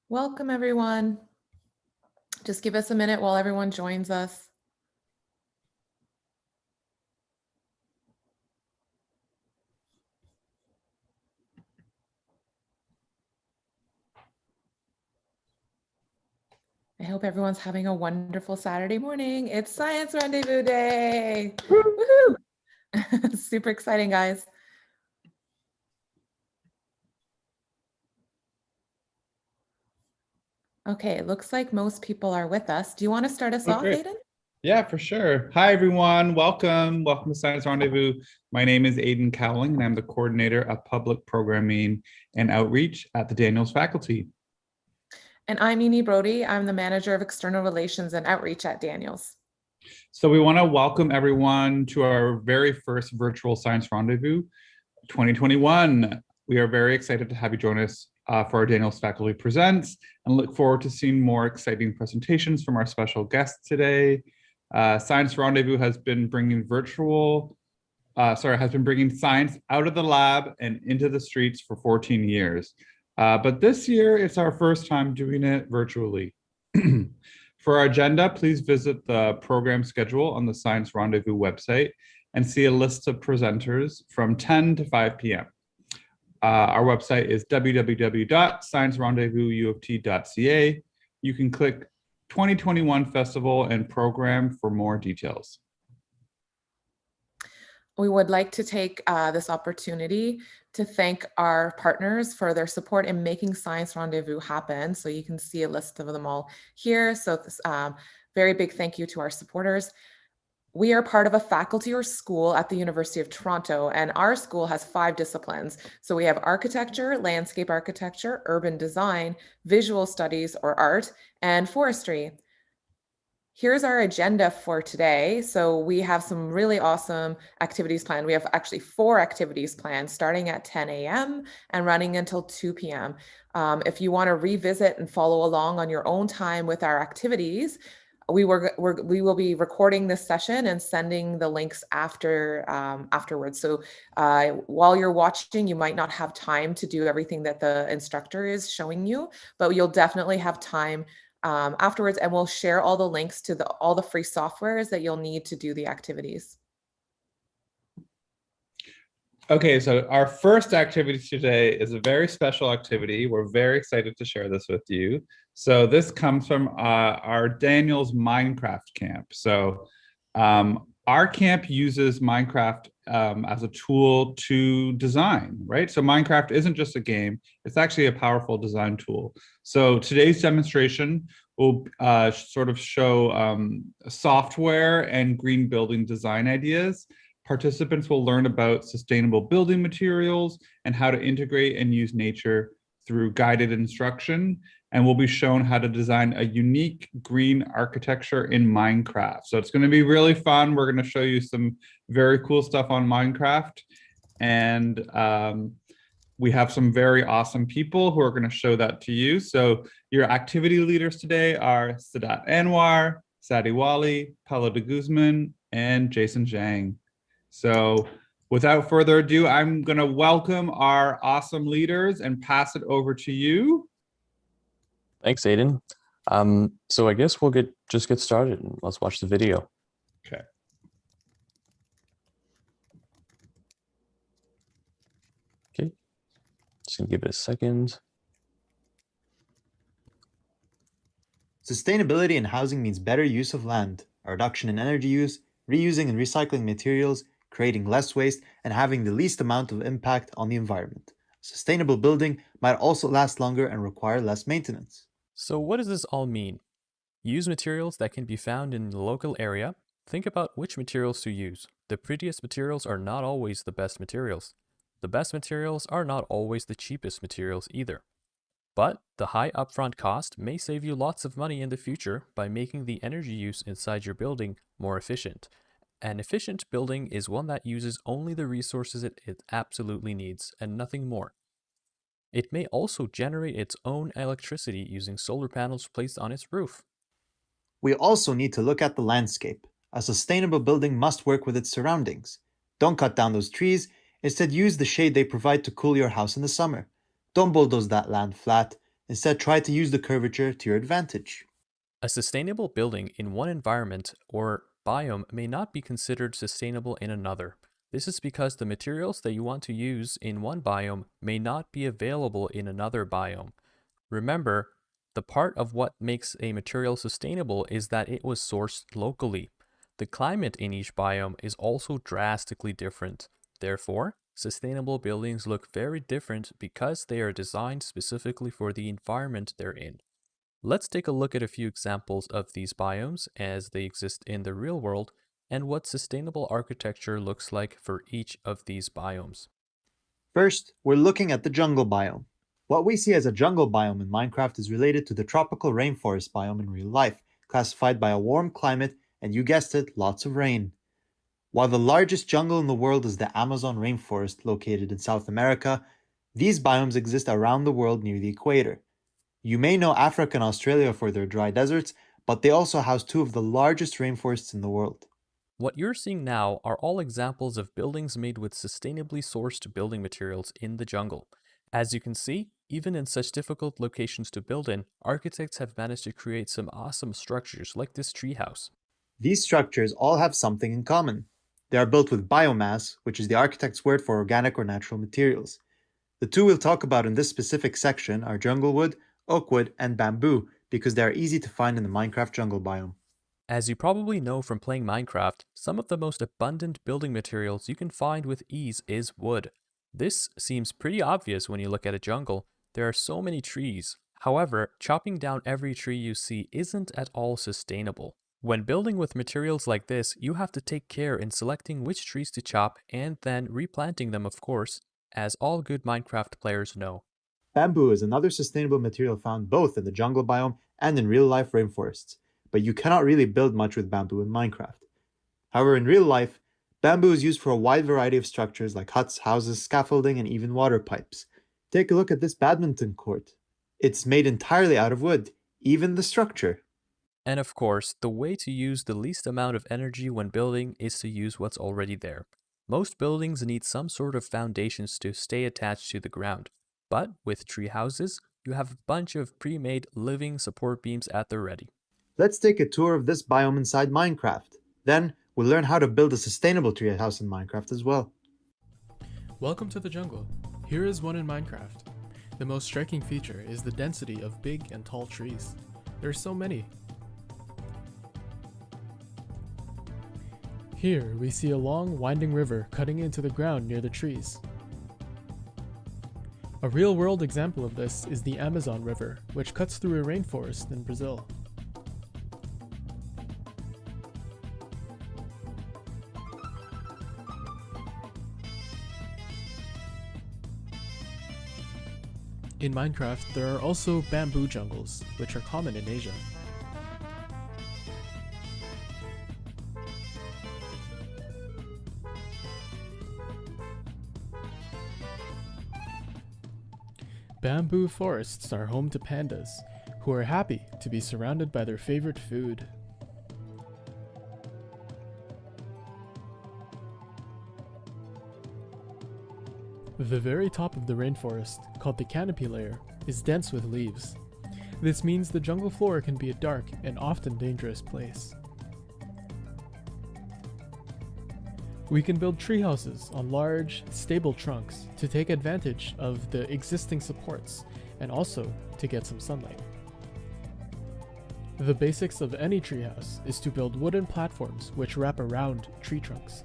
Welcome, everyone. Just give us a minute while everyone joins us. I hope everyone's having a wonderful Saturday morning. It's Science Rendezvous Day. Woohoo! Super exciting, guys. Okay, it looks like most people are with us. Do you want to start us off, Great. Aiden? Yeah, for sure. Hi, everyone. Welcome. Welcome to Science Rendezvous. My name is Aiden Cowling, and I'm the coordinator of public programming and outreach at the Daniels faculty. And I'm Eni Brody. I'm the manager of external relations and outreach at Daniels. So we want to welcome everyone to our very first virtual Science Rendezvous 2021. We are very excited to have you join us for our Daniels Faculty Presents and look forward to seeing more exciting presentations from our special guests today. Science Rendezvous has been bringing science out of the lab and into the streets for 14 years. But this year, it's our first time doing it virtually. For our agenda, please visit the program schedule on the Science Rendezvous website and see a list of presenters from 10 to 5 p.m. Our website is www.sciencerendezvousuoft.ca. You can click 2021 Festival and Program for more details. We would like to take this opportunity to thank our partners for their support in making Science Rendezvous happen. So you can see a list of them all here. So this very big thank you to our supporters. We are part of a faculty or school at the University of Toronto, and our school has 5 disciplines. So we have architecture, landscape architecture, urban design, visual studies or art, and forestry. Here's our agenda for today. So we have some really awesome activities planned. We have actually 4 activities planned starting at 10 a.m. and running until 2 p.m. If you want to revisit and follow along on your own time with our activities, we will be recording this session and sending the links afterwards. So while you're watching, you might not have time to do everything that the instructor is showing you, but you'll definitely have time afterwards, and we'll share all the links to all the free softwares that you'll need to do the activities. Okay, so our first activity today is a very special activity. We're very excited to share this with you. So this comes from our Daniels Minecraft camp. So our camp uses Minecraft as a tool to design, right? So Minecraft isn't just a game, it's actually a powerful design tool. So today's demonstration will sort of show software and green building design ideas. Participants will learn about sustainable building materials and how to integrate and use nature through guided instruction, and will be shown how to design a unique green architecture in Minecraft. So it's going to be really fun. We're going to show you some very cool stuff on Minecraft, and we have some very awesome people who are going to show that to you. So your activity leaders today are Sadat Anwar, Sadi Wali, Paulo de Guzman, and Jason Zhang. So without further ado, I'm going to welcome our awesome leaders and pass it over to you. Thanks, Aiden. So I guess we'll just get started and let's watch the video. Okay. Okay, just gonna give it a second. Sustainability in housing means better use of land, a reduction in energy use, reusing and recycling materials, creating less waste, and having the least amount of impact on the environment. A sustainable building might also last longer and require less maintenance. So what does this all mean? Use materials that can be found in the local area. Think about which materials to use. The prettiest materials are not always the best materials. The best materials are not always the cheapest materials either. But the high upfront cost may save you lots of money in the future by making the energy use inside your building more efficient. An efficient building is one that uses only the resources it absolutely needs and nothing more. It may also generate its own electricity using solar panels placed on its roof. We also need to look at the landscape. A sustainable building must work with its surroundings. Don't cut down those trees, instead use the shade they provide to cool your house in the summer. Don't bulldoze that land flat. Instead, try to use the curvature to your advantage. A sustainable building in one environment or biome may not be considered sustainable in another. This is because the materials that you want to use in one biome may not be available in another biome. Remember, the part of what makes a material sustainable is that it was sourced locally. The climate in each biome is also drastically different. Therefore, sustainable buildings look very different because they are designed specifically for the environment they're in. Let's take a look at a few examples of these biomes as they exist in the real world and what sustainable architecture looks like for each of these biomes. First, we're looking at the jungle biome. What we see as a jungle biome in Minecraft is related to the tropical rainforest biome in real life, classified by a warm climate and, you guessed it, lots of rain. While the largest jungle in the world is the Amazon rainforest located in South America, these biomes exist around the world near the equator. You may know Africa and Australia for their dry deserts, but they also house two of the largest rainforests in the world. What you're seeing now are all examples of buildings made with sustainably sourced building materials in the jungle. As you can see, even in such difficult locations to build in, architects have managed to create some awesome structures like this treehouse. These structures all have something in common. They are built with biomass, which is the architect's word for organic or natural materials. The two we'll talk about in this specific section are jungle wood, oak wood, and bamboo, because they are easy to find in the Minecraft jungle biome. As you probably know from playing Minecraft, some of the most abundant building materials you can find with ease is wood. This seems pretty obvious when you look at a jungle. There are so many trees. However, chopping down every tree you see isn't at all sustainable. When building with materials like this, you have to take care in selecting which trees to chop and then replanting them, of course, as all good Minecraft players know. Bamboo is another sustainable material found both in the jungle biome and in real-life rainforests, but you cannot really build much with bamboo in Minecraft. However, in real life, bamboo is used for a wide variety of structures like huts, houses, scaffolding, and even water pipes. Take a look at this badminton court. It's made entirely out of wood, even the structure. And of course, the way to use the least amount of energy when building is to use what's already there. Most buildings need some sort of foundations to stay attached to the ground. But with tree houses, you have a bunch of pre-made living support beams at the ready. Let's take a tour of this biome inside Minecraft. Then, we'll learn how to build a sustainable tree house in Minecraft as well. Welcome to the jungle. Here is one in Minecraft. The most striking feature is the density of big and tall trees. There are so many. Here we see a long winding river cutting into the ground near the trees. A real-world example of this is the Amazon River, which cuts through a rainforest in Brazil. In Minecraft, there are also bamboo jungles, which are common in Asia. Bamboo forests are home to pandas, who are happy to be surrounded by their favorite food. The very top of the rainforest, called the canopy layer, is dense with leaves. This means the jungle floor can be a dark and often dangerous place. We can build tree houses on large, stable trunks to take advantage of the existing supports and also to get some sunlight. The basics of any treehouse is to build wooden platforms which wrap around tree trunks.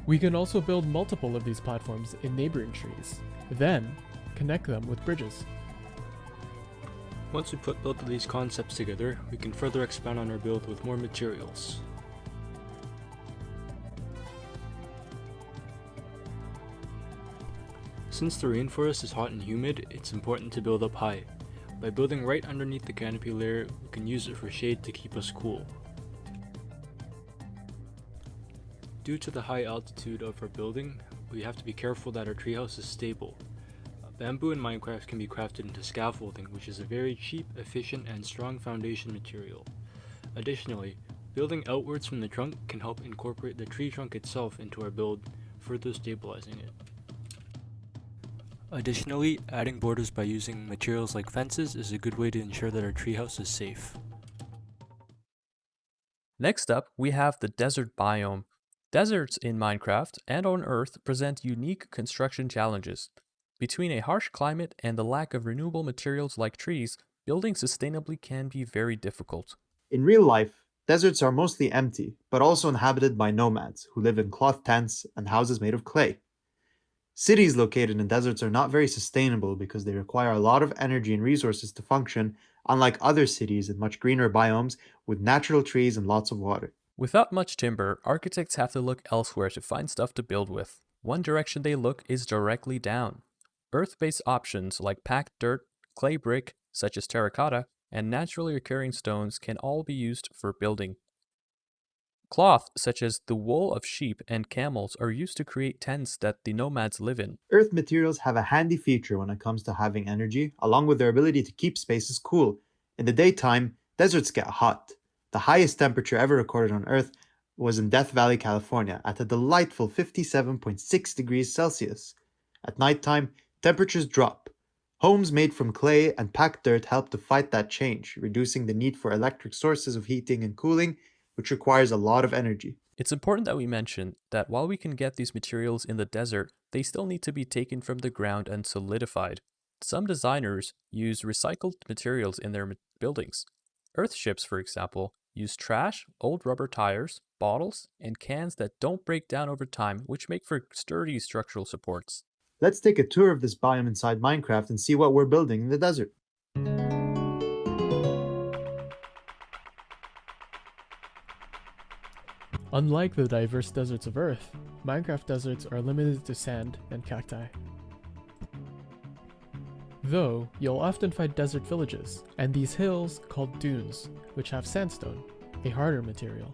We can also build multiple of these platforms in neighboring trees, then connect them with bridges. Once we put both of these concepts together, we can further expand on our build with more materials. Since the rainforest is hot and humid, it's important to build up high. By building right underneath the canopy layer, we can use it for shade to keep us cool. Due to the high altitude of our building, we have to be careful that our treehouse is stable. Bamboo in Minecraft can be crafted into scaffolding, which is a very cheap, efficient, and strong foundation material. Additionally, building outwards from the trunk can help incorporate the tree trunk itself into our build, further stabilizing it. Additionally, adding borders by using materials like fences is a good way to ensure that our treehouse is safe. Next up, we have the desert biome. Deserts in Minecraft and on Earth present unique construction challenges. Between a harsh climate and the lack of renewable materials like trees, building sustainably can be very difficult. In real life, deserts are mostly empty, but also inhabited by nomads who live in cloth tents and houses made of clay. Cities located in deserts are not very sustainable because they require a lot of energy and resources to function, unlike other cities in much greener biomes with natural trees and lots of water. Without much timber, architects have to look elsewhere to find stuff to build with. One direction they look is directly down. Earth-based options like packed dirt, clay brick, such as terracotta, and naturally occurring stones can all be used for building. Cloth, such as the wool of sheep and camels, are used to create tents that the nomads live in. Earth materials have a handy feature when it comes to having energy, along with their ability to keep spaces cool. In the daytime, deserts get hot. The highest temperature ever recorded on Earth was in Death Valley, California, at a delightful 57.6 degrees Celsius. At nighttime, temperatures drop. Homes made from clay and packed dirt help to fight that change, reducing the need for electric sources of heating and cooling, which requires a lot of energy. It's important that we mention that while we can get these materials in the desert, they still need to be taken from the ground and solidified. Some designers use recycled materials in their buildings. Earthships, for example, use trash, old rubber tires, bottles, and cans that don't break down over time, which make for sturdy structural supports. Let's take a tour of this biome inside Minecraft and see what we're building in the desert. Unlike the diverse deserts of Earth, Minecraft deserts are limited to sand and cacti. Though, you'll often find desert villages, and these hills called dunes, which have sandstone, a harder material.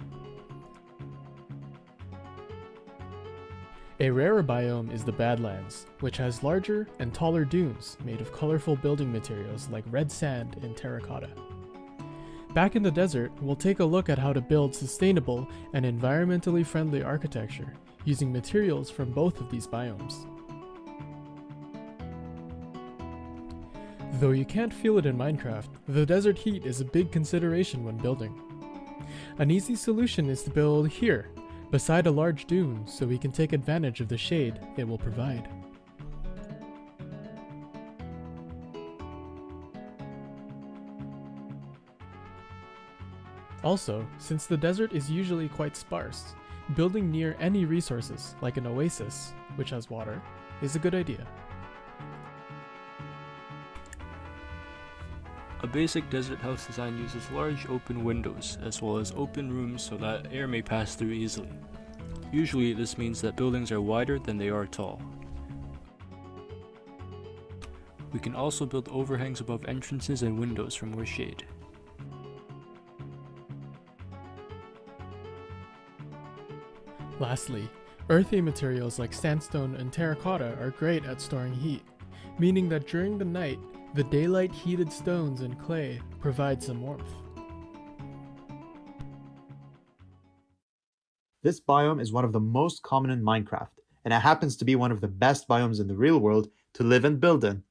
A rarer biome is the Badlands, which has larger and taller dunes made of colorful building materials like red sand and terracotta. Back in the desert, we'll take a look at how to build sustainable and environmentally friendly architecture using materials from both of these biomes. Though you can't feel it in Minecraft, the desert heat is a big consideration when building. An easy solution is to build here, beside a large dune, so we can take advantage of the shade it will provide. Also, since the desert is usually quite sparse, building near any resources, like an oasis, which has water, is a good idea. A basic desert house design uses large open windows, as well as open rooms so that air may pass through easily. Usually, this means that buildings are wider than they are tall. We can also build overhangs above entrances and windows for more shade. Lastly, earthy materials like sandstone and terracotta are great at storing heat, meaning that during the night, the daylight heated stones and clay provide some warmth. This biome is one of the most common in Minecraft, and it happens to be one of the best biomes in the real world to live and build in.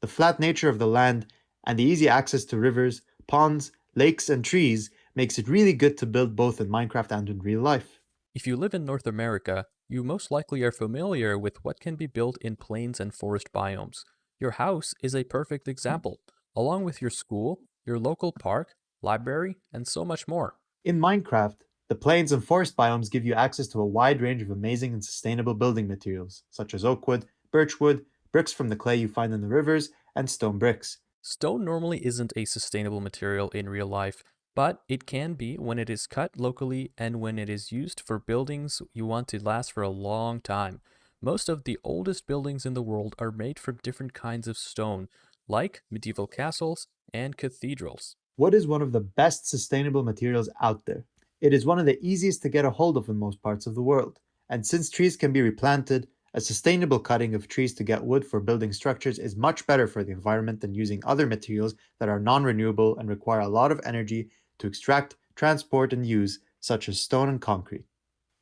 The flat nature of the land and the easy access to rivers, ponds, lakes, and trees makes it really good to build both in Minecraft and in real life. If you live in North America, you most likely are familiar with what can be built in plains and forest biomes. Your house is a perfect example, along with your school, your local park, library, and so much more. In Minecraft, the plains and forest biomes give you access to a wide range of amazing and sustainable building materials, such as oak wood, birch wood, bricks from the clay you find in the rivers, and stone bricks. Stone normally isn't a sustainable material in real life, but it can be when it is cut locally and when it is used for buildings you want to last for a long time. Most of the oldest buildings in the world are made from different kinds of stone, like medieval castles and cathedrals. Wood is one of the best sustainable materials out there. It is one of the easiest to get a hold of in most parts of the world, and since trees can be replanted, a sustainable cutting of trees to get wood for building structures is much better for the environment than using other materials that are non-renewable and require a lot of energy to extract, transport, and use, such as stone and concrete.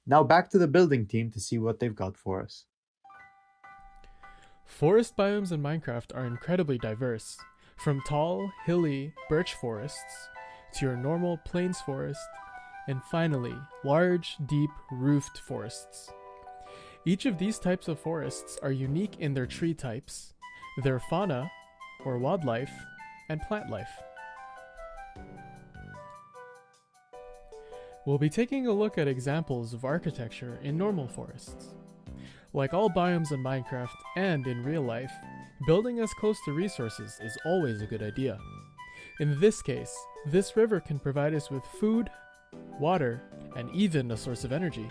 Now back to the building team to see what they've got for us. Forest biomes in Minecraft are incredibly diverse, from tall, hilly birch forests to your normal plains forest, and finally, large, deep, roofed forests. Each of these types of forests are unique in their tree types, their fauna, or wildlife, and plant life. We'll be taking a look at examples of architecture in normal forests. Like all biomes in Minecraft and in real life, building as close to resources is always a good idea. In this case, this river can provide us with food, water, and even a source of energy.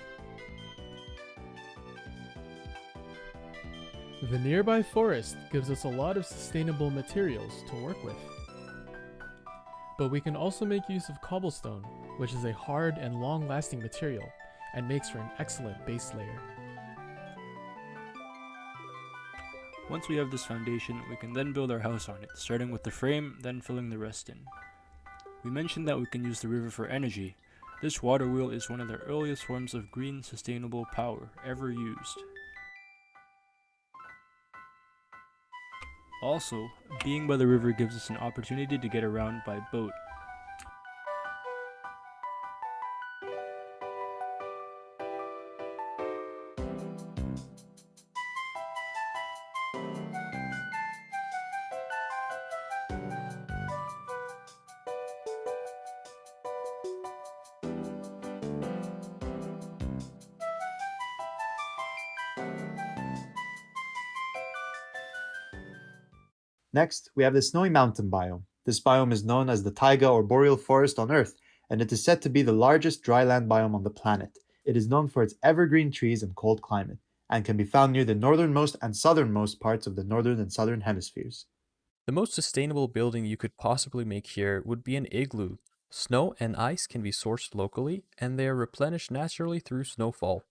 The nearby forest gives us a lot of sustainable materials to work with. But we can also make use of cobblestone, which is a hard and long-lasting material and makes for an excellent base layer. Once we have this foundation, we can then build our house on it, starting with the frame, then filling the rest in. We mentioned that we can use the river for energy. This water wheel is one of the earliest forms of green sustainable power ever used. Also, being by the river gives us an opportunity to get around by boat. Next, we have the Snowy Mountain biome. This biome is known as the taiga or boreal forest on Earth, and it is said to be the largest dryland biome on the planet. It is known for its evergreen trees and cold climate, and can be found near the northernmost and southernmost parts of the northern and southern hemispheres. The most sustainable building you could possibly make here would be an igloo. Snow and ice can be sourced locally, and they are replenished naturally through snowfall.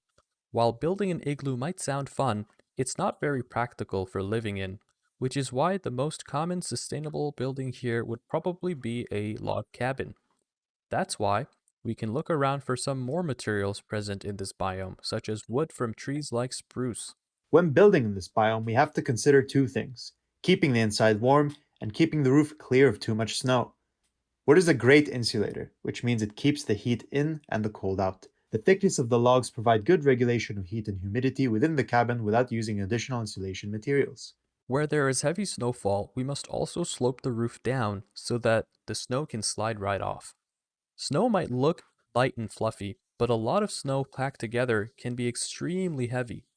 While building an igloo might sound fun, it's not very practical for living in, which is why the most common sustainable building here would probably be a log cabin. That's why we can look around for some more materials present in this biome, such as wood from trees like spruce. When building in this biome, we have to consider two things: keeping the inside warm and keeping the roof clear of too much snow. Wood is a great insulator, which means it keeps the heat in and the cold out. The thickness of the logs provide good regulation of heat and humidity within the cabin without using additional insulation materials. Where there is heavy snowfall, we must also slope the roof down so that the snow can slide right off. Snow might look light and fluffy, but a lot of snow packed together can be extremely heavy.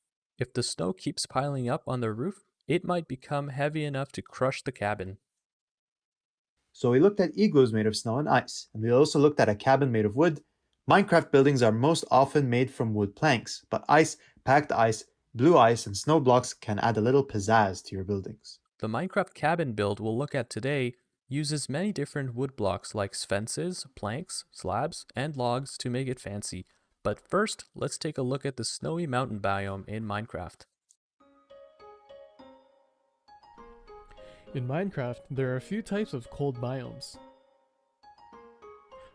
If the snow keeps piling up on the roof, it might become heavy enough to crush the cabin. So we looked at igloos made of snow and ice, and we also looked at a cabin made of wood. Minecraft buildings are most often made from wood planks, but ice, packed ice, blue ice, and snow blocks can add a little pizzazz to your buildings. The Minecraft cabin build we'll look at today uses many different wood blocks like fences, planks, slabs, and logs to make it fancy. But first, let's take a look at the Snowy Mountain biome in Minecraft. In Minecraft, there are a few types of cold biomes.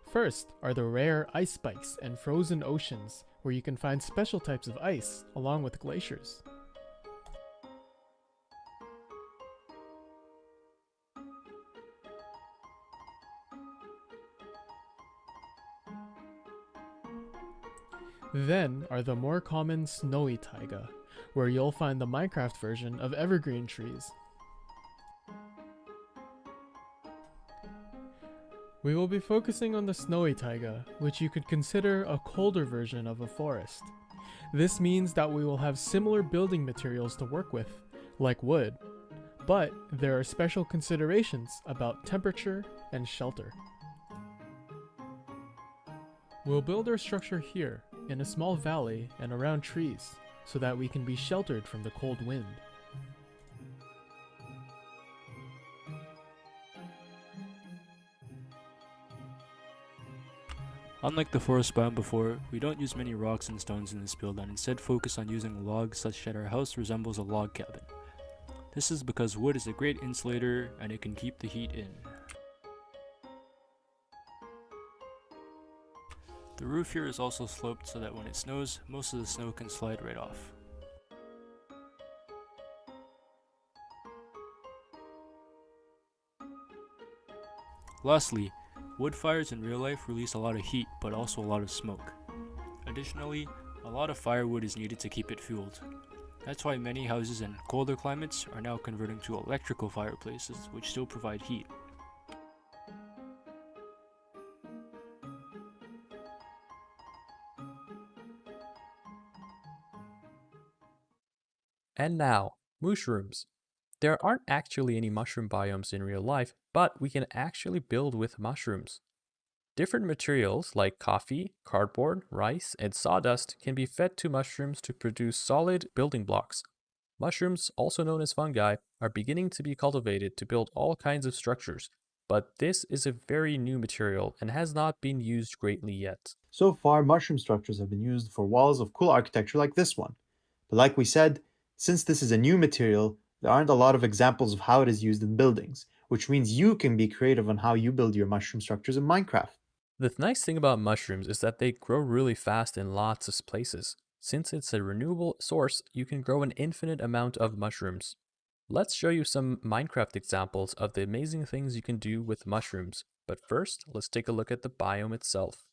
First are the rare ice spikes and frozen oceans, where you can find special types of ice, along with glaciers. Then are the more common snowy taiga, where you'll find the Minecraft version of evergreen trees. We will be focusing on the snowy taiga, which you could consider a colder version of a forest. This means that we will have similar building materials to work with, like wood, but there are special considerations about temperature and shelter. We'll build our structure here, in a small valley and around trees, so that we can be sheltered from the cold wind. Unlike the forest biome before, we don't use many rocks and stones in this build and instead focus on using logs such that our house resembles a log cabin. This is because wood is a great insulator and it can keep the heat in. The roof here is also sloped so that when it snows, most of the snow can slide right off. Lastly, wood fires in real life release a lot of heat, but also a lot of smoke. Additionally, a lot of firewood is needed to keep it fueled. That's why many houses in colder climates are now converting to electrical fireplaces, which still provide heat. And now, mushrooms. There aren't actually any mushroom biomes in real life, but we can actually build with mushrooms. Different materials like coffee, cardboard, rice, and sawdust can be fed to mushrooms to produce solid building blocks. Mushrooms, also known as fungi, are beginning to be cultivated to build all kinds of structures, but this is a very new material and has not been used greatly yet. So far, mushroom structures have been used for walls of cool architecture like this one. But like we said, since this is a new material, there aren't a lot of examples of how it is used in buildings, which means you can be creative on how you build your mushroom structures in Minecraft. The nice thing about mushrooms is that they grow really fast in lots of places. Since it's a renewable source, you can grow an infinite amount of mushrooms. Let's show you some Minecraft examples of the amazing things you can do with mushrooms. But first, let's take a look at the biome itself.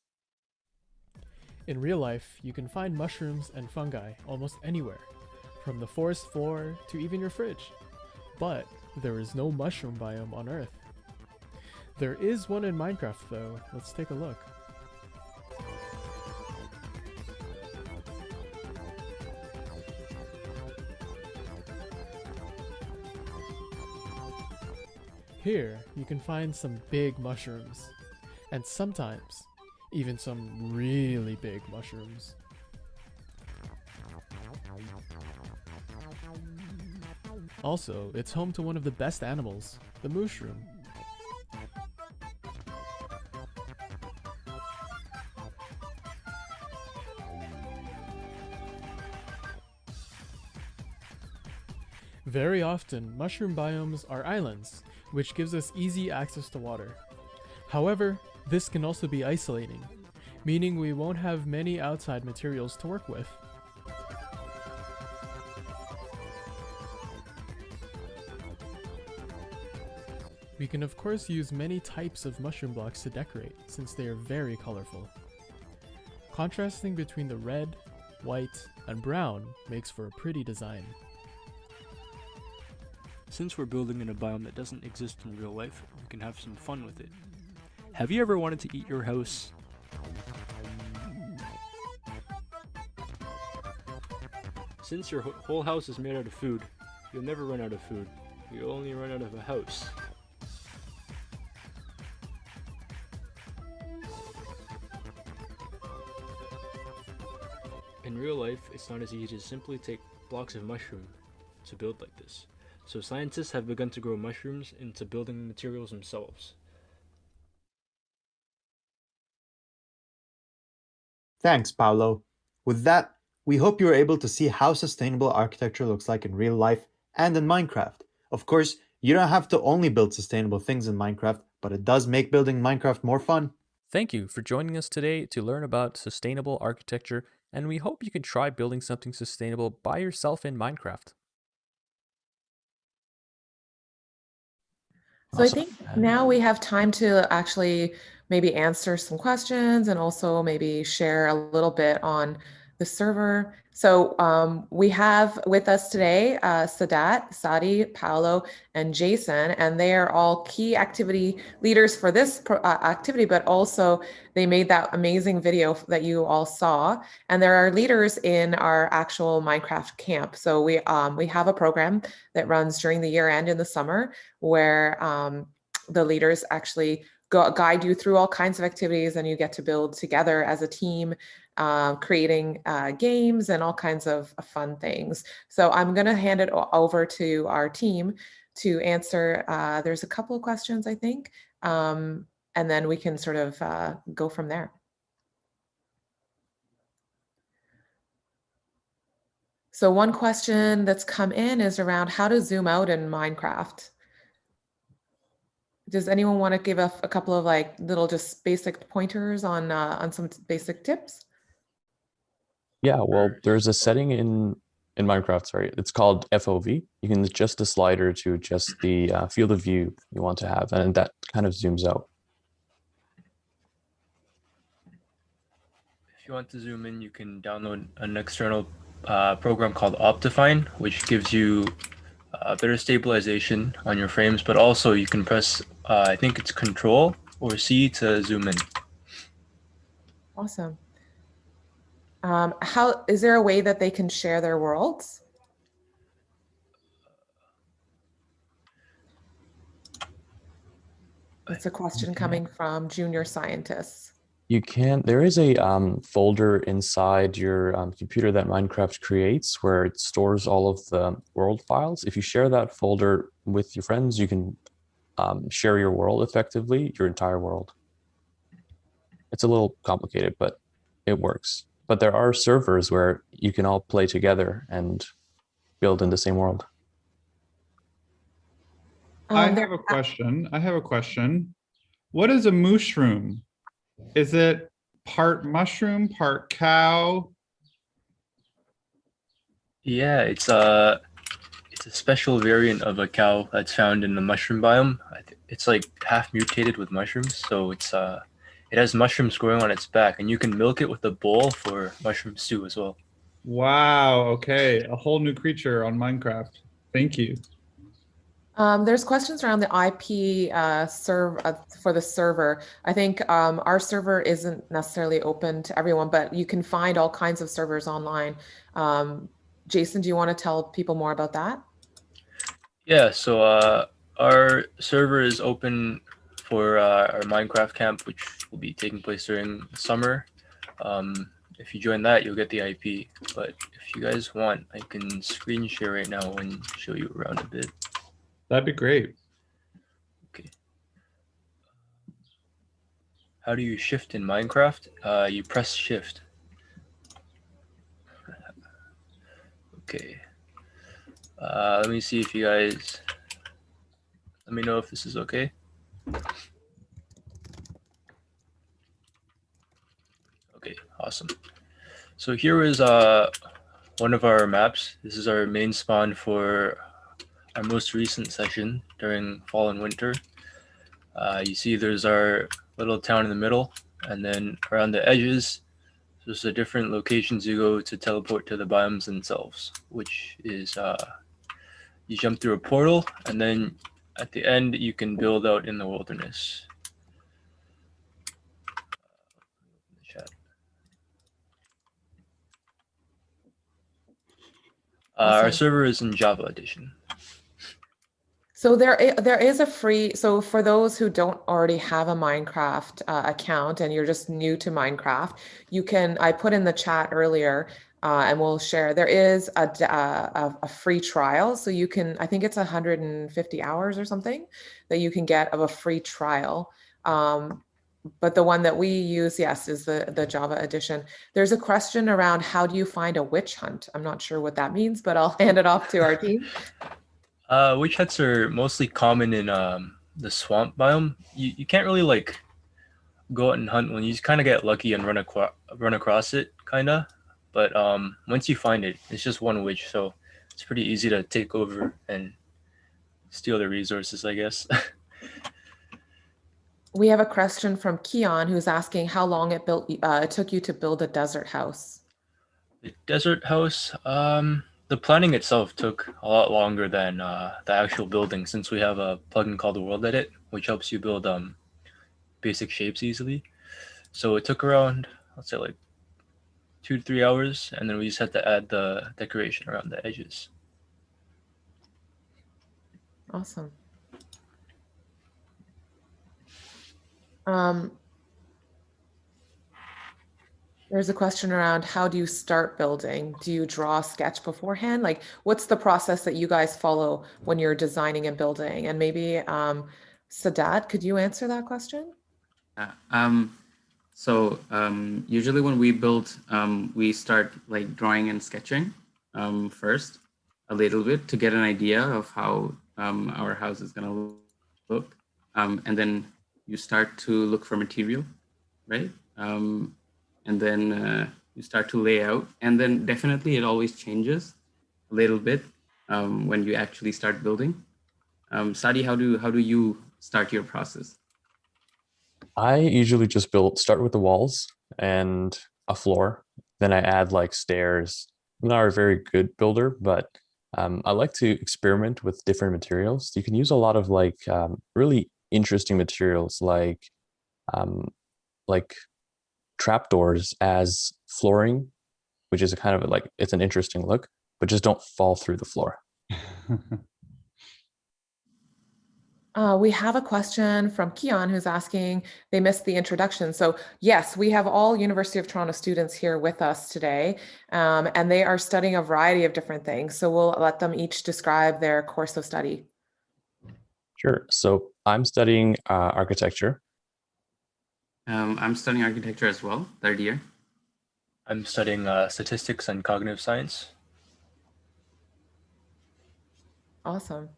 In real life, you can find mushrooms and fungi almost anywhere, from the forest floor to even your fridge. But there is no mushroom biome on Earth. There is one in Minecraft though. Let's take a look. Here, you can find some big mushrooms, and sometimes even some really big mushrooms. Also, it's home to one of the best animals, the mushroom. Very often, mushroom biomes are islands, which gives us easy access to water. However, this can also be isolating, meaning we won't have many outside materials to work with. We can of course use many types of mushroom blocks to decorate, since they are very colorful. Contrasting between the red, white, and brown makes for a pretty design. Since we're building in a biome that doesn't exist in real life, we can have some fun with it. Have you ever wanted to eat your house? Since your whole house is made out of food, you'll never run out of food. You'll only run out of a house. In real life, it's not as easy to simply take blocks of mushroom to build like this. So scientists have begun to grow mushrooms into building materials themselves. Thanks, Paolo. With that, we hope you were able to see how sustainable architecture looks like in real life and in Minecraft. Of course, you don't have to only build sustainable things in Minecraft, but it does make building Minecraft more fun. Thank you for joining us today to learn about sustainable architecture, and we hope you can try building something sustainable by yourself in Minecraft. So I think now we have time to actually maybe answer some questions and also maybe share a little bit on the server. So we have with us today Sadat, Sadi, Paolo, and Jason, and they are all key activity leaders for this activity, but also they made that amazing video that you all saw. And there are leaders in our actual Minecraft camp. So we have a program that runs during the year end in the summer where the leaders actually guide you through all kinds of activities, and you get to build together as a team, creating games and all kinds of fun things. So I'm going to hand it over to our team to answer. There's a couple of questions, I think, and then we can sort of go from there. So one question that's come in is around how to zoom out in Minecraft. Does anyone want to give a couple of like little just basic pointers on some basic tips? Yeah, well, there's a setting in Minecraft, sorry, it's called FOV. You can adjust the slider to adjust the field of view you want to have, and that kind of zooms out. you want to zoom in, you can download an external program called Optifine, which gives you better stabilization on your frames, but also you can press, I think it's Control or C to zoom in. Awesome. How is there a way that they can share their worlds? It's a question coming from junior scientists. You can, there is a folder inside your computer that Minecraft creates where it stores all of the world files. If you share that folder with your friends, you can share your world effectively, your entire world. It's a little complicated, but it works. But there are servers where you can all play together and build in the same world. I have a question. What is a mushroom? Is it part mushroom, part cow? Yeah, it's a special variant of a cow that's found in the mushroom biome. It's like half mutated with mushrooms, so it has mushrooms growing on its back, and you can milk it with a bowl for mushroom stew as well. Wow, okay. A whole new creature on Minecraft. Thank you. There's questions around the IP for the server. I think our server isn't necessarily open to everyone, but you can find all kinds of servers online. Jason, do you want to tell people more about that? Yeah, so our server is open for our Minecraft camp, which will be taking place during the summer. If you join that, you'll get the IP. But if you guys want, I can screen share right now and show you around a bit. That'd be great. Okay. How do you shift in Minecraft? You press shift. Okay. Let me see if you guys, let me know if this is okay. Okay, awesome. So here is one of our maps. This is our main spawn for our most recent session during fall and winter. You see there's our little town in the middle, and then around the edges, there's the different locations you go to teleport to the biomes themselves, which is you jump through a portal, and then at the end you can build out in the wilderness. Awesome. Our server is in Java edition. So there is a free, so for those who don't already have a Minecraft account and you're just new to Minecraft, you can, I put in the chat earlier and we'll share, there is a free trial. So you can, I think it's 150 hours or something that you can get of a free trial. But the one that we use, yes, is the Java edition. There's a question around how do you find a witch hunt? I'm not sure what that means, but I'll hand it off to our team. Witch hunts are mostly common in the swamp biome. You can't really like go out and hunt when you just kind of get lucky and run across it, kind of. But once you find it, it's just one witch, so it's pretty easy to take over and steal the resources, I guess. We have a question from Keon who's asking how long it took you to build a desert house. The desert house, the planning itself took a lot longer than the actual building, since we have a plugin called the World Edit, which helps you build basic shapes easily. So it took around, let's say like 2 to 3 hours, and then we just had to add the decoration around the edges. Awesome. There's a question around how do you start building? Do you draw a sketch beforehand? Like, what's the process that you guys follow when you're designing and building? And maybe Sadat, could you answer that question? Usually when we build, we start like drawing and sketching first a little bit to get an idea of how our house is going to look. And then you start to look for material, right? And then you start to lay out. And then definitely it always changes a little bit when you actually start building. Sadi, how do you start your process? I usually just start with the walls and a floor. Then I add like stairs. I'm not a very good builder, but I like to experiment with different materials. You can use a lot of like really interesting materials um, like trapdoors as flooring, which is a kind of like, it's an interesting look, but just don't fall through the floor. We have a question from Keon who's asking, they missed the introduction. So yes, we have all University of Toronto students here with us today, and they are studying a variety of different things. So we'll let them each describe their course of study. Sure. So I'm studying architecture. I'm studying architecture as well, third year. I'm studying statistics and cognitive science. Awesome.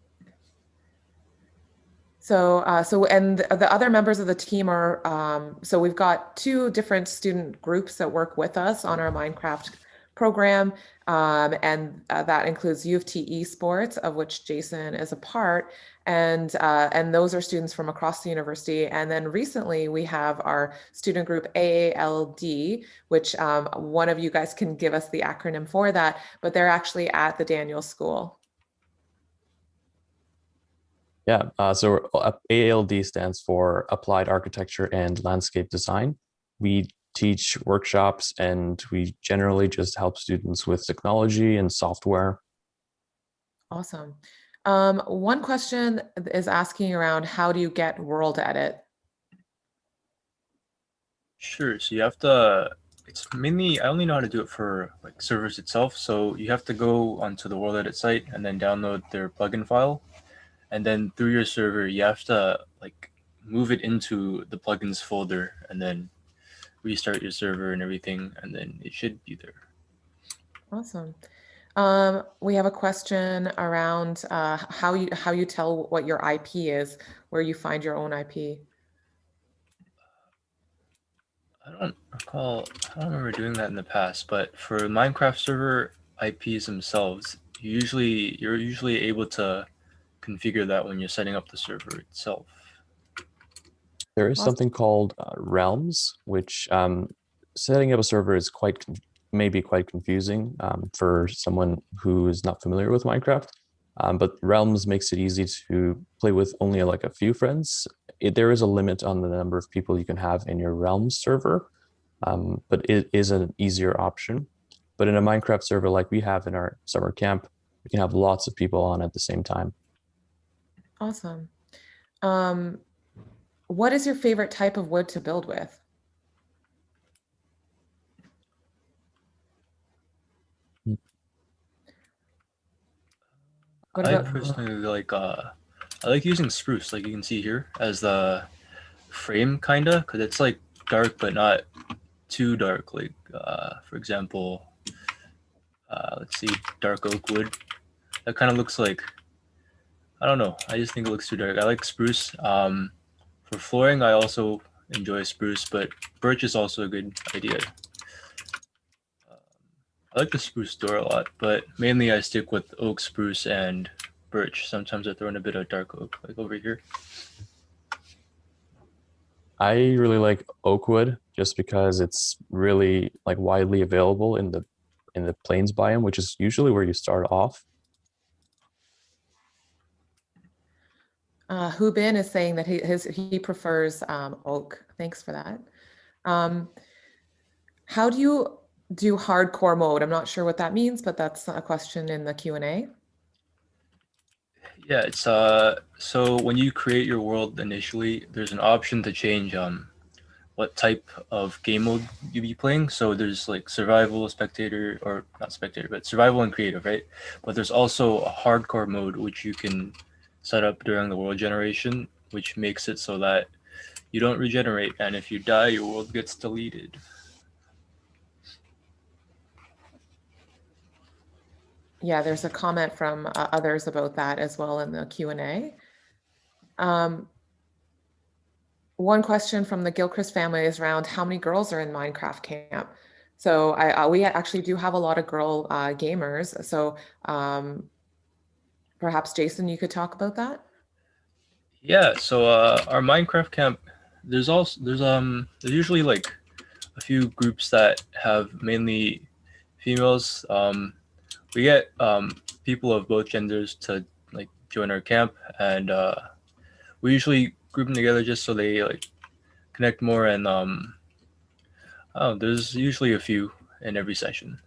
So, and the other members of the team are, so we've got two different student groups that work with us on our Minecraft program, and that includes U of T Esports, of which Jason is a part, and those are students from across the university. And then recently we have our student group AALD, which one of you guys can give us the acronym for that, but they're actually at the Daniels School. Yeah, so AALD stands for Applied Architecture and Landscape Design. We teach workshops and we generally just help students with technology and software. Awesome. One question is asking around, how do you get world edit? Sure. So you have to, it's mainly, I only know how to do it for like servers itself. So you have to go onto the World Edit site and then download their plugin file. And then through your server, you have to like move it into the plugins folder and then restart your server and everything. And then it should be there. Awesome. We have a question around how you tell what your IP is, where you find your own IP. I don't remember doing that in the past, but for Minecraft server IPs themselves, you're usually able to configure that when you're setting up the server itself. There is something called realms, which setting up a server is maybe quite confusing for someone who is not familiar with Minecraft. But realms makes it easy to play with only like a few friends. There is a limit on the number of people you can have in your realms server, but it is an easier option. But in a Minecraft server like we have in our summer camp, we can have lots of people on at the same time. Awesome. What is your favorite type of wood to build with? I personally like I like using spruce, like you can see here, as the frame kinda, because it's like dark but not too dark. Like for example, let's see, dark oak wood. That kind of looks like, I don't know. I just think it looks too dark. I like spruce. For flooring, I also enjoy spruce, but birch is also a good idea. I like the spruce door a lot, but mainly I stick with oak, spruce, and birch. Sometimes I throw in a bit of dark oak, like over here. I really like oak wood just because it's really like widely available in the plains biome, which is usually where you start off. Hubin is saying that he prefers oak. Thanks for that. How do you do hardcore mode? I'm not sure what that means, but that's a question in the Q&A. Yeah, it's so when you create your world initially, there's an option to change what type of game mode you be playing. So there's like survival, spectator, or not spectator, but survival and creative, right? But there's also a hardcore mode which you can set up during the world generation, which makes it so that you don't regenerate, and if you die, your world gets deleted. Yeah, there's a comment from others about that as well in the Q&A. One question from the Gilchrist family is around how many girls are in Minecraft camp. So we actually do have a lot of girl gamers. So perhaps Jason, you could talk about that. Yeah, so our Minecraft camp, there's usually like a few groups that have mainly females. We get people of both genders to like join our camp, and we usually group them together just so they like connect more. And there's usually a few in every session.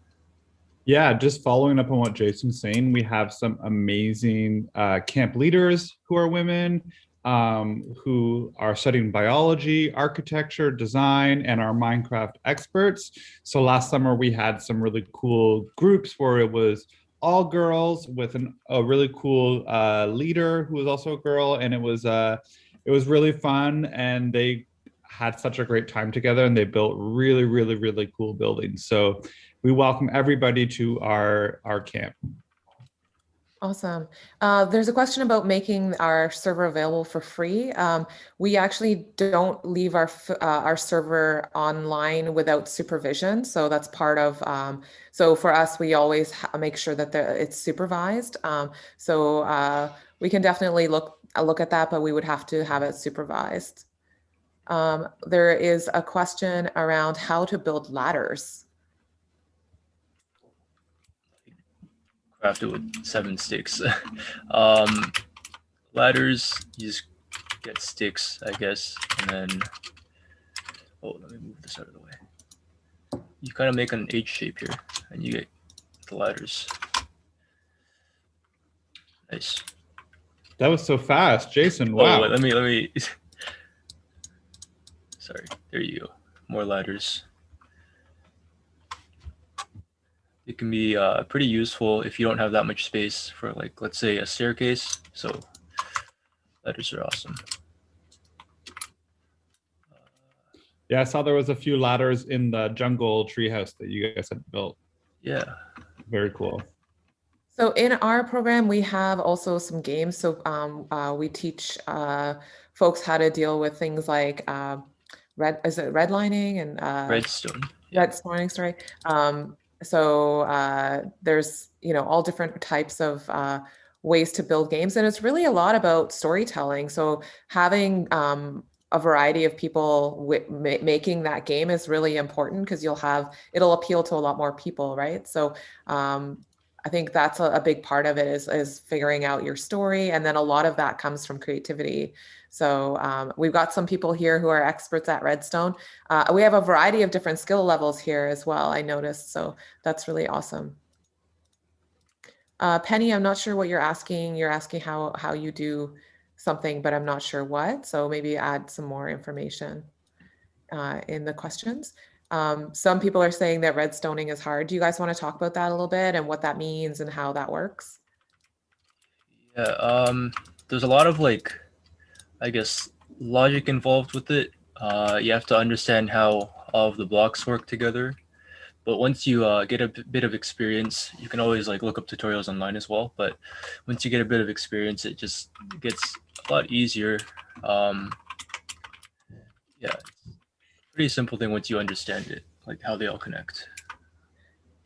Yeah, just following up on what Jason's saying, we have some amazing camp leaders who are women, who are studying biology, architecture, design, and are Minecraft experts. So last summer we had some really cool groups where it was all girls with a really cool leader who was also a girl, and it was really fun, and they had such a great time together, and they built really, really, really cool buildings. So we welcome everybody to our camp. Awesome. There's a question about making our server available for free. We actually don't leave our server online without supervision. So that's part of, so for us, we always make sure that it's supervised. We can definitely look at that, but we would have to have it supervised. There is a question around how to build ladders. Craft it with 7 sticks. Ladders, you just get sticks, I guess, and then let me move this out of the way. You kind of make an H shape here, and you get the ladders. Nice. That was so fast, Jason. Wow. Oh, wait, let me. Sorry. There you go. More ladders. It can be pretty useful if you don't have that much space for, like, let's say a staircase. So ladders are awesome. Yeah, I saw there was a few ladders in the jungle treehouse that you guys had built. Yeah. Very cool. So in our program, we have also some games. So we teach folks how to deal with things like redlining and redstone. Redstoning, sorry. There's all different types of ways to build games, and it's really a lot about storytelling. So having a variety of people making that game is really important, because it'll appeal to a lot more people, right? So I think that's a big part of it is figuring out your story, and then a lot of that comes from creativity. So we've got some people here who are experts at redstone. We have a variety of different skill levels here as well, I noticed, so that's really awesome. Penny, I'm not sure what you're asking. You're asking how you do something, but I'm not sure what, so maybe add some more information in the questions. Some people are saying that redstoning is hard. Do you guys want to talk about that a little bit and what that means and how that works? Yeah, there's a lot of, like, I guess, logic involved with it. You have to understand how all of the blocks work together. But once you get a bit of experience, you can always like look up tutorials online as well. But once you get a bit of experience, it just gets a lot easier. Yeah, pretty simple thing once you understand it, like how they all connect.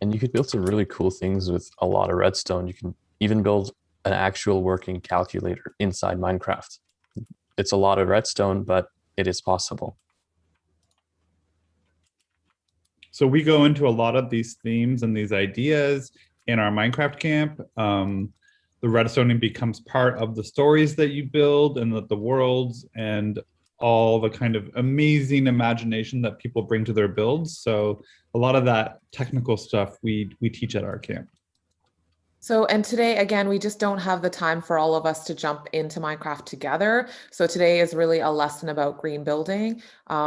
And you could build some really cool things with a lot of redstone. You can even build an actual working calculator inside Minecraft. It's a lot of redstone, but it is possible. So we go into a lot of these themes and these ideas in our Minecraft camp. The redstoning becomes part of the stories that you build, and the worlds and all the kind of amazing imagination that people bring to their builds. So a lot of that technical stuff we teach at our camp. So, and today, again, we just don't have the time for all of us to jump into Minecraft together. So today is really a lesson about green building,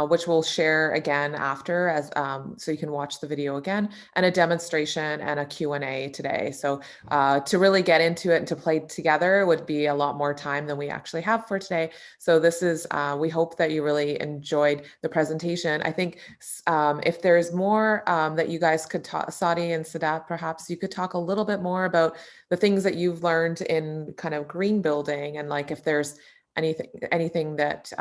which we'll share again after, as so you can watch the video again, and a demonstration and a Q&A today. So to really get into it and to play together would be a lot more time than we actually have for today. So this is, we hope that you really enjoyed the presentation. I think if there's more that you guys could talk, Sadi and Sadat, perhaps you could talk a little bit more about the things that you've learned in kind of green building, and like if there's anything that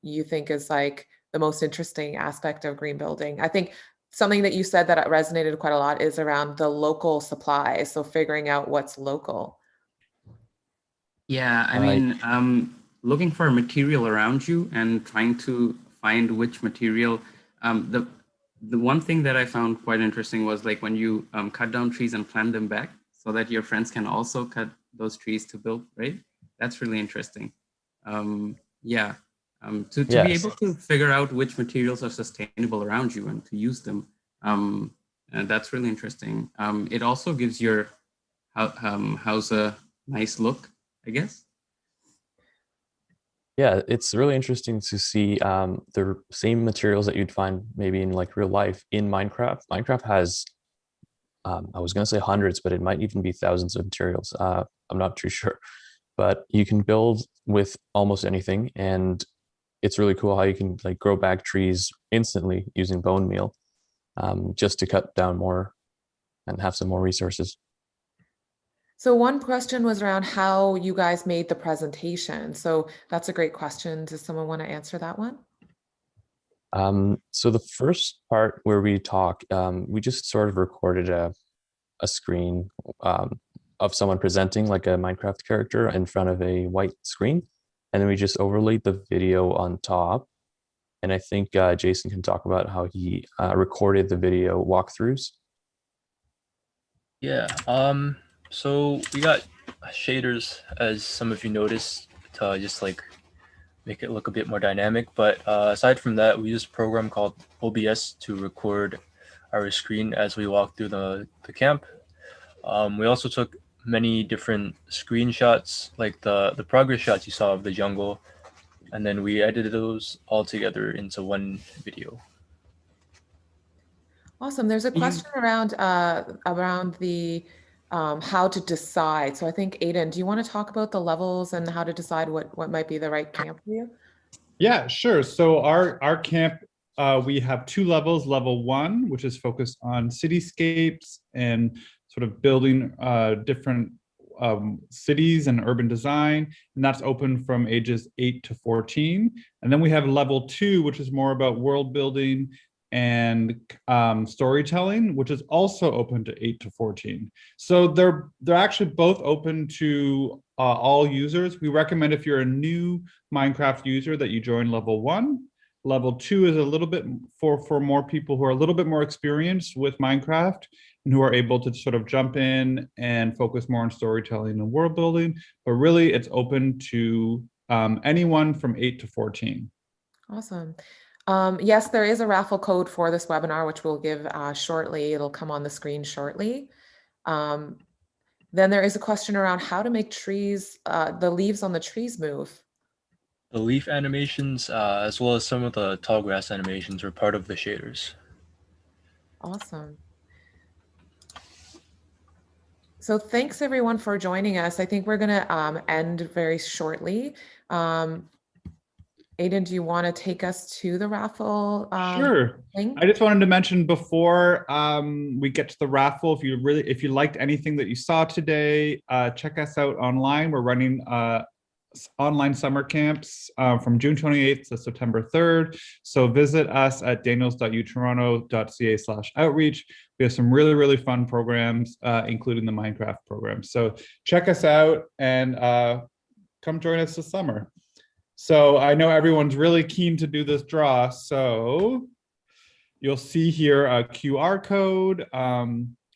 you think is like the most interesting aspect of green building. I think something that you said that resonated quite a lot is around the local supply. So figuring out what's local. Yeah, I mean, looking for material around you and trying to find which material, the one thing that I found quite interesting was like when you cut down trees and plant them back so that your friends can also cut those trees to build, right? That's really interesting. Yeah, to be Yes. able to figure out which materials are sustainable around you and to use them. And that's really interesting. It also gives your house a nice look, I guess. Yeah, it's really interesting to see the same materials that you'd find maybe in like real life in Minecraft. Minecraft has, I was going to say hundreds, but it might even be thousands of materials. I'm not too sure, but you can build with almost anything, and it's really cool how you can like grow back trees instantly using bone meal, just to cut down more and have some more resources. So one question was around how you guys made the presentation. So that's a great question. Does someone want to answer that one? So the first part where we talk, we just sort of recorded a screen of someone presenting like a Minecraft character in front of a white screen. And then we just overlaid the video on top. And I think Jason can talk about how he recorded the video walkthroughs. Yeah. So we got shaders, as some of you noticed, to just like make it look a bit more dynamic. But aside from that, we used a program called OBS to record our screen as we walk through the camp. We also took many different screenshots, like the progress shots you saw of the jungle, and then we edited those all together into one video. Awesome. There's a question around the how to decide. So I think Aiden, do you want to talk about the levels and how to decide what might be the right camp for you? Yeah, sure. So our camp, we have two levels. Level 1, which is focused on cityscapes and sort of building different cities and urban design, and that's open from ages 8 to 14. And then we have level 2, which is more about world building and storytelling, which is also open to 8 to 14. So they're actually both open to all users. We recommend if you're a new Minecraft user that you join level 1. Level 2 is a little bit for more people who are a little bit more experienced with Minecraft and who are able to sort of jump in and focus more on storytelling and world building. But really, it's open to anyone from 8 to 14. Awesome. Yes, there is a raffle code for this webinar, which we'll give shortly. It'll come on the screen shortly. Then there is a question around how to make trees, the leaves on the trees move. The leaf animations, as well as some of the tall grass animations, were part of the shaders. Awesome. So thanks everyone for joining us. I think we're going to end very shortly. Aiden, do you want to take us to the raffle? Sure. Link? I just wanted to mention before we get to the raffle, if you liked anything that you saw today, check us out online. We're running online summer camps from June 28th to September 3rd. So visit us at daniels.utoronto.ca/outreach. We have some really, really fun programs, including the Minecraft program. So check us out and come join us this summer. So I know everyone's really keen to do this draw. So you'll see here a QR code.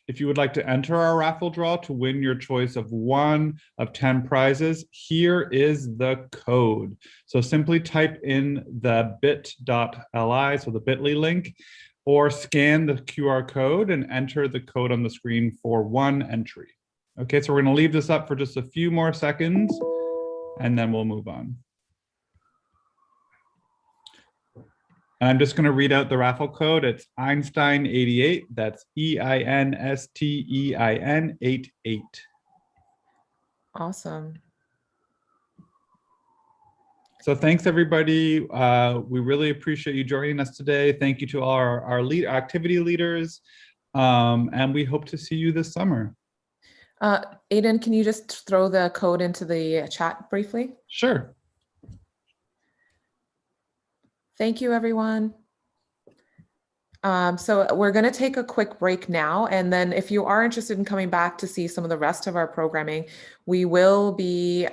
If you would like to enter our raffle draw to win your choice of 1 of 10 prizes, here is the code. So simply type in the bit.ly, so the bit.ly link, or scan the QR code and enter the code on the screen for 1 entry. Okay, so we're going to leave this up for just a few more seconds, and then we'll move on. And I'm just going to read out the raffle code. It's Einstein88. That's EINSTEIN 88. Awesome. So thanks, everybody. We really appreciate you joining us today. Thank you to all our activity leaders. And we hope to see you this summer. Aiden, can you just throw the code into the chat briefly? Sure. Thank you, everyone. So we're going to take a quick break now. And then if you are interested in coming back to see some of the rest of our programming, we will be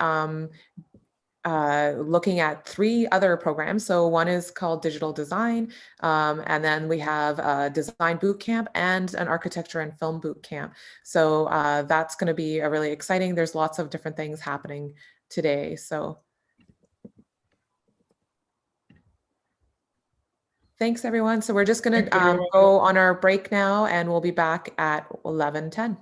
looking at 3 other programs. So one is called digital design, and then we have a design boot camp and an architecture and film boot camp. So that's going to be a really exciting. There's lots of different things happening today. So thanks everyone. So we're just going to go on our break now, and we'll be back at 11:10.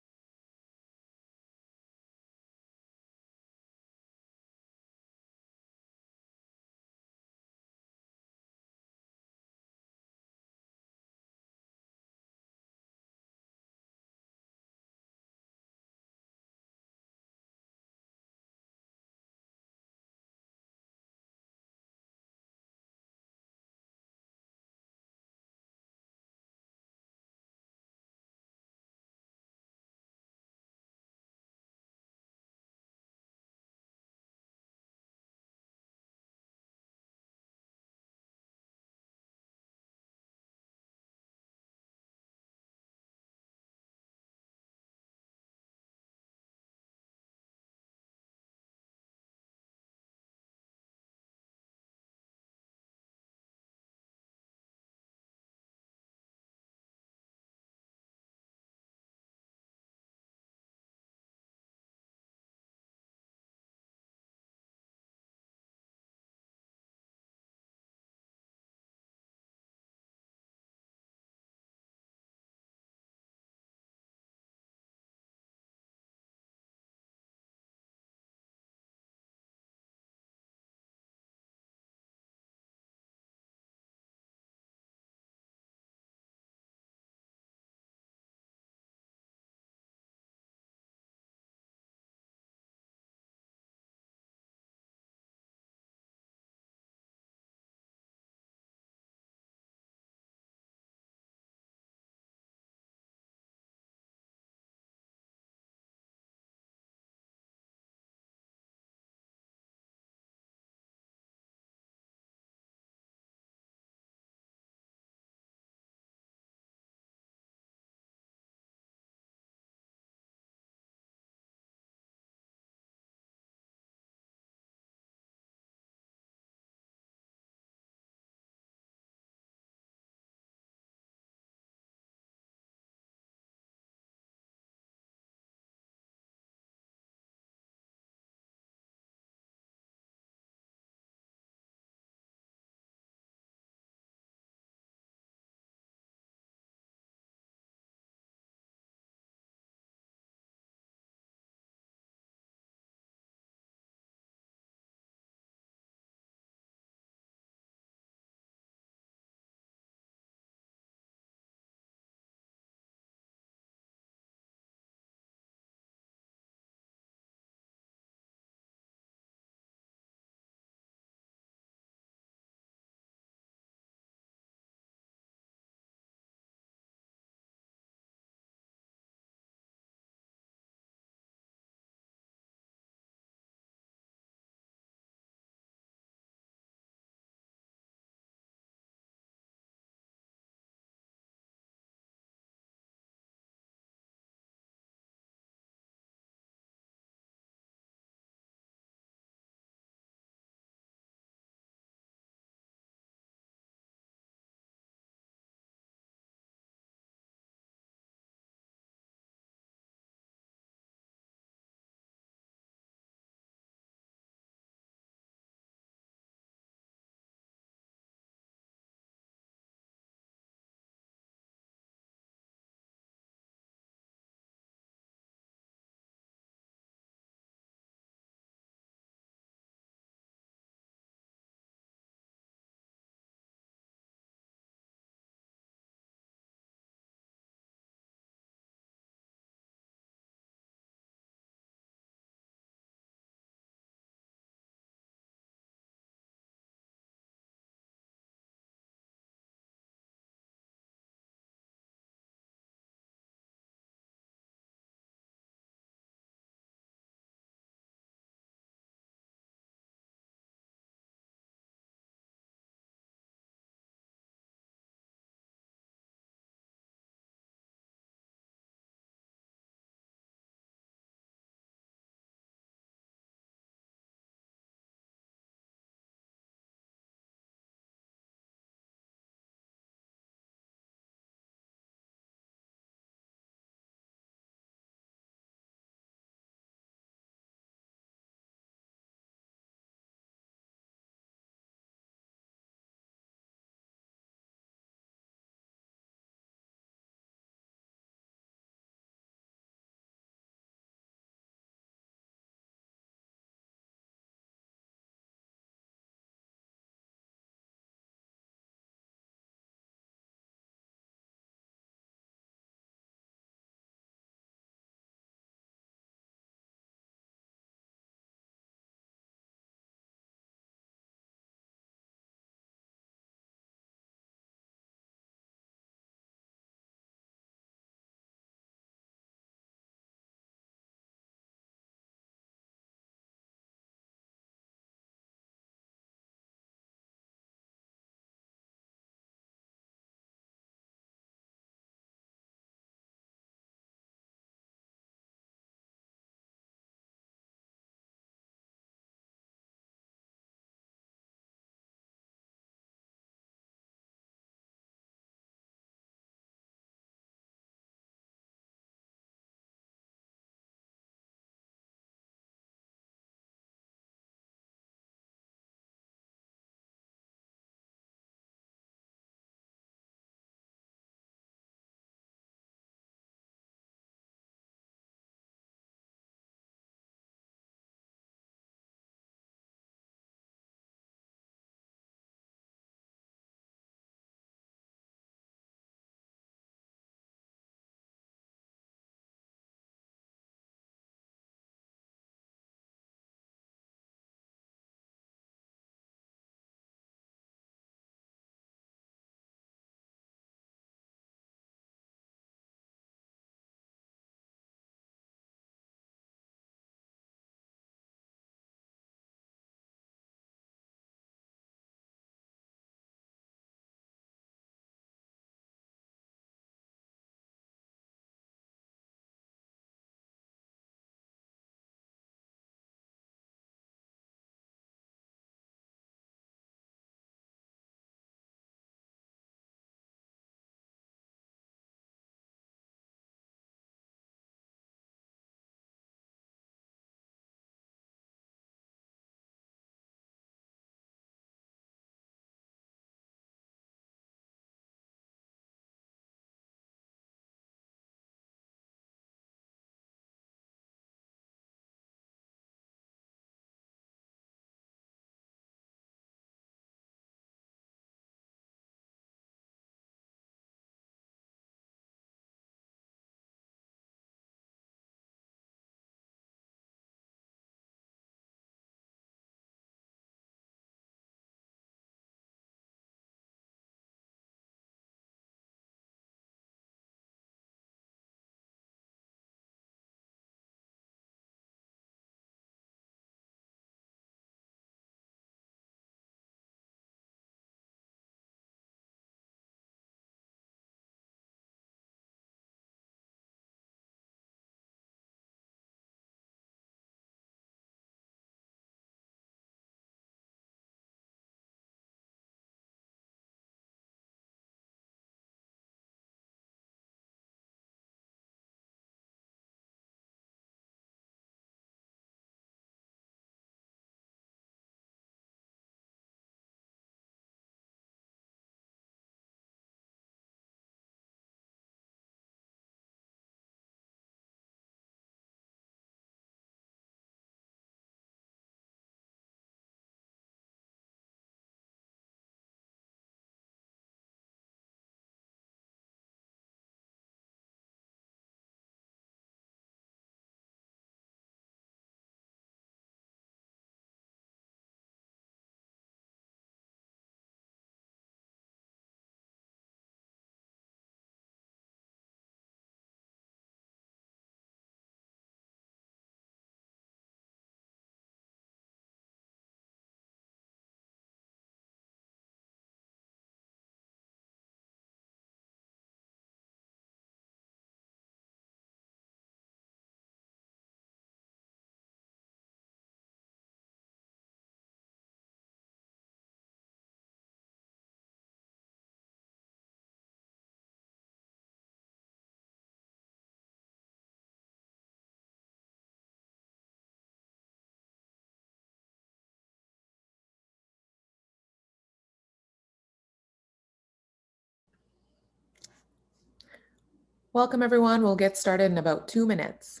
Welcome, everyone. We'll get started in about 2 minutes.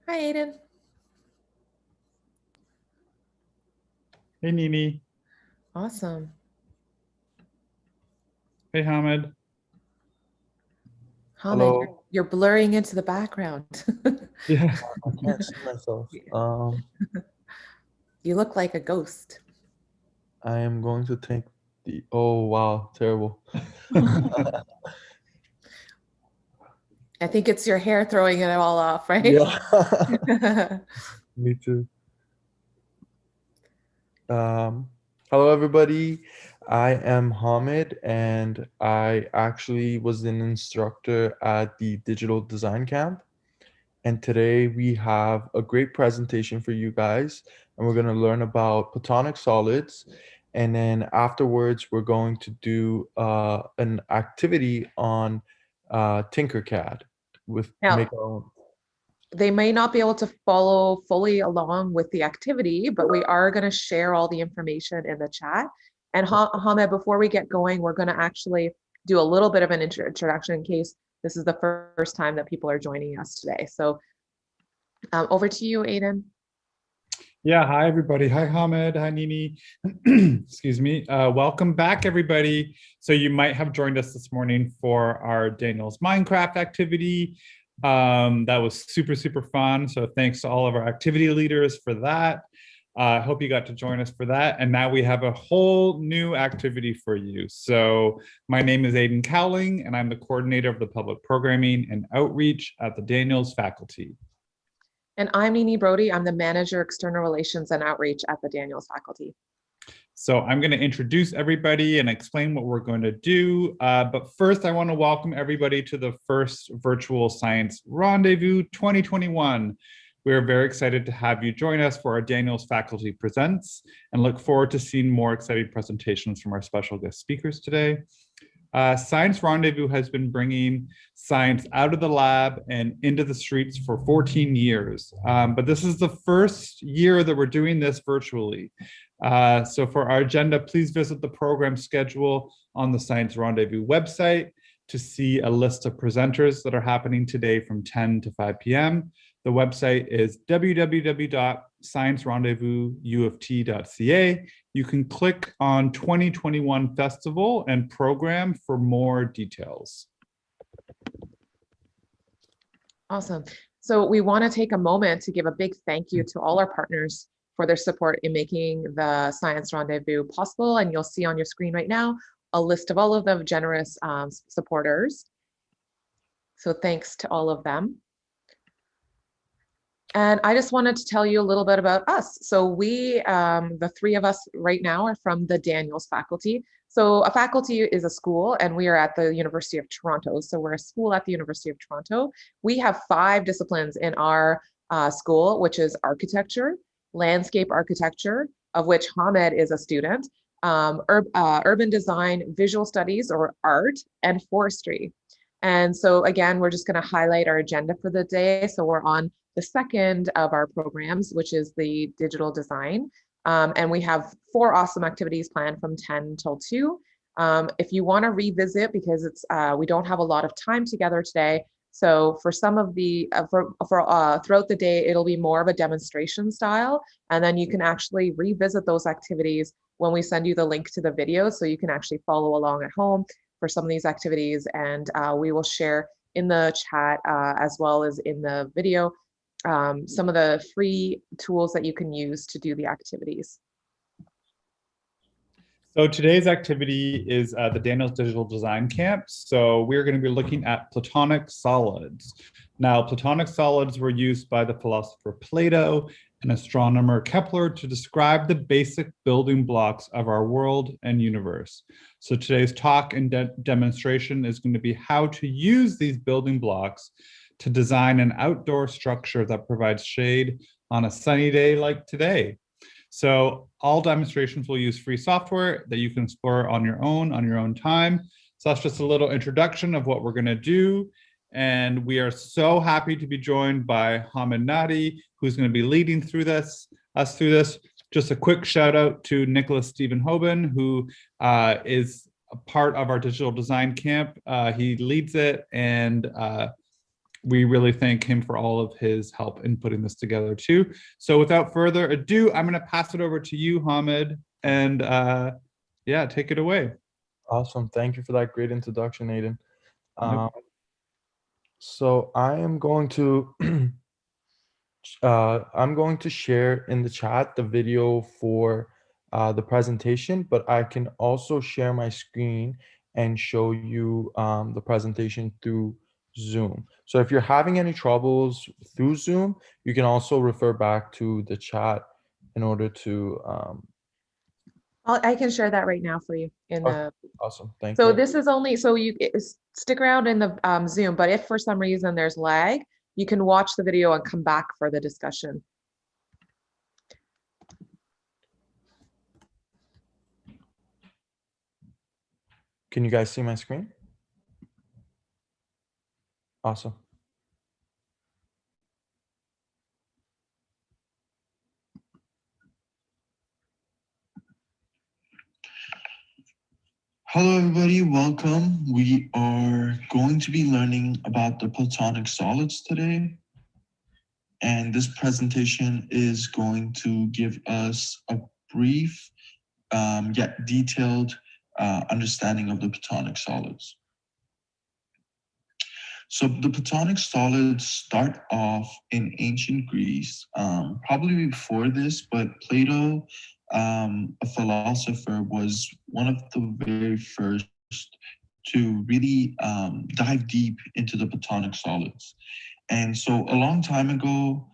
Hi, Aiden. Hey, Nini. Awesome. Hey, Hamid. Hamid, Hello. you're blurring into the background. Yeah. I can't see myself. You look like a ghost. I am going to take the. Oh wow, terrible. I think it's your hair throwing it all off, right? Yeah. Me too. Hello, everybody. I am Hamid, and I actually was an instructor at the Digital Design Camp. And today we have a great presentation for you guys, and we're going to learn about Platonic Solids. And then afterwards, we're going to do an activity on Tinkercad with Now, make our own. they may not be able to follow fully along with the activity, but we are going to share all the information in the chat. And Hamid, before we get going, we're going to actually do a little bit of an introduction in case this is the first time that people are joining us today. So over to you, Aiden. Yeah, hi everybody. Hi Hamid, hi Nini. Excuse me. Welcome back everybody. So you might have joined us this morning for our Daniel's Minecraft activity. That was super, super fun. So thanks to all of our activity leaders for that. I hope you got to join us for that. And now we have a whole new activity for you. So my name is Aiden Cowling, and I'm the coordinator of the public programming and outreach at the Daniels faculty. And I'm Nini Brody. I'm the manager, external relations and outreach at the Daniels faculty. So I'm going to introduce everybody and explain what we're going to do. But first, I want to welcome everybody to the first Virtual Science Rendezvous 2021. We're very excited to have you join us for our Daniels Faculty Presents and look forward to seeing more exciting presentations from our special guest speakers today. Science Rendezvous has been bringing science out of the lab and into the streets for 14 years. But this is the first year that we're doing this virtually. So for our agenda, please visit the program schedule on the Science Rendezvous website to see a list of presenters that are happening today from 10 to 5 p.m. The website is www.sciencerendezvousuft.ca. You can click on 2021 Festival and Program for more details. Awesome. So we want to take a moment to give a big thank you to all our partners for their support in making the Science Rendezvous possible. And you'll see on your screen right now a list of all of the generous supporters. So thanks to all of them. And I just wanted to tell you a little bit about us. So we, the three of us right now are from the Daniels faculty. So a faculty is a school and we are at the University of Toronto. So we're a school at the University of Toronto. We have 5 disciplines in our school, which is architecture, landscape architecture, of which Hamid is a student, urban design, visual studies or art, and forestry. And so again, we're just going to highlight our agenda for the day. So we're on the second of our programs, which is the digital design. And we have 4 awesome activities planned from 10 till 2. If you want to revisit, because it's we don't have a lot of time together today. So for some of the, throughout the day, it'll be more of a demonstration style. And then you can actually revisit those activities when we send you the link to the video. So you can actually follow along at home for some of these activities. And we will share in the chat as well as in the video some of the free tools that you can use to do the activities. So today's activity is the Daniels Digital Design Camp. So we're going to be looking at Platonic Solids. Now, Platonic Solids were used by the philosopher Plato, and astronomer Kepler to describe the basic building blocks of our world and universe. So today's talk and demonstration is going to be how to use these building blocks to design an outdoor structure that provides shade on a sunny day like today. So all demonstrations will use free software that you can explore on your own time. So that's just a little introduction of what we're going to do. And we are so happy to be joined by Hamid Nadi, who's going to be leading us through this. Just a quick shout out to Nicholas Stephen Hoban, who is a part of our digital design camp. He leads it, and we really thank him for all of his help in putting this together too. So without further ado, I'm going to pass it over to you, Hamid, and yeah, take it away. Awesome. Thank you for that great introduction, Aiden. Nope. So I am going to share in the chat the video for the presentation, but I can also share my screen and show you the presentation through Zoom. So if you're having any troubles through Zoom, you can also refer back to the chat in order to I can share that right now for you in the. Awesome. Thank So you. this is only, so you stick around in the Zoom, but if for some reason there's lag, you can watch the video and come back for the discussion. Can you guys see my screen? Awesome. Hello everybody, welcome. We are going to be learning about the Platonic solids today. And this presentation is going to give us a brief yet detailed understanding of the Platonic solids. So the Platonic solids start off in ancient Greece, probably before this, but Plato, a philosopher, was one of the very first to really dive deep into the Platonic solids. And so a long time ago,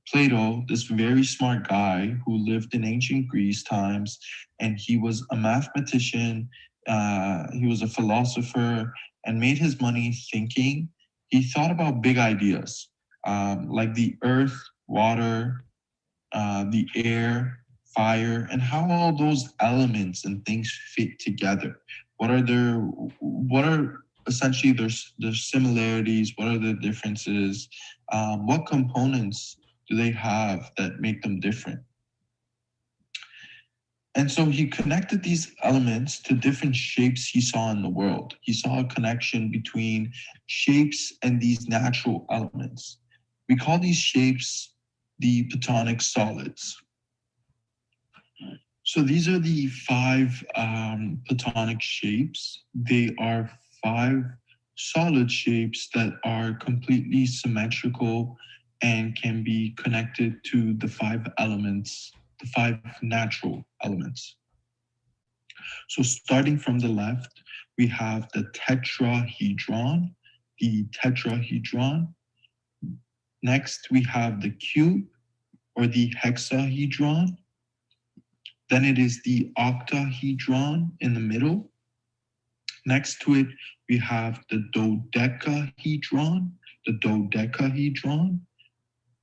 Plato, this very smart guy who lived in ancient Greece times, and he was a mathematician, he was a philosopher, and made his money thinking. He thought about big ideas, like the earth, water, the air, fire, and how all those elements and things fit together. What are essentially their similarities? What are the differences? What components do they have that make them different? And so he connected these elements to different shapes he saw in the world. He saw a connection between shapes and these natural elements. We call these shapes the Platonic solids. So these are the 5 Platonic shapes. They are 5 solid shapes that are completely symmetrical and can be connected to the 5 elements, the 5 natural elements. So starting from the left, we have the tetrahedron, Next, we have the cube or the hexahedron. Then it is the octahedron in the middle. Next to it, we have the dodecahedron.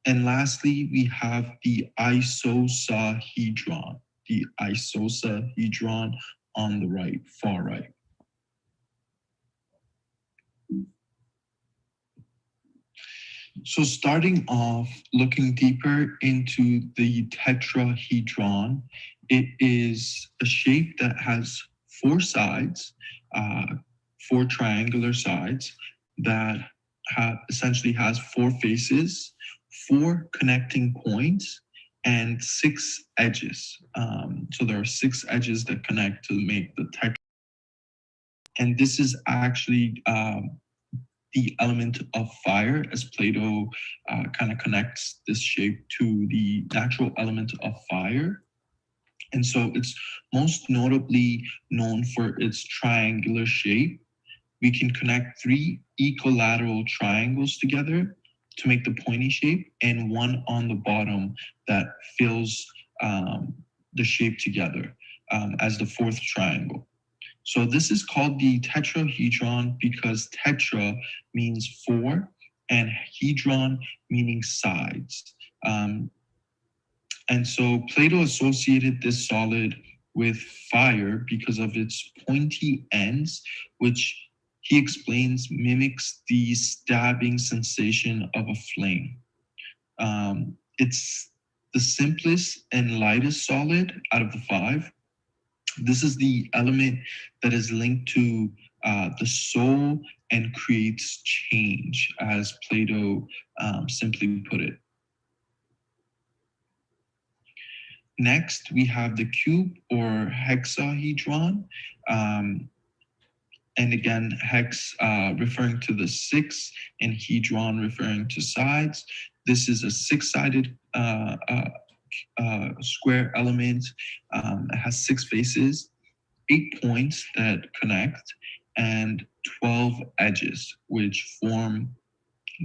And lastly, we have the isosahidron on the right, far right. So starting off, looking deeper into the tetrahedron, it is a shape that has 4 sides, 4 triangular sides that essentially has 4 faces, 4 connecting points, and 6 edges. So there are 6 edges that connect to make the tetrahedron. And this is actually the element of fire, as Plato kind of connects this shape to the natural element of fire. And so it's most notably known for its triangular shape. We can connect 3 equilateral triangles together to make the pointy shape, and one on the bottom that fills the shape together as the fourth triangle. So this is called the tetrahedron because tetra means four and hedron meaning sides. And so Plato associated this solid with fire because of its pointy ends, which he explains mimics the stabbing sensation of a flame. It's the simplest and lightest solid out of the five. This is the element that is linked to the soul and creates change, as Plato simply put it. Next, we have the cube or hexahedron. And again, hex referring to the six and hedron referring to sides. This is a six-sided square element. It has six faces, 8 points that connect, and 12 edges, which form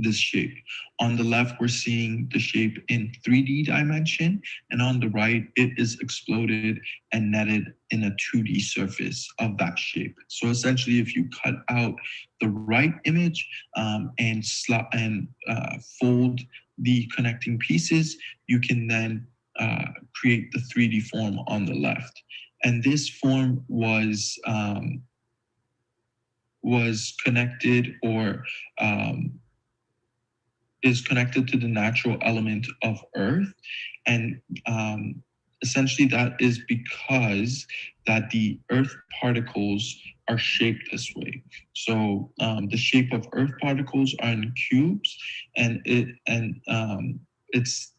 this shape. On the left, we're seeing the shape in 3D dimension, and on the right, it is exploded and netted in a 2D surface of that shape. So essentially, if you cut out the right image and fold the connecting pieces, you can then create the 3D form on the left. And this form was connected or is connected to the natural element of earth. And essentially that is because that the earth particles are shaped this way. So the shape of earth particles are in cubes, and it's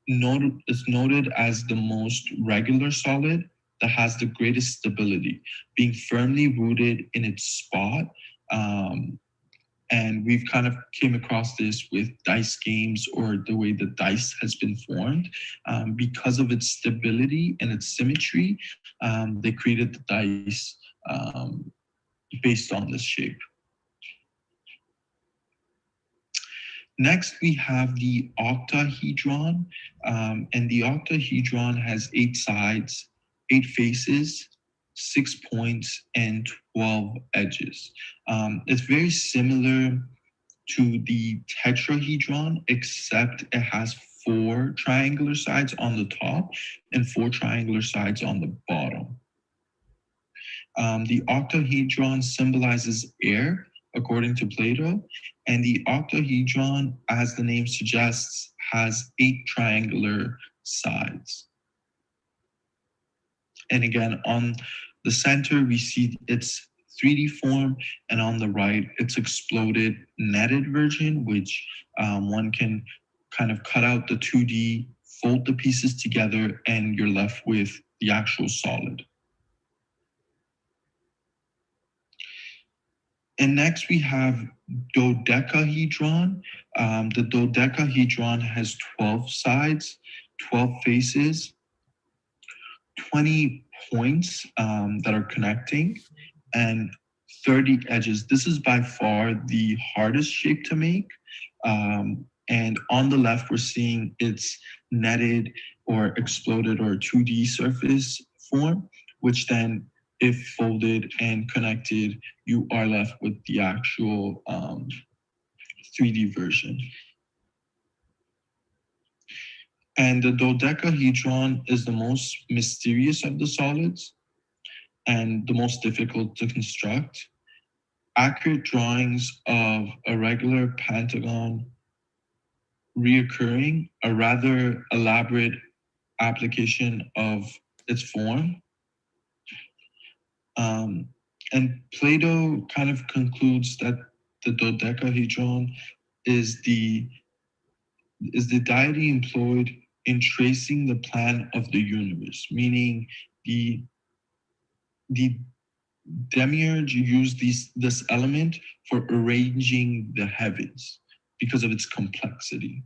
noted as the most regular solid that has the greatest stability, being firmly rooted in its spot. And we've kind of came across this with dice games or the way the dice has been formed. Because of its stability and its symmetry, they created the dice based on this shape. Next, we have the octahedron, and the octahedron has 8 sides, 8 faces, 6 points, and 12 edges. It's very similar to the tetrahedron, except it has 4 triangular sides on the top and 4 triangular sides on the bottom. The octahedron symbolizes air, according to Plato, and the octahedron, as the name suggests, has 8 triangular sides. And again, on the center, we see its 3D form, and on the right, its exploded netted version, which one can kind of cut out the 2D, fold the pieces together, and you're left with the actual solid. And next we have dodecahedron. The dodecahedron has 12 sides, 12 faces, 20 points that are connecting, and 30 edges. This is by far the hardest shape to make. And on the left, we're seeing its netted or exploded or 2D surface form, which then, if folded and connected, you are left with the actual 3D version. And the dodecahedron is the most mysterious of the solids and the most difficult to construct. Accurate drawings of a regular pentagon reoccurring, a rather elaborate application of its form. And Plato kind of concludes that the dodecahedron is the deity employed in tracing the plan of the universe, meaning the demiurge used this element for arranging the heavens because of its complexity.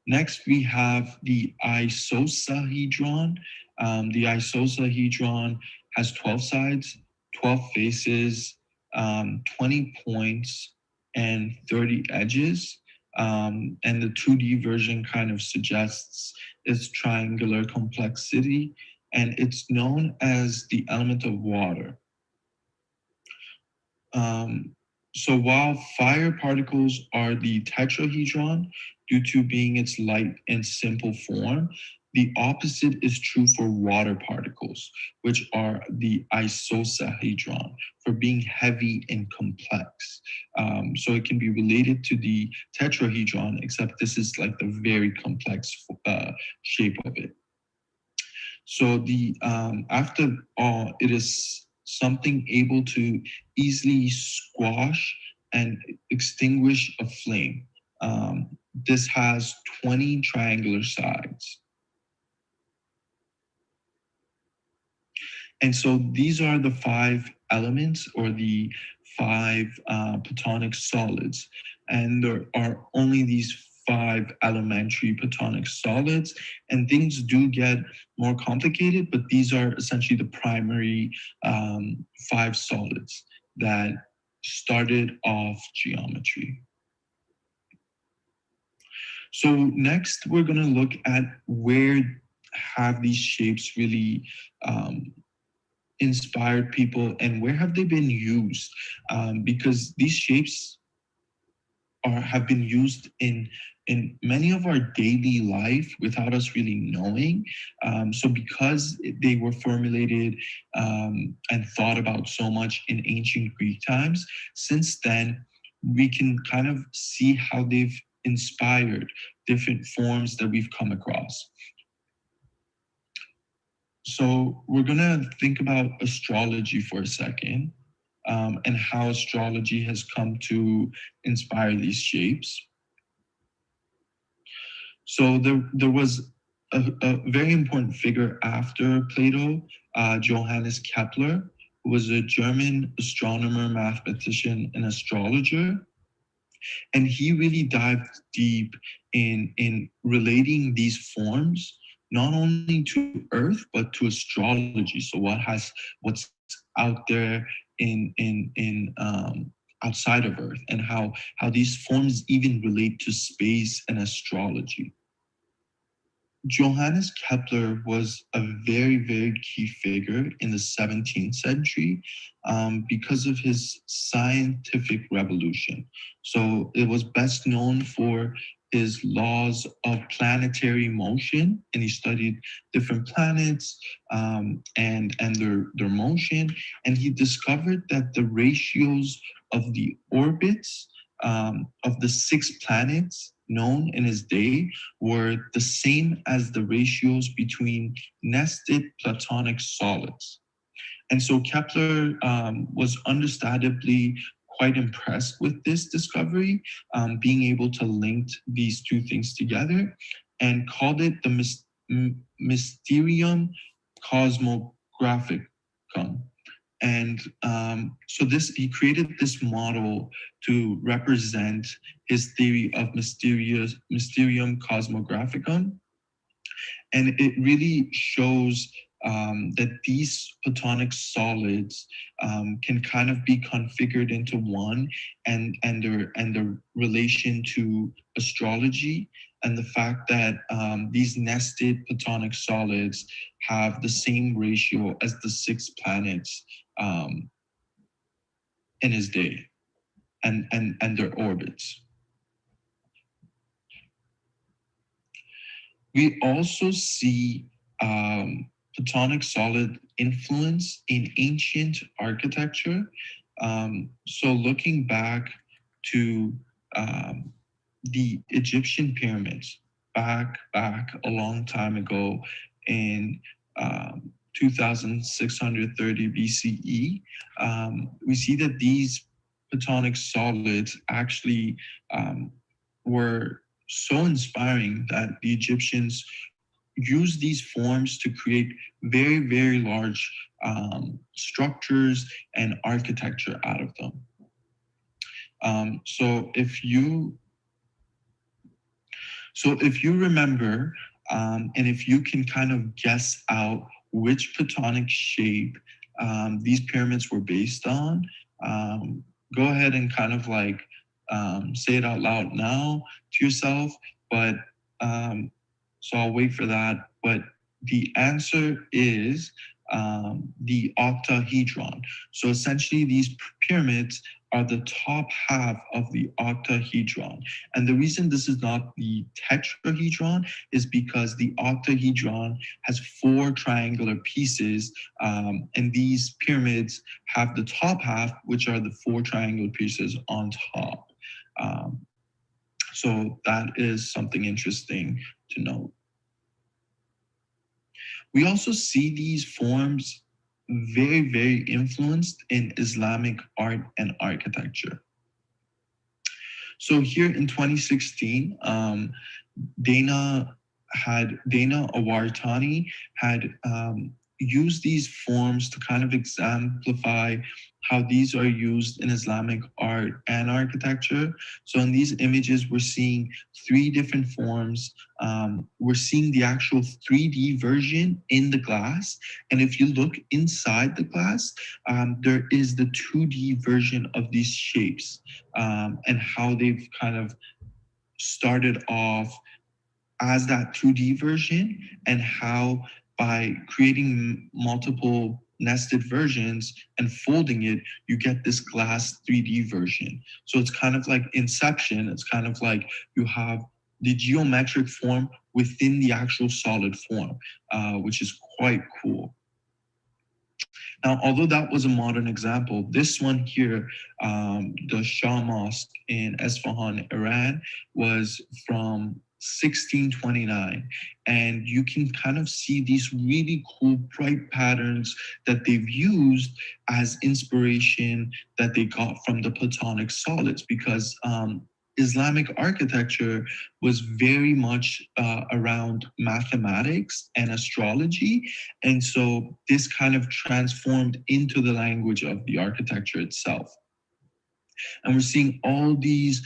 Next, we have the isosahidron. The isosahedron has 12 sides, 12 faces, 20 points, and 30 edges. And the 2D version kind of suggests its triangular complexity, and it's known as the element of water. So while fire particles are the tetrahedron due to being its light and simple form, the opposite is true for water particles, which are the isosahidron, for being heavy and complex. So it can be related to the tetrahedron, except this is like the very complex shape of it. So the after all, it is something able to easily squash and extinguish a flame. This has 20 triangular sides. And so these are the 5 elements, or the 5 Platonic solids. And there are only these 5 elementary Platonic solids, and things do get more complicated, but these are essentially the primary 5 solids that started off geometry. So next, we're going to look at where have these shapes really inspired people, and where have they been used? Because these shapes have been used in many of our daily life without us really knowing. So because they were formulated and thought about so much in ancient Greek times, since then, we can kind of see how they've inspired different forms that we've come across. So we're gonna think about astrology for a second, and how astrology has come to inspire these shapes. So there was a very important figure after Plato, Johannes Kepler, who was a German astronomer, mathematician, and astrologer. And he really dived deep in relating these forms not only to Earth, but to astrology. So what's out there in outside of Earth, and how these forms even relate to space and astrology. Johannes Kepler was a very, very key figure in the 17th century because of his scientific revolution. So it was best known for his laws of planetary motion, and he studied different planets and their motion, and he discovered that the ratios of the orbits of the 6 planets known in his day were the same as the ratios between nested Platonic solids. And so Kepler was understandably quite impressed with this discovery, being able to link these 2 things together, and called it the Mysterium Cosmographicum. And so he created this model to represent his theory of Mysterium Cosmographicum. And it really shows that these Platonic solids can kind of be configured into one, and their relation to astrology, and the fact that these nested Platonic solids have the same ratio as the 6 planets in his day, and their orbits. We also see Platonic solid influence in ancient architecture. So looking back to the Egyptian pyramids, back a long time ago in 2630 BCE, we see that these Platonic solids actually were so inspiring that the Egyptians used these forms to create very, very large structures and architecture out of them. So if you remember, and if you can kind of guess out which Platonic shape these pyramids were based on, go ahead and kind of like say it out loud now to yourself, but so I'll wait for that. But the answer is the octahedron. So essentially, these pyramids are the top half of the octahedron. And the reason this is not the tetrahedron is because the octahedron has 4 triangular pieces, and these pyramids have the top half, which are the 4 triangular pieces on top. So that is something interesting to note. We also see these forms very, very influenced in Islamic art and architecture. So here in 2016, Dana Awartani had used these forms to kind of exemplify how these are used in Islamic art and architecture. So in these images, we're seeing 3 different forms. We're seeing the actual 3D version in the glass. And if you look inside the glass, there is the 2D version of these shapes, and how they've kind of started off as that 2D version, and how by creating multiple nested versions and folding it, you get this glass 3D version. So it's kind of like Inception. It's kind of like you have the geometric form within the actual solid form, which is quite cool. Now, although that was a modern example, this one here, the Shah Mosque in Esfahan, Iran, was from 1629. And you can kind of see these really cool, bright patterns that they've used as inspiration that they got from the Platonic Solids, because Islamic architecture was very much around mathematics and astrology. And so this kind of transformed into the language of the architecture itself. And we're seeing all these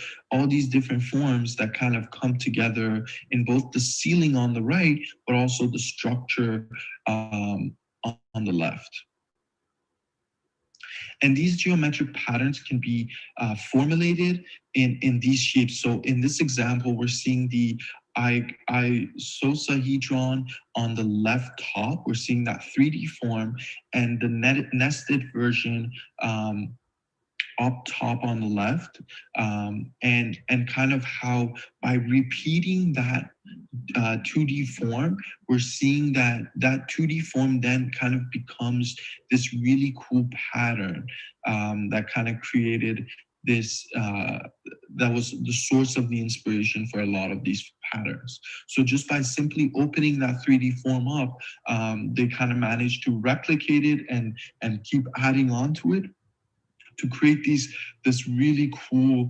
different forms that kind of come together in both the ceiling on the right, but also the structure on the left. And these geometric patterns can be formulated in these shapes. So in this example, we're seeing the Isosahidron on the left top. We're seeing that 3D form, and the nested version up top on the left, and kind of how by repeating that 2D form, we're seeing that 2D form then kind of becomes this really cool pattern that kind of created this, that was the source of the inspiration for a lot of these patterns. So just by simply opening that 3D form up, they kind of managed to replicate it and keep adding on to it to create this really cool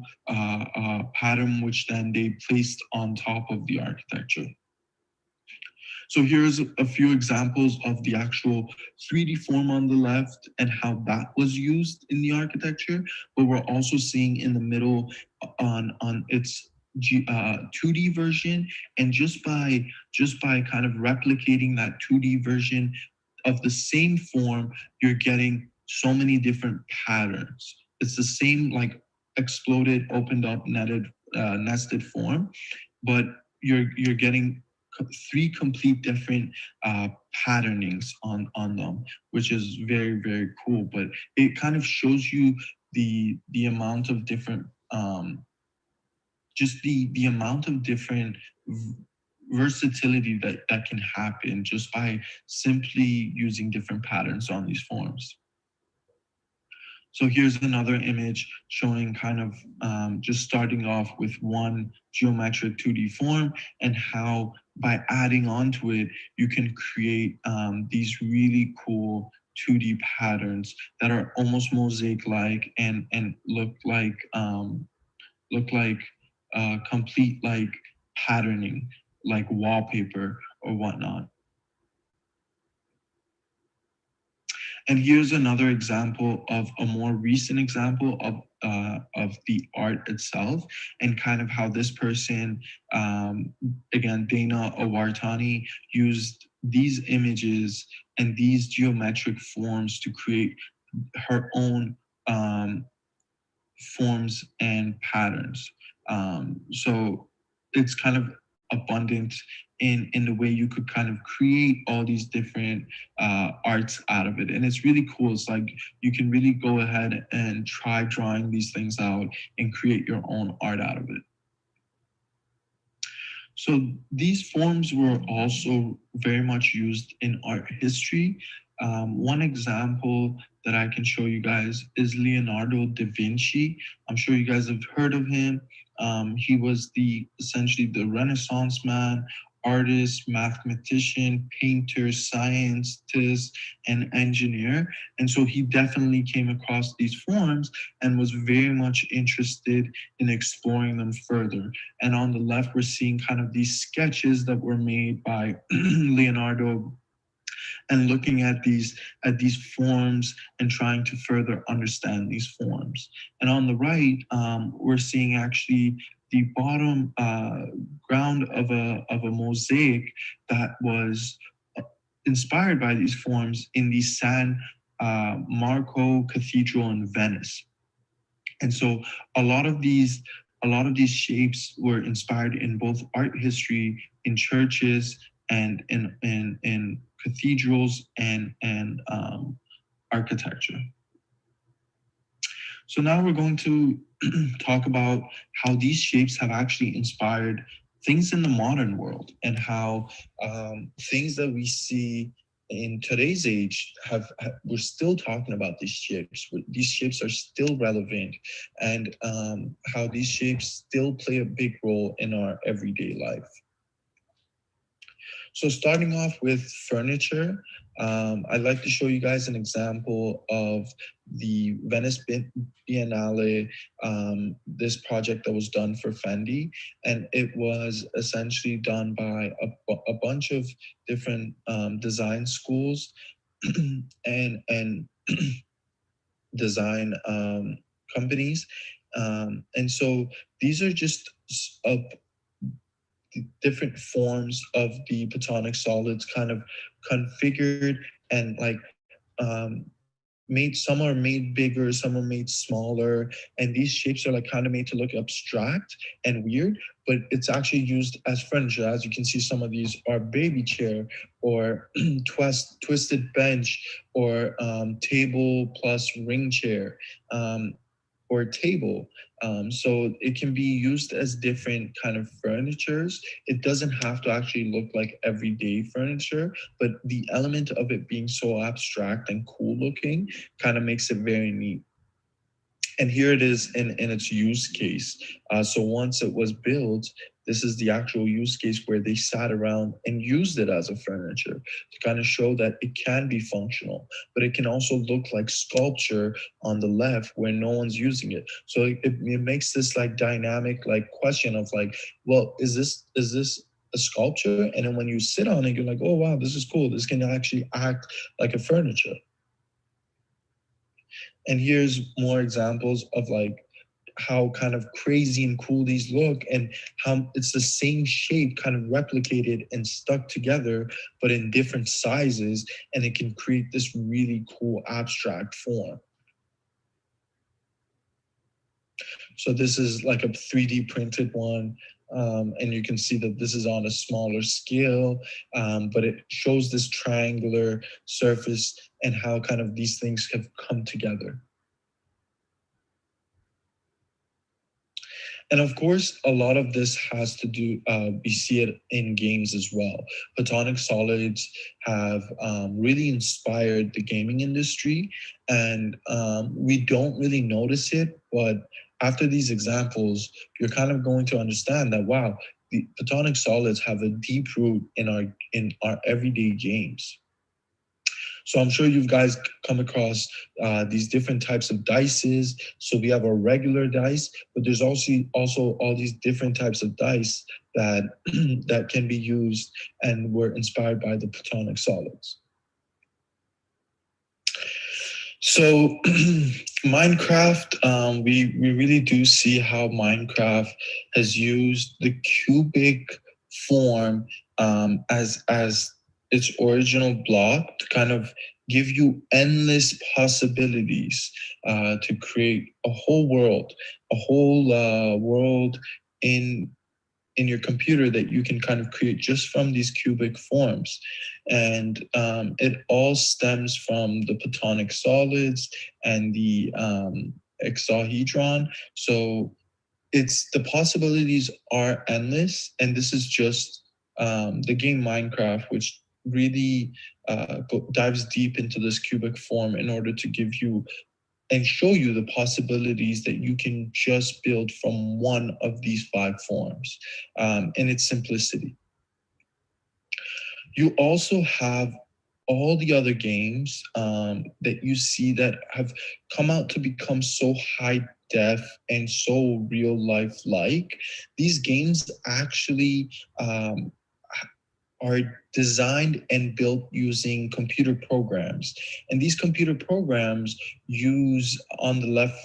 pattern, which then they placed on top of the architecture. So here's a few examples of the actual 3D form on the left and how that was used in the architecture. But we're also seeing in the middle on its 2D version, and just by kind of replicating that 2D version of the same form, you're getting so many different patterns. It's the same like exploded, opened up, nested form, but you're getting 3 complete different patternings on them, which is very, very cool. But it kind of shows you the amount of different, just the amount of different versatility that can happen just by simply using different patterns on these forms. So here's another image showing kind of just starting off with one geometric 2D form, and how by adding onto it, you can create these really cool 2D patterns that are almost mosaic-like and look like complete like patterning, like wallpaper or whatnot. And here's another example of a more recent example of the art itself, and kind of how this person, again, Dana Awartani, used these images and these geometric forms to create her own forms and patterns. So it's kind of abundant in the way you could kind of create all these different arts out of it. And it's really cool. It's like you can really go ahead and try drawing these things out and create your own art out of it. So these forms were also very much used in art history. One example that I can show you guys is Leonardo da Vinci. I'm sure you guys have heard of him. He was essentially the Renaissance man, artist, mathematician, painter, scientist, and engineer. And so he definitely came across these forms and was very much interested in exploring them further. And on the left, we're seeing kind of these sketches that were made by Leonardo, and looking at these forms and trying to further understand these forms. And on the right, we're seeing actually the bottom ground of a mosaic that was inspired by these forms in the San Marco Cathedral in Venice. And so a lot of these shapes were inspired in both art history, in churches, and in cathedrals and architecture. So now we're going to talk about how these shapes have actually inspired things in the modern world, and how things that we see in today's age we're still talking about these shapes. These shapes are still relevant, and how these shapes still play a big role in our everyday life. So starting off with furniture, I'd like to show you guys an example of the Venice Biennale, this project that was done for Fendi. And it was essentially done by a bunch of different design schools and design companies. And so these are just different forms of the Platonic solids kind of configured and like some are made bigger, some are made smaller, and these shapes are like kind of made to look abstract and weird, but it's actually used as furniture. As you can see, some of these are baby chair or twisted bench or table plus ring chair or table. So it can be used as different kind of furnitures. It doesn't have to actually look like everyday furniture, but the element of it being so abstract and cool looking kind of makes it very neat. And here it is in its use case. So once it was built, this is the actual use case where they sat around and used it as a furniture to kind of show that it can be functional, but it can also look like sculpture on the left where no one's using it. So it makes this like dynamic like question of like, well, is this a sculpture? And then when you sit on it, you're like, oh wow, this is cool. This can actually act like a furniture. And here's more examples of like how kind of crazy and cool these look, and how it's the same shape kind of replicated and stuck together, but in different sizes, and it can create this really cool abstract form. So this is like a 3D printed one. And you can see that this is on a smaller scale, but it shows this triangular surface and how kind of these things have come together. And of course, a lot of this has to do, we see it in games as well. Platonic solids have really inspired the gaming industry, and we don't really notice it, but after these examples, you're kind of going to understand that, wow, the Platonic solids have a deep root in our everyday games. So I'm sure you guys come across these different types of dices. So we have our regular dice, but there's also all these different types of dice that that can be used and were inspired by the Platonic solids. So Minecraft, we really do see how Minecraft has used the cubic form as its original block to kind of give you endless possibilities to create a whole world, in your computer that you can kind of create just from these cubic forms. And it all stems from the Platonic Solids and the Octahedron. So the possibilities are endless, and this is just the game Minecraft, which really dives deep into this cubic form in order to give you and show you the possibilities that you can just build from one of these 5 forms in its simplicity. You also have all the other games that you see that have come out to become so high def and so real life like. These games actually are designed and built using computer programs. And these computer programs use, on the left,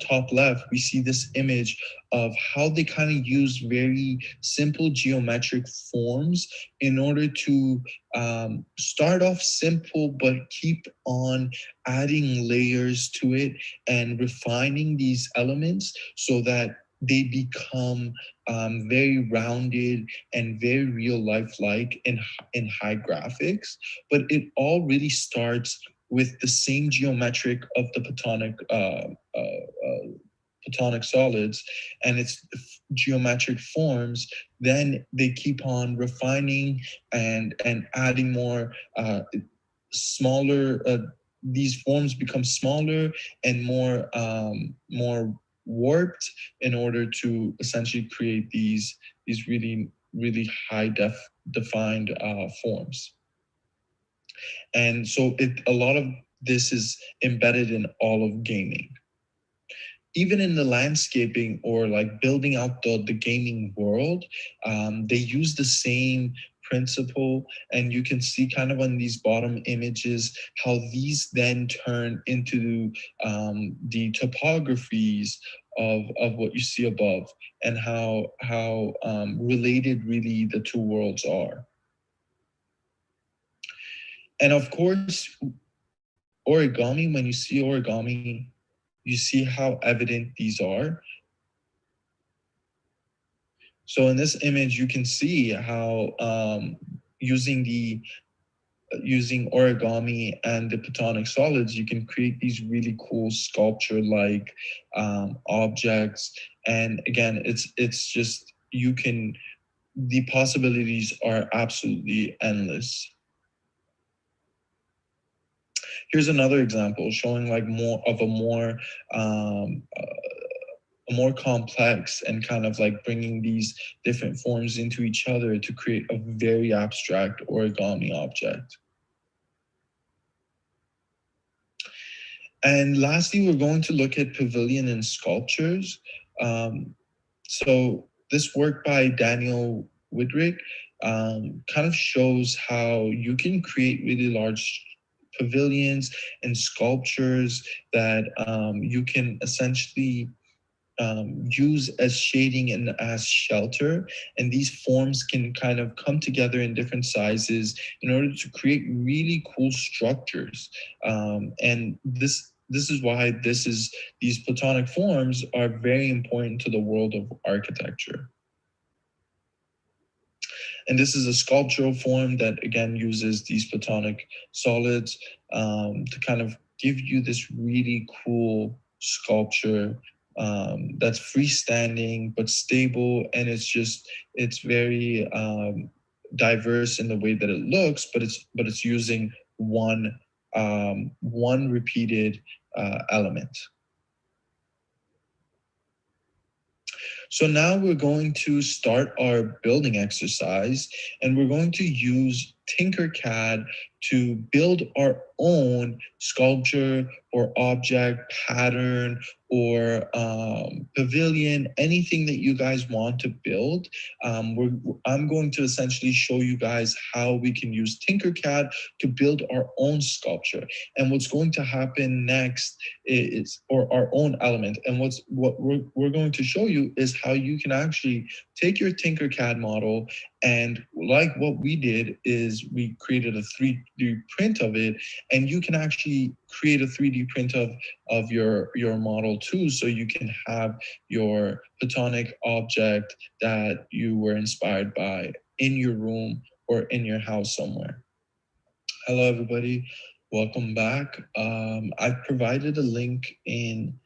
top left, we see this image of how they kind of use very simple geometric forms in order to start off simple, but keep on adding layers to it and refining these elements so that they become very rounded and very real life-like in high graphics. But it all really starts with the same geometric of the Platonic solids and its geometric forms. Then they keep on refining and adding more smaller. These forms become smaller and more warped in order to essentially create these really high defined forms. And so a lot of this is embedded in all of gaming. Even in the landscaping or like building out the gaming world, they use the same principle, and you can see kind of on these bottom images how these then turn into the topographies of what you see above, and how related really the two worlds are. And of course, origami, when you see origami, you see how evident these are. So in this image, you can see how using origami and the Platonic solids, you can create these really cool sculpture-like objects. And again, it's just, the possibilities are absolutely endless. Here's another example showing like a more complex and kind of like bringing these different forms into each other to create a very abstract origami object. And lastly, we're going to look at Pavilion and Sculptures. So this work by Daniel Widrick kind of shows how you can create really large pavilions and sculptures that you can essentially use as shading and as shelter. And these forms can kind of come together in different sizes in order to create really cool structures. And this is why these Platonic forms are very important to the world of architecture. And this is a sculptural form that, again, uses these Platonic solids to kind of give you this really cool sculpture that's freestanding but stable, and it's very diverse in the way that it looks, but it's using one repeated element. So now we're going to start our building exercise, and we're going to use Tinkercad to build our own sculpture or object, pattern, or pavilion, anything that you guys want to build. I'm going to essentially show you guys how we can use Tinkercad to build our own sculpture. And what's going to happen next is, or our own element, and what we're going to show you is how you can actually take your Tinkercad model And like what we did is we created a 3D print of it, and you can actually create a 3D print of your model too, so you can have your Platonic object that you were inspired by in your room or in your house somewhere. Hello, everybody. Welcome back. I've provided a link in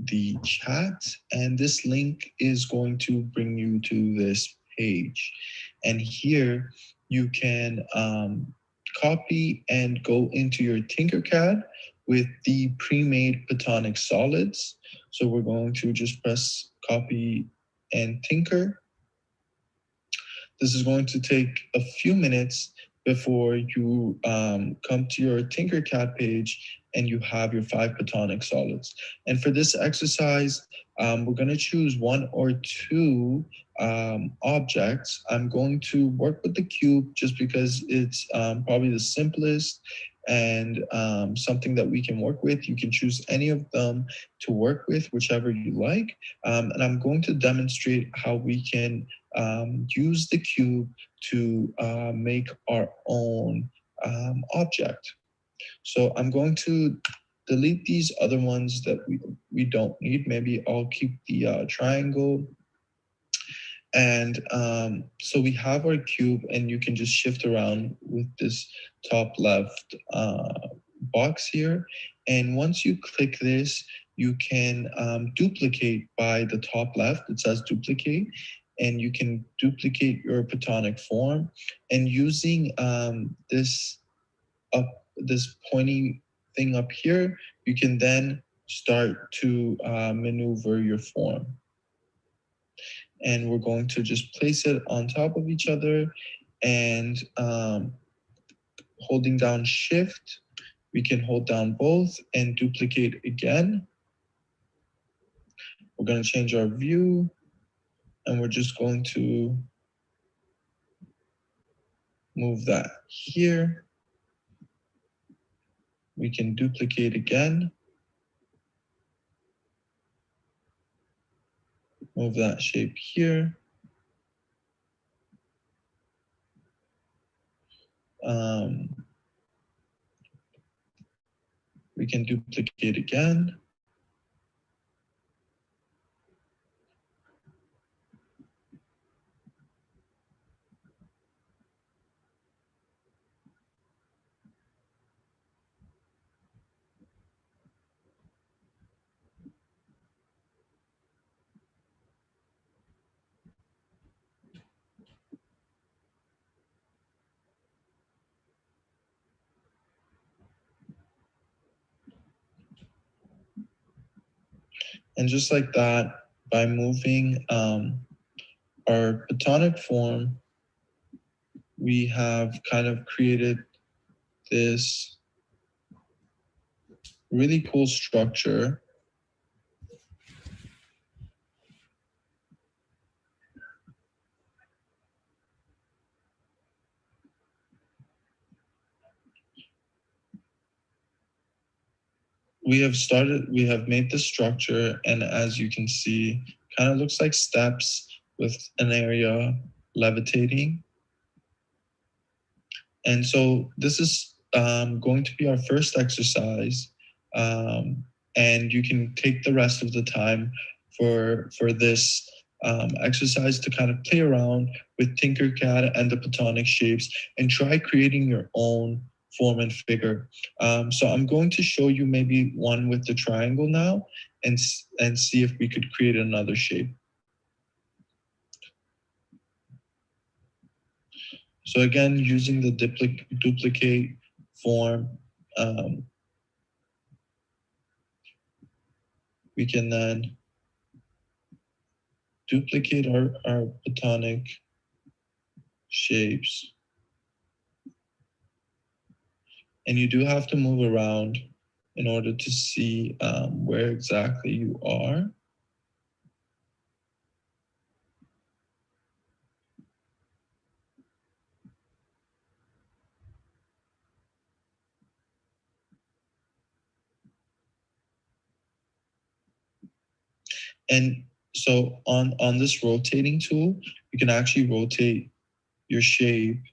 the chat, and this link is going to bring you to this page. And here you can copy and go into your Tinkercad with the pre-made Platonic Solids. So we're going to just press copy and tinker. This is going to take a few minutes before you come to your Tinkercad page and you have your 5 Platonic Solids. And for this exercise, we're going to choose 1 or 2 objects. I'm going to work with the cube just because it's probably the simplest and something that we can work with. You can choose any of them to work with, whichever you like. And I'm going to demonstrate how we can use the cube to make our own object. So I'm going to delete these other ones that we don't need. Maybe I'll keep the triangle. And so we have our cube, and you can just shift around with this top left box here. And once you click this, you can duplicate by the top left. It says duplicate, and you can duplicate your Platonic form. And using this pointy thing up here, you can then start to maneuver your form. And we're going to just place it on top of each other, and holding down Shift, we can hold down both and duplicate again. We're going to change our view, and we're just going to move that here. We can duplicate again. Move that shape here. We can duplicate again. And just like that, by moving our Platonic form, we have kind of created this really cool structure. We have made the structure, and as you can see, kind of looks like steps with an area levitating. And so this is going to be our first exercise, and you can take the rest of the time for this exercise to kind of play around with Tinkercad and the Platonic shapes and try creating your own form and figure. So I'm going to show you maybe one with the triangle now, and see if we could create another shape. So again, using the duplicate form, we can then duplicate our Platonic shapes. And you do have to move around in order to see where exactly you are. And so on this rotating tool, you can actually rotate your shape.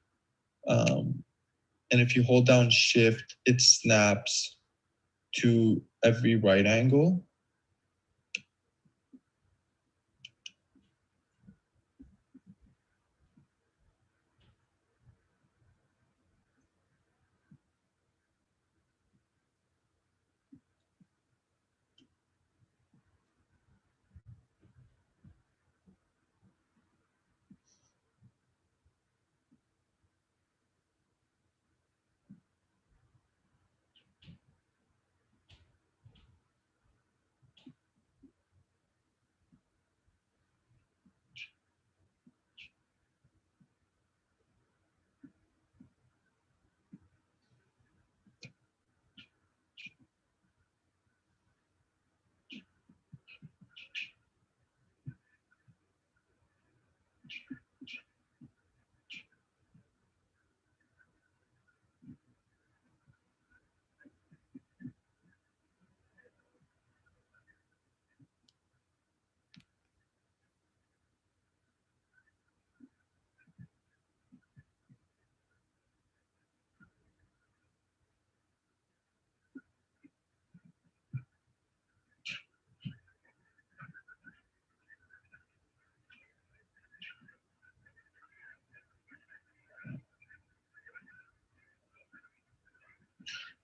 And if you hold down shift, it snaps to every right angle.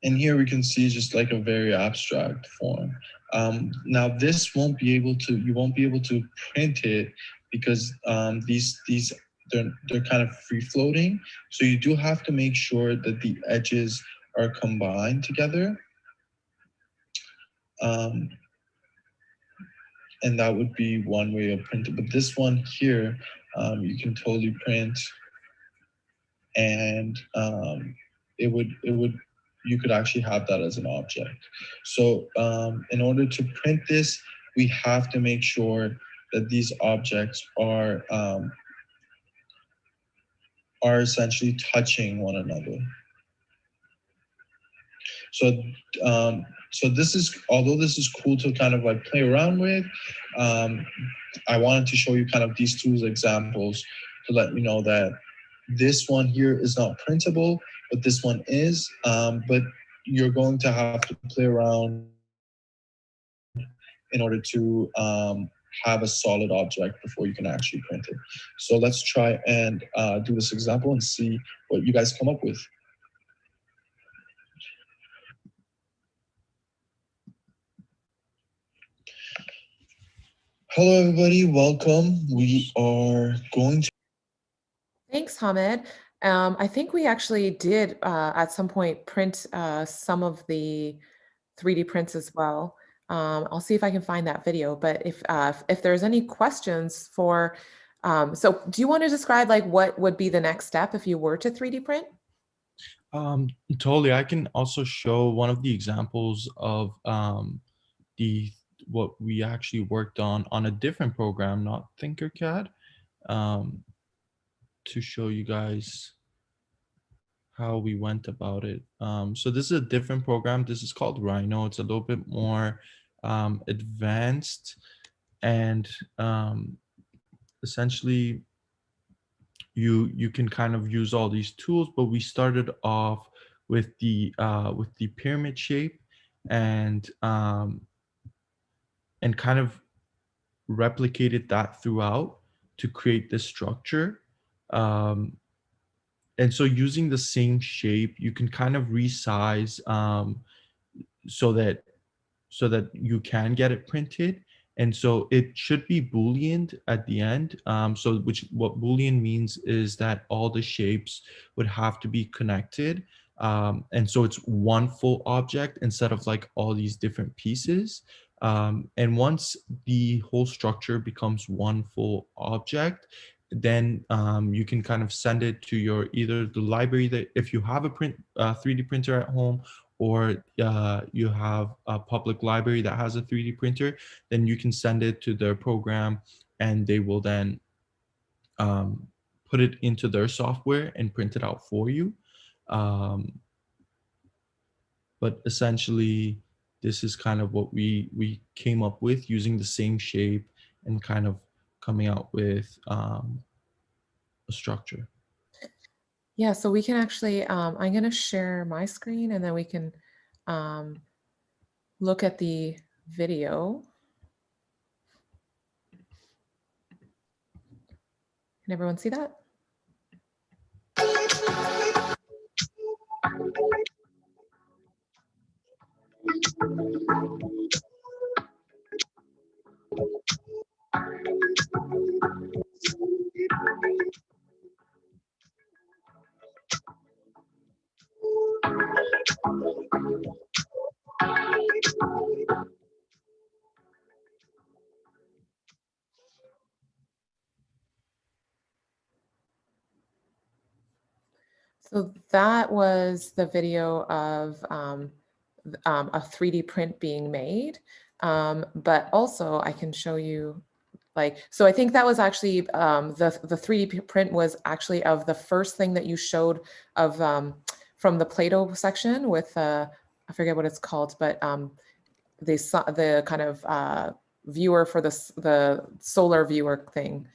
And here we can see just like a very abstract form. Now this won't be able to, you won't be able to print it because they're kind of free floating. So you do have to make sure that the edges are combined together. And that would be one way of printing. But this one here, you can totally print, and you could actually have that as an object. So in order to print this, we have to make sure that these objects are essentially touching one another. So so this is, although this is cool to kind of like play around with, I wanted to show you kind of these two examples to let you know that this one here is not printable, but this one is. But you're going to have to play around in order to have a solid object before you can actually print it. So let's try and do this example and see what you guys come up with. Hello, everybody. Welcome. We are going to. Thanks, Hamid. I think we actually did at some point print some of the 3D prints as well. I'll see if I can find that video. But if there's any questions for, so do you want to describe like what would be the next step if you were to 3D print? Totally. I can also show one of the examples of what we actually worked on a different program, not Tinkercad, to show you guys how we went about it. So this is a different program. This is called Rhino. It's a little bit more advanced, and essentially you can kind of use all these tools, but we started off with the pyramid shape, and kind of replicated that throughout to create this structure. And so using the same shape, you can kind of resize so that you can get it printed. And so it should be Boolean at the end. So what Boolean means is that all the shapes would have to be connected. And so it's one full object instead of like all these different pieces. And once the whole structure becomes one full object, then you can kind of send it to your either the library that if you have a 3D printer at home, or you have a public library that has a 3D printer, then you can send it to their program, and they will then put it into their software and print it out for you. But essentially, this is kind of what we came up with, using the same shape and kind of coming out with a structure. Yeah, so we can actually, I'm going to share my screen and then we can look at the video. Can everyone see that? So that was the video of a 3D print being made. But also I can show you so I think that was actually the 3D print was actually of the first thing that you showed of from the Plato section with, I forget what it's called, but the kind of viewer for the solar viewer thing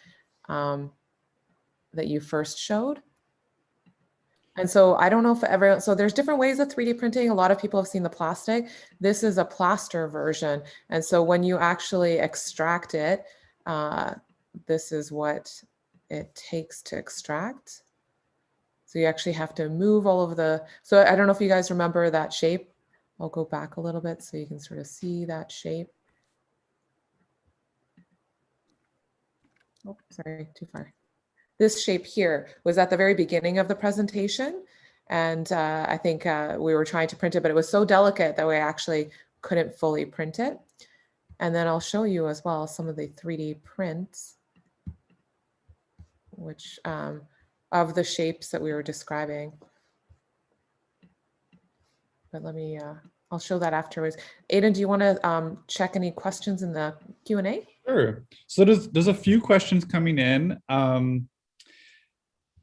that you first showed. And so I don't know if everyone, so there's different ways of 3D printing. A lot of people have seen the plastic. This is a plaster version. And so when you actually extract it, this is what it takes to extract. So you actually have to move all of the, so I don't know if you guys remember that shape. I'll go back a little bit so you can sort of see that shape. Oh, sorry, too far. This shape here was at the very beginning of the presentation. And I think we were trying to print it, but it was so delicate that we actually couldn't fully print it. And then I'll show you as well some of the 3D prints, which of the shapes that we were describing. But let me, I'll show that afterwards. Aidan, do you want to check any questions in the Q&A? Sure. So there's a few questions coming in.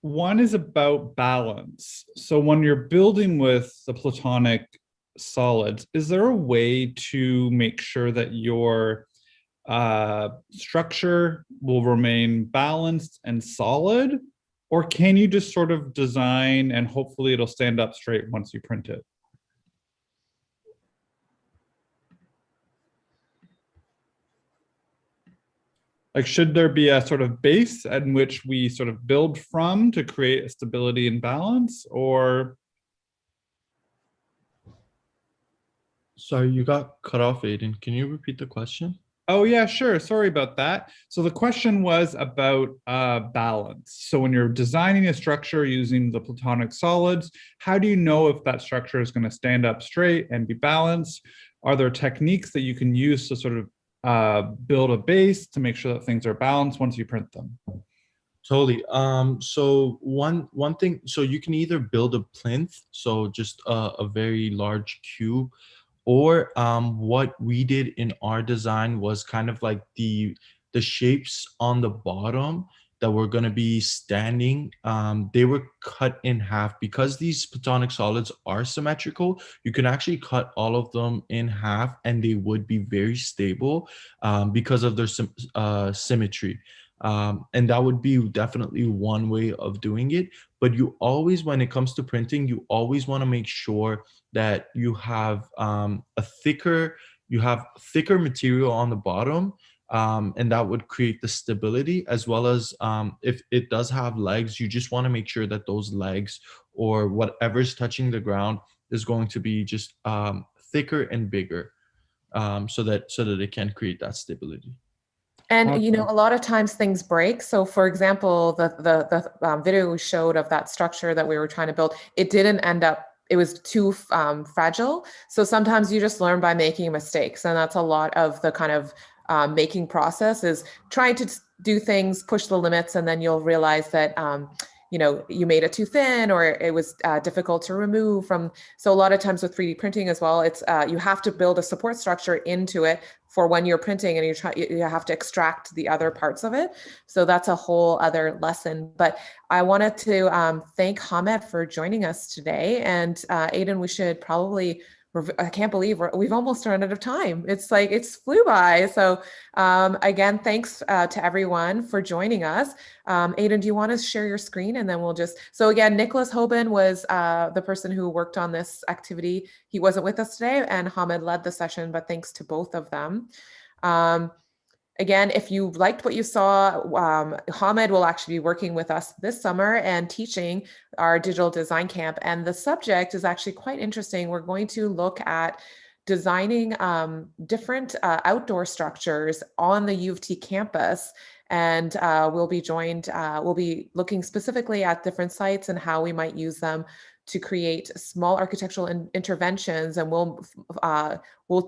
One is about balance. So when you're building with the Platonic solids, is there a way to make sure that your structure will remain balanced and solid? Or can you just sort of design and hopefully it'll stand up straight once you print it? Like, should there be a sort of base at which we sort of build from to create a stability and balance, or? Sorry, you got cut off, Aiden. Can you repeat the question? Oh yeah, sure. Sorry about that. So the question was about balance. So when you're designing a structure using the Platonic solids, how do you know if that structure is going to stand up straight and be balanced? Are there techniques that you can use to sort of build a base to make sure that things are balanced once you print them? Totally. So one thing, so you can either build a plinth, so just a very large cube, or what we did in our design was kind of like the shapes on the bottom that were going to be standing, they were cut in half. Because these Platonic solids are symmetrical, you can actually cut all of them in half and they would be very stable because of their symmetry. And that would be definitely one way of doing it. But you always, when it comes to printing, you always want to make sure that you have thicker material on the bottom, and that would create the stability, as well as if it does have legs, you just want to make sure that those legs or whatever's touching the ground is going to be just thicker and bigger, so that it can create that stability. And you know, a lot of times things break. So, for example, the video we showed of that structure that we were trying to build, it didn't end up. It was too fragile. So sometimes you just learn by making mistakes, and that's a lot of the kind of making process, is trying to do things, push the limits, and then you'll realize that you know, you made it too thin, or it was difficult to remove from. So a lot of times with 3D printing as well, it's you have to build a support structure into it for when you're printing, and you have to extract the other parts of it. So that's a whole other lesson. But I wanted to thank Hamed for joining us today. And Aidan, we should probably I can't believe we've almost run out of time. It's like, it's flew by. So again, thanks to everyone for joining us. Aidan, do you want to share your screen? And then we'll just, so again, Nicholas Hoban was the person who worked on this activity. He wasn't with us today, and Hamid led the session, but thanks to both of them. Again, if you liked what you saw, Hamid will actually be working with us this summer and teaching our digital design camp. And the subject is actually quite interesting. We're going to look at designing different outdoor structures on the U of T campus. And we'll be looking specifically at different sites and how we might use them to create small architectural interventions. And we'll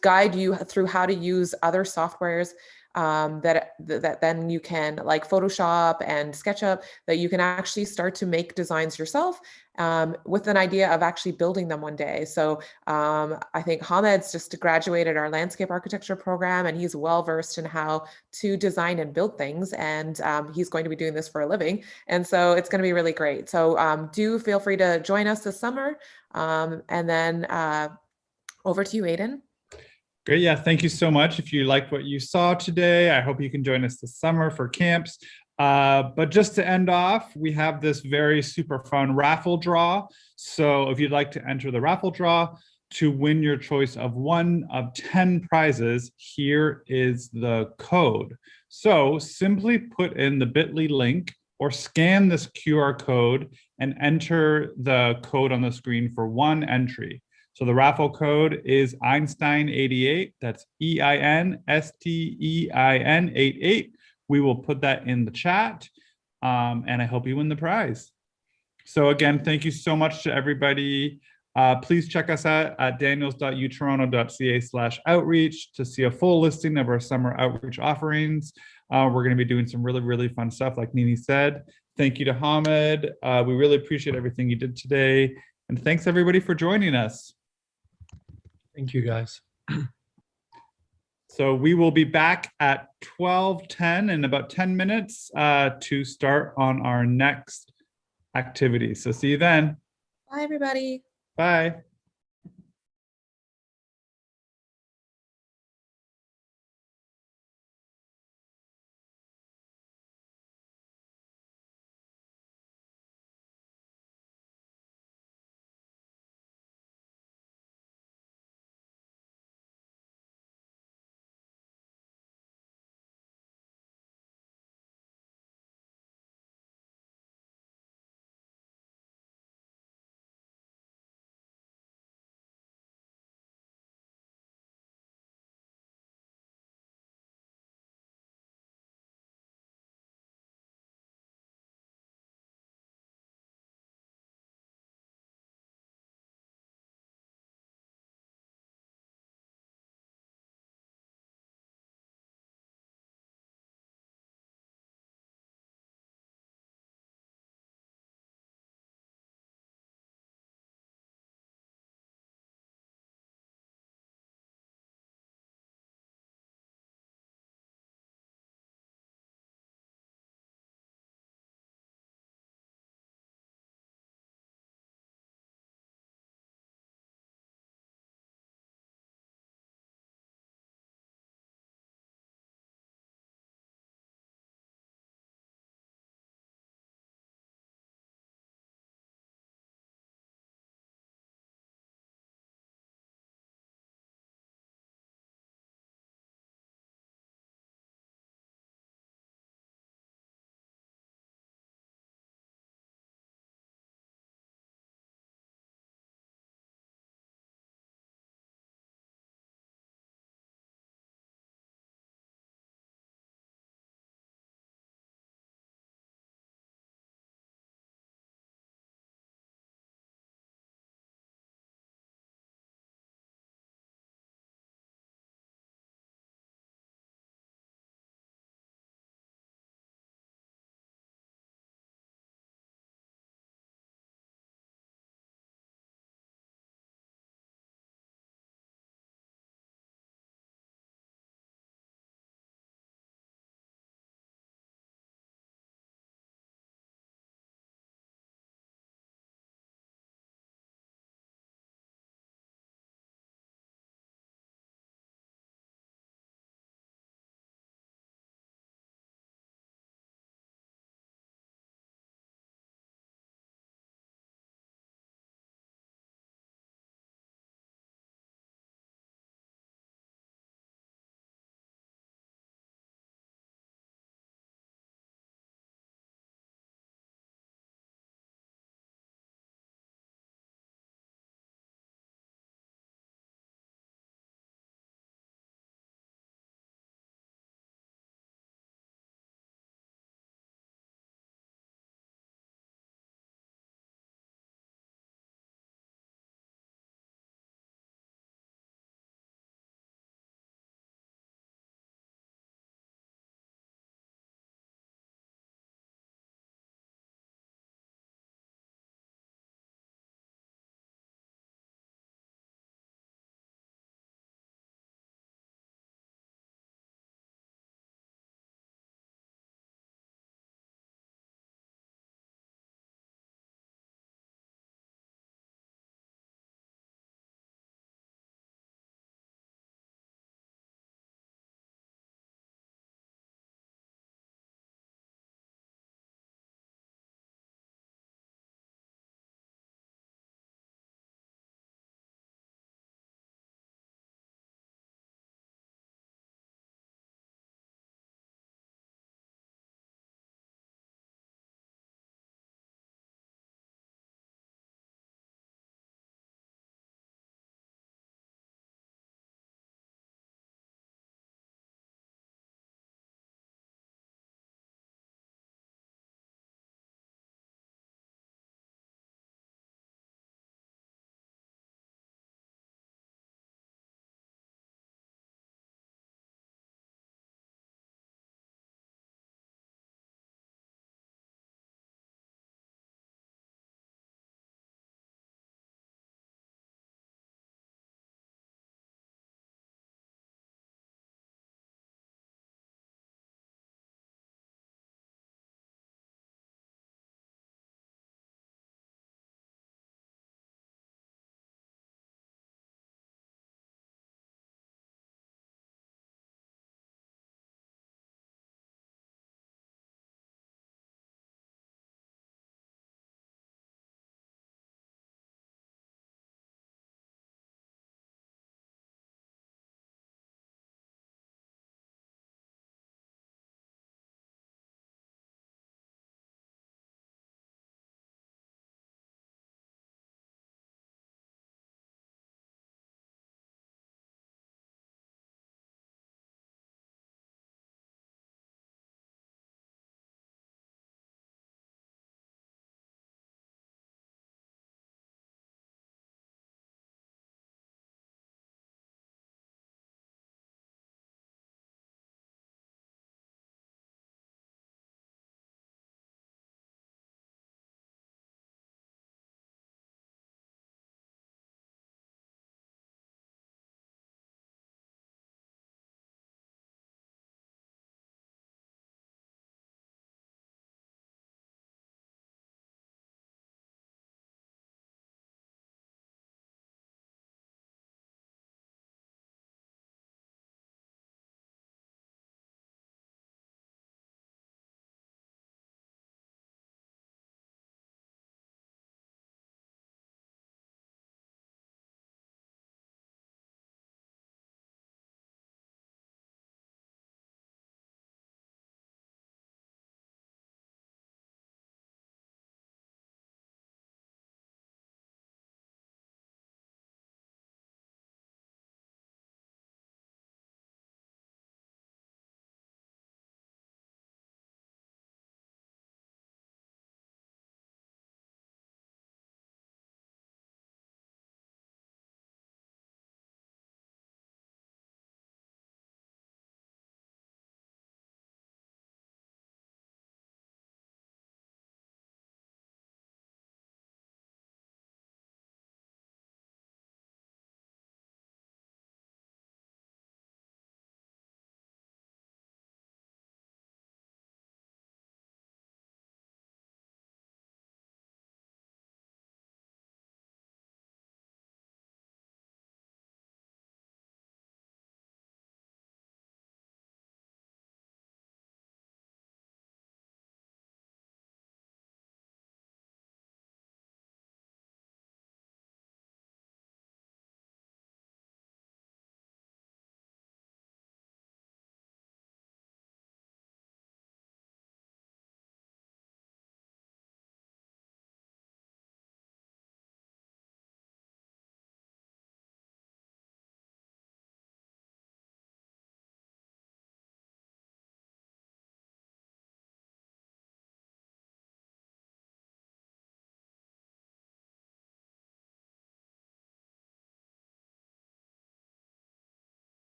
guide you through how to use other softwares that then you can, like Photoshop and SketchUp, that you can actually start to make designs yourself with an idea of actually building them one day. So I think Hamid's just graduated our landscape architecture program, and he's well versed in how to design and build things, and he's going to be doing this for a living, and so it's going to be really great. So do feel free to join us this summer, and then over to you, Aidan. Great. Yeah, thank you so much. If you liked what you saw today, I hope you can join us this summer for camps. But just to end off, we have this very super fun raffle draw. So if you'd like to enter the raffle draw to win your choice of one of 10 prizes, here is the code. So simply put in the bit.ly link or scan this QR code and enter the code on the screen for one entry. So the raffle code is Einstein88. That's EINSTEIN88. We will put that in the chat, and I hope you win the prize. So again, thank you so much to everybody. Please check us out at daniels.utoronto.ca/outreach to see a full listing of our summer outreach offerings. We're going to be doing some really, really fun stuff, like Nini said. Thank you to Hamid. We really appreciate everything you did today. And thanks everybody for joining us. Thank you, guys. So we will be back at 12:10 in about 10 minutes to start on our next activity. So see you then. Bye, everybody. Bye.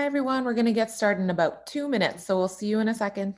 Hi, everyone. We're going to get started in about 2 minutes, so we'll see you in a second.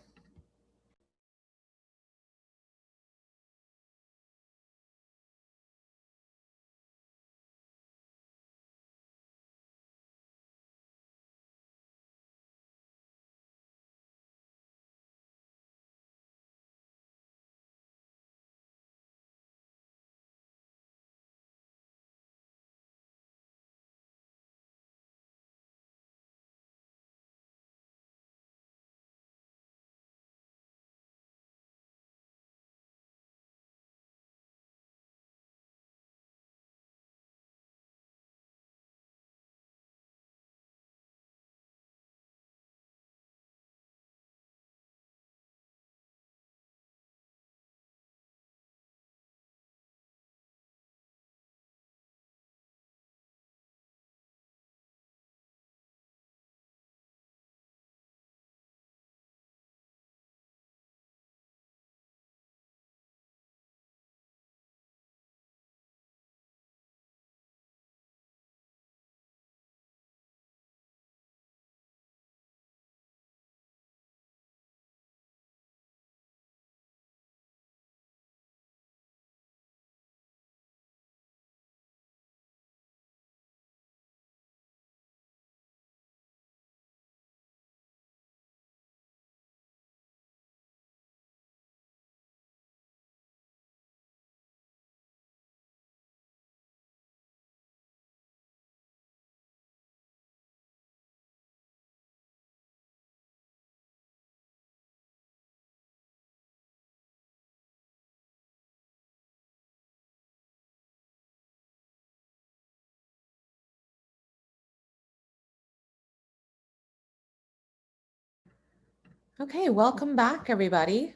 Okay, welcome back, everybody.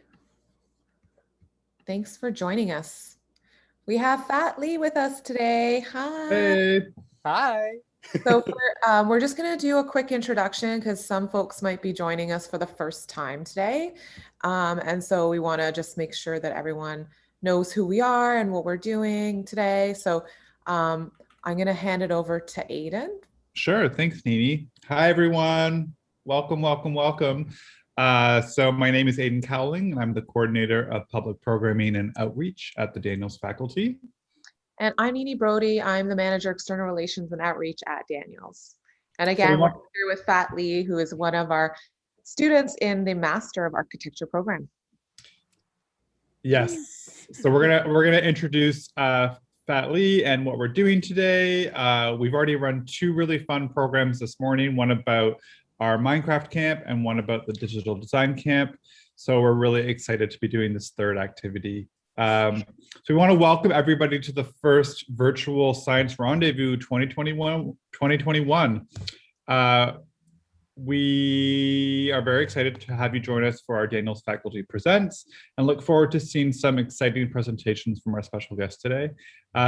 Thanks for joining us. We have Fat Lee with us today. Hi. Hey. Hi. So we're just going to do a quick introduction because some folks might be joining us for the first time today. And so we want to just make sure that everyone knows who we are and what we're doing today. So I'm going to hand it over to Aiden. Sure. Thanks, Nini. Hi, everyone. Welcome, welcome, welcome. So my name is Aiden Cowling, and I'm the coordinator of public programming and outreach at the Daniels faculty. And I'm Nini Brody. I'm the manager of external relations and outreach at Daniels. And again, we're here with Fat Lee, who is one of our students in the Master of Architecture program. Yes. So we're gonna introduce Fat Lee and what we're doing today. We've already run 2 really fun programs this morning, one about our Minecraft camp and one about the digital design camp. So we're really excited to be doing this 3rd activity. So we want to welcome everybody to the first virtual Science Rendezvous 2021. We are very excited to have you join us for our Daniels Faculty Presents and look forward to seeing some exciting presentations from our special guest today.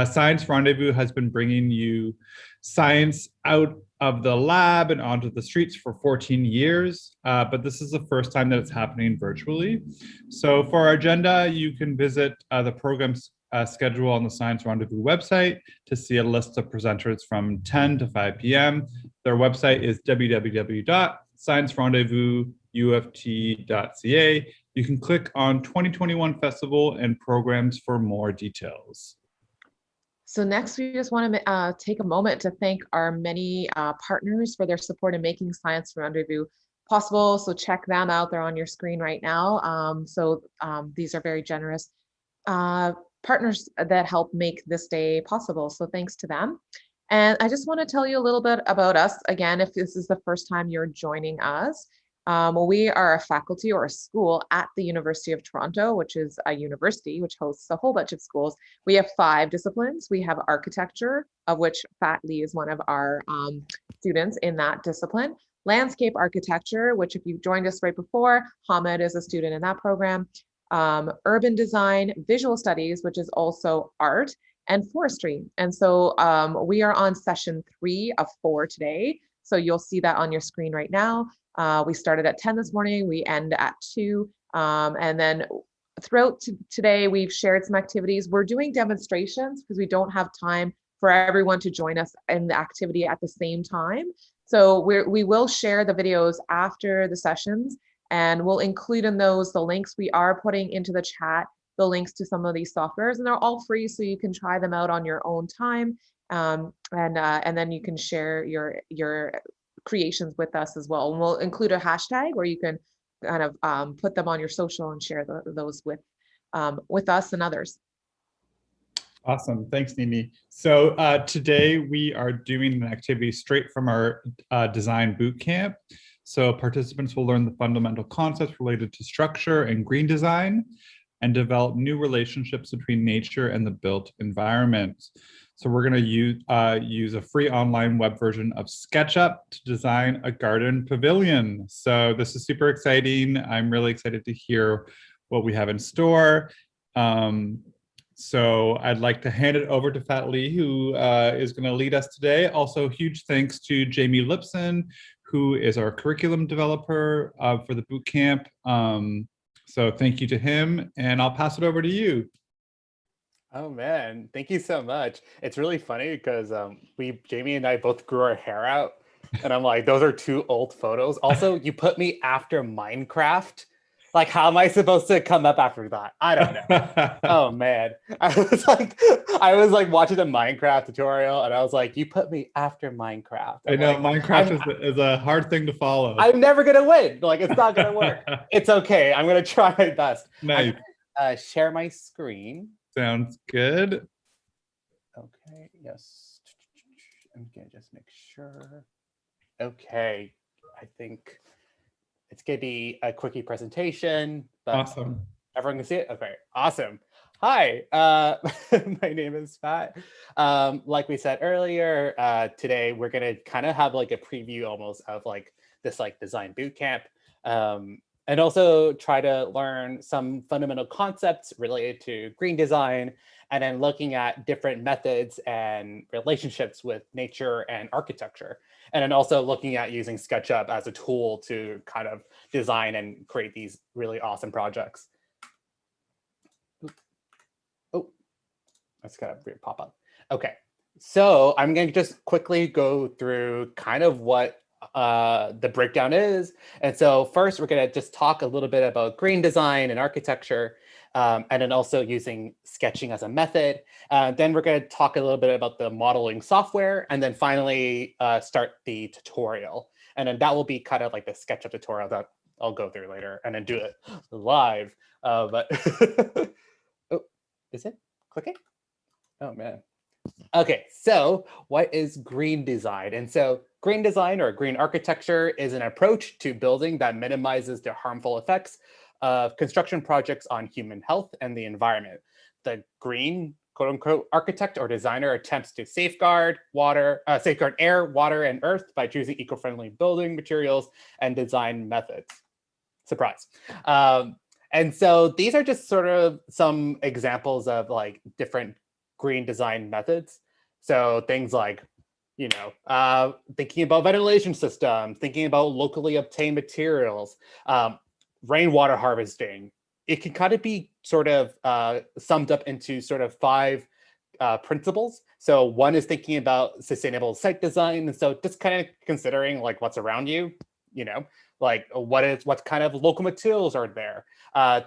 Science Rendezvous has been bringing you science out of the lab and onto the streets for 14 years, but this is the first time that it's happening virtually. So for our agenda, you can visit the program's schedule on the Science Rendezvous website to see a list of presenters from 10 to 5 p.m. Their website is www.sciencerendezvousuft.ca. You can click on 2021 Festival and Programs for more details. So next, we just want to take a moment to thank our many partners for their support in making Science Rendezvous possible. So check them out. They're on your screen right now. These are very generous partners that help make this day possible. So thanks to them. And I just want to tell you a little bit about us. Again, if this is the first time you're joining us, we are a faculty or a school at the University of Toronto, which is a university which hosts a whole bunch of schools. We have 5 disciplines. We have architecture, of which Fat Lee is one of our students in that discipline. Landscape architecture, which if you joined us right before, Hamid is a student in that program. Urban design, visual studies, which is also art, and forestry. And so we are on session 3 of 4 today. So you'll see that on your screen right now. We started at 10 this morning, we end at 2. And then throughout today, we've shared some activities. We're doing demonstrations because we don't have time for everyone to join us in the activity at the same time. So we will share the videos after the sessions, and we'll include in those the links we are putting into the chat, the links to some of these softwares, and they're all free, so you can try them out on your own time. And then you can share your creations with us as well. And we'll include a hashtag where you can kind of put them on your social and share those with us and others. Awesome. Thanks, Nini. So today we are doing an activity straight from our design boot camp. So participants will learn the fundamental concepts related to structure and green design and develop new relationships between nature and the built environment. So we're going to use a free online web version of Sketchup to design a garden pavilion. So this is super exciting. I'm really excited to hear what we have in store. So I'd like to hand it over to Fat Lee, who is going to lead us today. Also, huge thanks to Jamie Lipson, who is our curriculum developer for the boot camp. So thank you to him, and I'll pass it over to you. Oh man, thank you so much. It's really funny because Jamie and I both grew our hair out, and I'm like, those are 2 old photos. Also, you put me after Minecraft. Like, how am I supposed to come up after that? I don't know. Oh man, I was like watching the Minecraft tutorial, and I was like, you put me after Minecraft. I know, like, Minecraft is a hard thing to follow. I'm never gonna win. Like, it's not gonna work. It's okay. I'm gonna try my best. Nice. Share my screen. Sounds good. Okay. Yes. I'm gonna just make sure. Okay. I think it's going to be a quickie presentation. But awesome. Everyone can see it? Okay, awesome. Hi, my name is Fat. Like we said earlier, today we're going to kind of have like a preview almost of like this like design boot camp. And also try to learn some fundamental concepts related to green design, and then looking at different methods and relationships with nature and architecture. And then also looking at using SketchUp as a tool to kind of design and create these really awesome projects. Oh, that's kind of weird pop up. Okay, so I'm going to just quickly go through kind of what the breakdown is. And so first, we're going to just talk a little bit about green design and architecture, and then also using sketching as a method. Then we're going to talk a little bit about the modeling software, and then finally start the tutorial. And then that will be kind of like the SketchUp tutorial that I'll go through later and then do it live. But oh, is it clicking? Oh man. Okay, so what is green design? And so green design or green architecture is an approach to building that minimizes the harmful effects of construction projects on human health and the environment. The green, quote unquote, architect or designer attempts to safeguard air, water, and earth by choosing eco-friendly building materials and design methods. Surprise. And so these are just sort of some examples of like different green design methods. So things like, you know, thinking about ventilation systems, thinking about locally obtained materials, rainwater harvesting. It can kind of be sort of summed up into sort of 5 principles. So one is thinking about sustainable site design. And so just kind of considering like what's around you, you know, like what kind of local materials are there,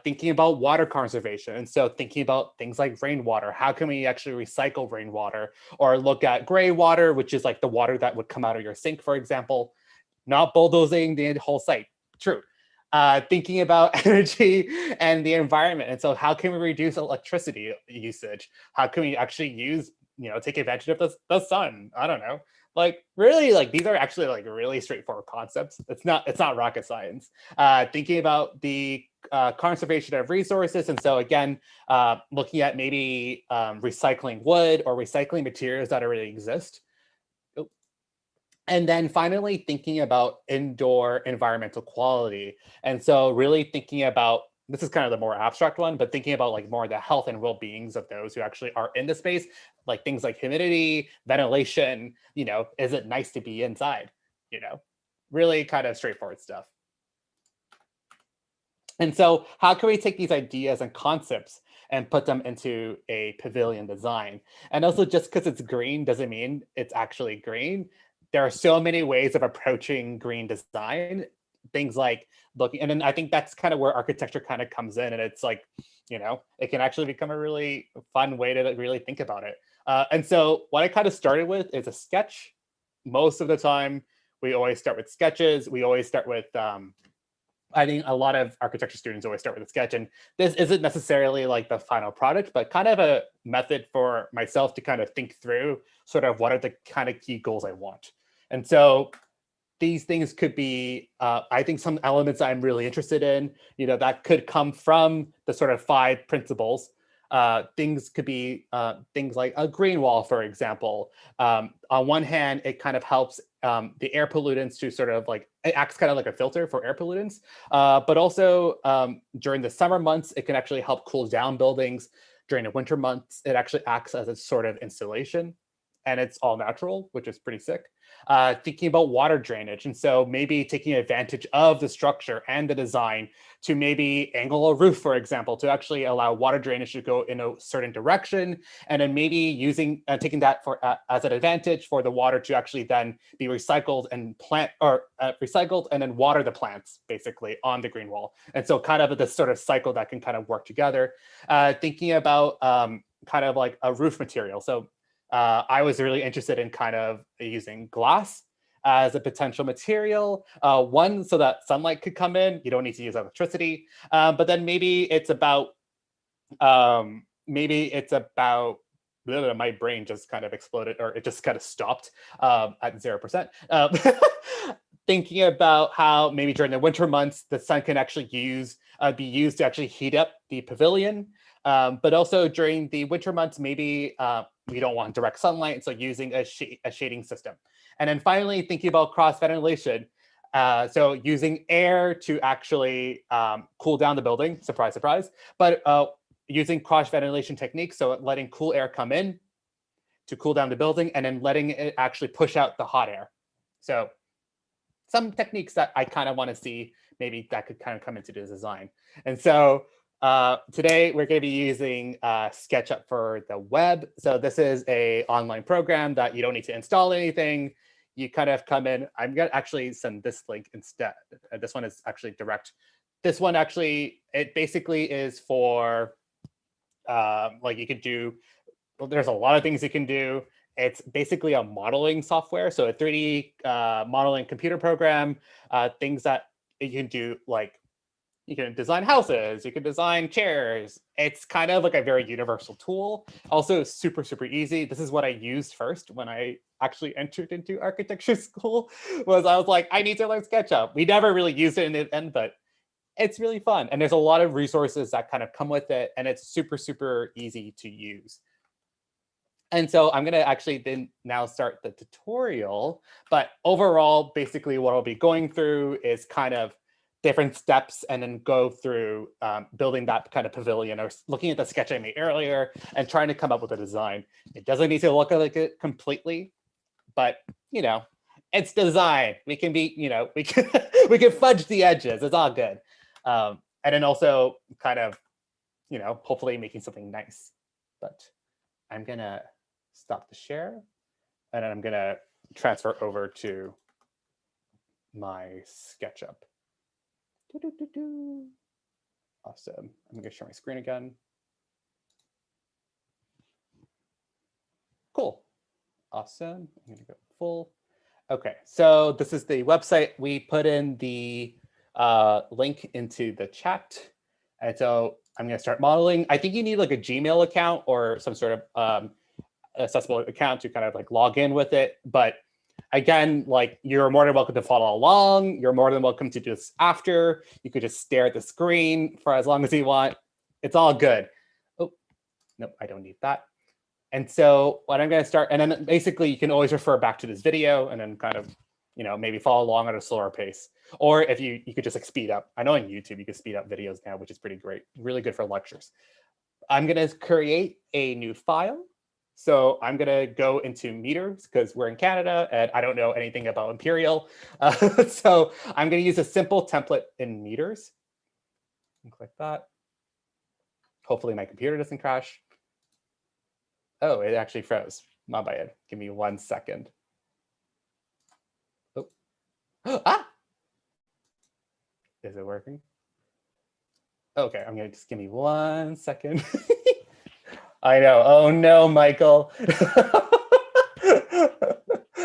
thinking about water conservation. And so thinking about things like rainwater, how can we actually recycle rainwater, or look at gray water, which is like the water that would come out of your sink, for example, not bulldozing the whole site. True. Thinking about energy and the environment. And so how can we reduce electricity usage? How can we actually use, you know, take advantage of the sun? I don't know. Like really, like these are actually like really straightforward concepts. It's not rocket science. Thinking about the conservation of resources. And so again, looking at maybe recycling wood or recycling materials that already exist. And then finally, thinking about indoor environmental quality. And so really thinking about, this is kind of the more abstract one, but thinking about like more the health and well-beings of those who actually are in the space, like things like humidity, ventilation, you know, is it nice to be inside? You know, really kind of straightforward stuff. And so how can we take these ideas and concepts and put them into a pavilion design. And also, just because it's green doesn't mean it's actually green. There are so many ways of approaching green design. Things like looking, and then I think that's kind of where architecture kind of comes in, and it's like, it can actually become a really fun way to really think about it. And so what I kind of started with is a sketch. Most of the time, we always start with sketches. We always start with, I think a lot of architecture students always start with a sketch. And this isn't necessarily like the final product, but kind of a method for myself to kind of think through sort of what are the kind of key goals I want. And so these things could be, I think, some elements I'm really interested in, that could come from the sort of 5 principles. Things could be things like a green wall, for example. On one hand, it kind of helps the air pollutants to sort of like, it acts kind of like a filter for air pollutants. But also during the summer months, it can actually help cool down buildings. During the winter months, it actually acts as a sort of insulation. And it's all natural, which is pretty sick. Thinking about water drainage. And so maybe taking advantage of the structure and the design to maybe angle a roof, for example, to actually allow water drainage to go in a certain direction. And then maybe using, taking that for as an advantage for the water to actually then be recycled and recycled and then water the plants basically on the green wall. And so kind of this sort of cycle that can kind of work together. Thinking about kind of like a roof material. So I was really interested in kind of using glass as a potential material. One, so that sunlight could come in. You don't need to use electricity. But then maybe it's about, my brain just kind of exploded, or it just kind of stopped at 0%. Thinking about how maybe during the winter months, the sun can actually be used to actually heat up the pavilion. But also during the winter months, maybe we don't want direct sunlight, so using a shading system. And then finally, thinking about cross ventilation. So using air to actually cool down the building, surprise, surprise, but using cross ventilation techniques, so letting cool air come in to cool down the building and then letting it actually push out the hot air. So some techniques that I kind of want to see maybe that could kind of come into the design. And so today we're going to be using SketchUp for the web. So this is an online program that you don't need to install anything. You kind of come in. I'm going to actually send this link instead. This one is actually direct. This one actually, it basically is for like you could do, well, there's a lot of things you can do. It's basically a modeling software. So a 3D modeling computer program, things that you can do, like you can design houses, you can design chairs. It's kind of like a very universal tool. Also super, super easy. This is what I used first when I actually entered into architecture school, I was like, I need to learn SketchUp. We never really used it in the end, but it's really fun. And there's a lot of resources that kind of come with it. And it's super, super easy to use. And so I'm going to actually then now start the tutorial. But overall, basically what I'll be going through is kind of different steps and then go through building that kind of pavilion or looking at the sketch I made earlier and trying to come up with a design. It doesn't need to look like it completely, but it's design. We can be, we can we can fudge the edges. It's all good. And then also kind of, hopefully making something nice. But I'm gonna stop the share and then I'm gonna transfer over to my SketchUp. Awesome. I'm gonna share my screen again. Cool. Awesome. I'm gonna go full. Okay, so this is the website. We put in the link into the chat. And so I'm gonna start modeling. I think you need like a Gmail account or some sort of accessible account to kind of like log in with it. But again, like you're more than welcome to follow along. You're more than welcome to do this after. You could just stare at the screen for as long as you want. It's all good. Oh, nope, I don't need that. And so what I'm going to start, and then basically you can always refer back to this video and then kind of, maybe follow along at a slower pace. Or if you could just like speed up. I know on YouTube you can speed up videos now, which is pretty great. Really good for lectures. I'm going to create a new file. So I'm going to go into meters because we're in Canada and I don't know anything about imperial. So I'm going to use a simple template in meters. And click that. Hopefully my computer doesn't crash. Oh, it actually froze. My bad. Give me 1 second. Oh. Ah! Is it working? Okay, I'm gonna just give me 1 second. I know. Oh no, Michael.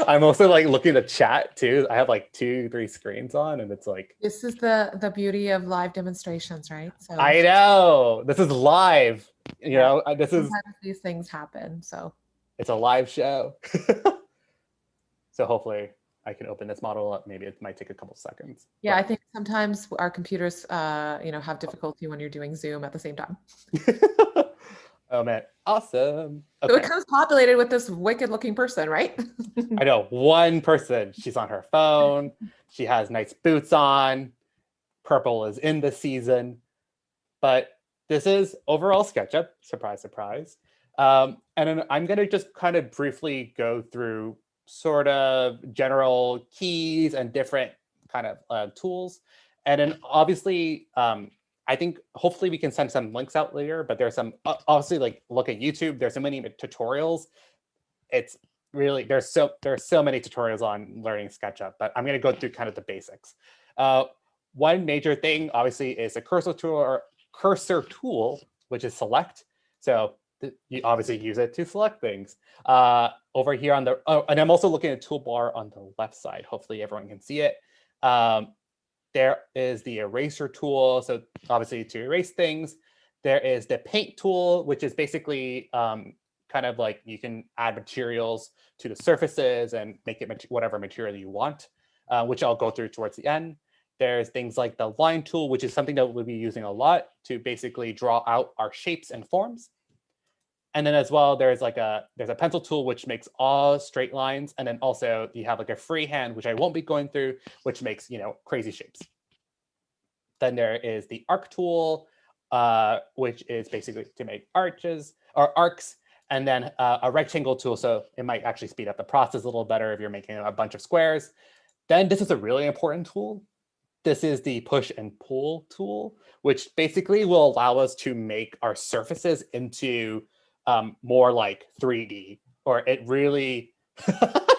I'm also like looking at the chat too. I have like 2, 3 screens on, and it's like, This is the beauty of live demonstrations, right? So I know this is live. You know, this is, sometimes these things happen. So it's a live show. So hopefully I can open this model up. Maybe it might take a couple seconds. yeah, I think sometimes our computers, have difficulty when you're doing Zoom at the same time. Oh man, awesome. So it comes populated with this wicked looking person, right? I know, one person. She's on her phone. She has nice boots on. Purple is in the season. But this is overall SketchUp. Surprise, surprise. And then I'm going to just kind of briefly go through sort of general keys and different kind of tools. And then obviously, I think hopefully we can send some links out later, but there's some, obviously, like look at YouTube, there's so many tutorials. It's really, there's so many tutorials on learning SketchUp, but I'm going to go through kind of the basics. One major thing obviously is a cursor tool, which is select. So you obviously use it to select things. Over here on the, and I'm also looking at the toolbar on the left side. Hopefully everyone can see it. There is the eraser tool. So obviously to erase things. There is the paint tool, which is basically kind of like you can add materials to the surfaces and make it whatever material you want, which I'll go through towards the end. There's things like the line tool, which is something that we'll be using a lot to basically draw out our shapes and forms. And then as well, there's a pencil tool, which makes all straight lines. And then also you have like a freehand, which I won't be going through, which makes, crazy shapes. Then there is the arc tool, which is basically to make arches or arcs. And then a rectangle tool. So it might actually speed up the process a little better if you're making a bunch of squares. Then this is a really important tool. This is the push and pull tool, which basically will allow us to make our surfaces into more like 3D, or it really,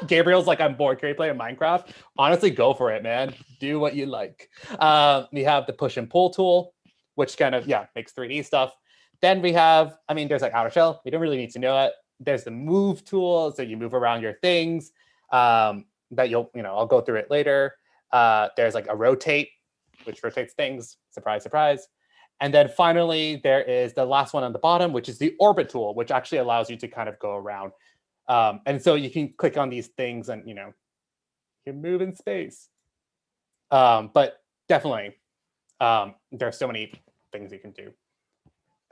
Gabriel's like, I'm bored, can we play in Minecraft? Honestly, go for it, man. Do what you like. We have the push and pull tool, which kind of, makes 3D stuff. Then we have, there's like outer shell. We don't really need to know it. There's the move tool, so you move around your things that I'll go through it later. There's like a rotate, which rotates things. Surprise, surprise. And then finally, there is the last one on the bottom, which is the orbit tool, which actually allows you to kind of go around. And so you can click on these things and, you can move in space. But definitely, there's so many things you can do.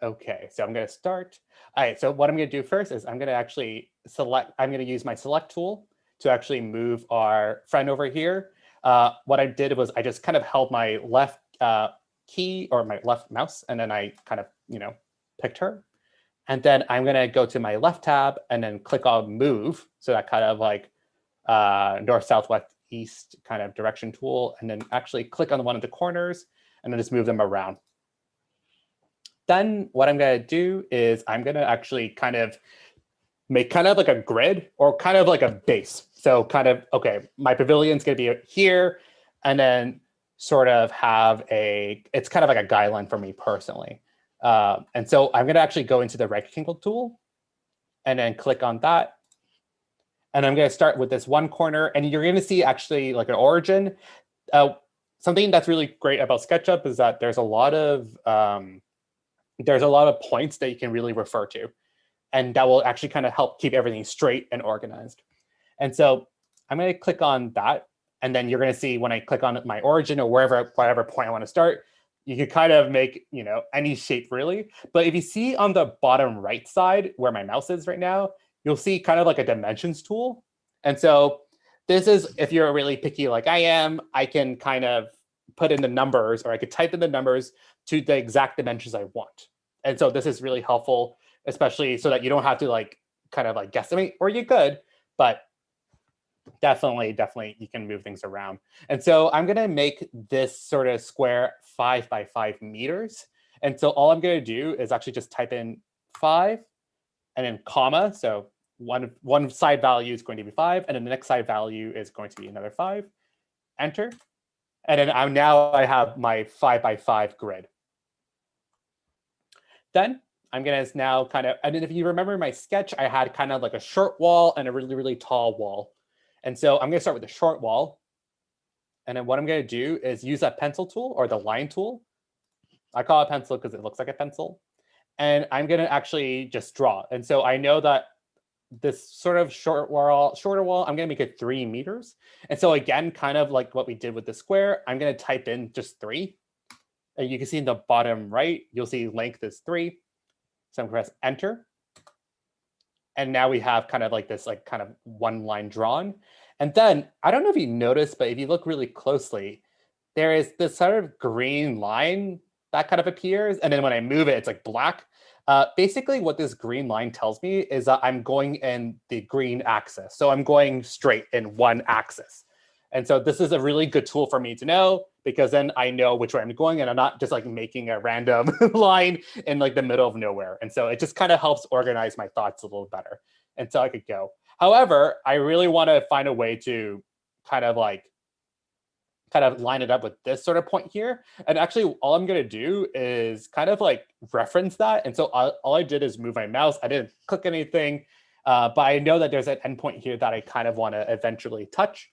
Okay, so I'm going to start. All right, so what I'm going to do first is I'm going to actually I'm going to use my select tool to actually move our friend over here. What I did was I just kind of held my left key or my left mouse, and then I kind of, picked her. And then I'm going to go to my left tab and then click on move. So that kind of like north, south, west, east kind of direction tool, and then actually click on one of the corners and then just move them around. Then what I'm going to do is I'm going to actually kind of make kind of like a grid or kind of like a base. So kind of, okay, my pavilion's going to be here, and then sort of have it's kind of like a guideline for me personally. And so I'm going to actually go into the rectangle tool and then click on that. And I'm going to start with this one corner, and you're going to see actually like an origin. Something that's really great about SketchUp is that there's a lot of points that you can really refer to, and that will actually kind of help keep everything straight and organized. And so I'm going to click on that. And then you're going to see when I click on my origin or whatever point I want to start, you can kind of make, any shape really. But if you see on the bottom right side where my mouse is right now, you'll see kind of like a dimensions tool. And so this is, if you're really picky like I am, I can kind of put in the numbers, or I could type in the numbers to the exact dimensions I want. And so this is really helpful, especially so that you don't have to like kind of like guesstimate, or you could, but definitely you can move things around. And so I'm going to make this sort of square 5 by 5 meters. And so all I'm going to do is actually just type in 5 and then comma. So one side value is going to be 5, and then the next side value is going to be another 5. Enter. And then now I have my 5 by 5 grid. Then I'm going to now kind of, and then if you remember my sketch, I had kind of like a short wall and a really, really tall wall. And so I'm going to start with the short wall. And then what I'm going to do is use that pencil tool or the line tool. I call it pencil because it looks like a pencil. And I'm going to actually just draw. And so I know that this sort of shorter wall, I'm going to make it 3 meters. And so again, kind of like what we did with the square, I'm going to type in just 3. And you can see in the bottom right, you'll see length is 3. So I'm going to press enter. And now we have kind of like this like kind of one line drawn. And then I don't know if you noticed, but if you look really closely, there is this sort of green line that kind of appears. And then when I move it, it's like black. Basically, what this green line tells me is that I'm going in the green axis. So I'm going straight in one axis. And so this is a really good tool for me to know, because then I know which way I'm going and I'm not just like making a random line in like the middle of nowhere. And so it just kind of helps organize my thoughts a little better. And so I could go. However, I really want to find a way to kind of line it up with this sort of point here. And actually all I'm going to do is kind of like reference that. And so all I did is move my mouse. I didn't click anything, but I know that there's an endpoint here that I kind of want to eventually touch.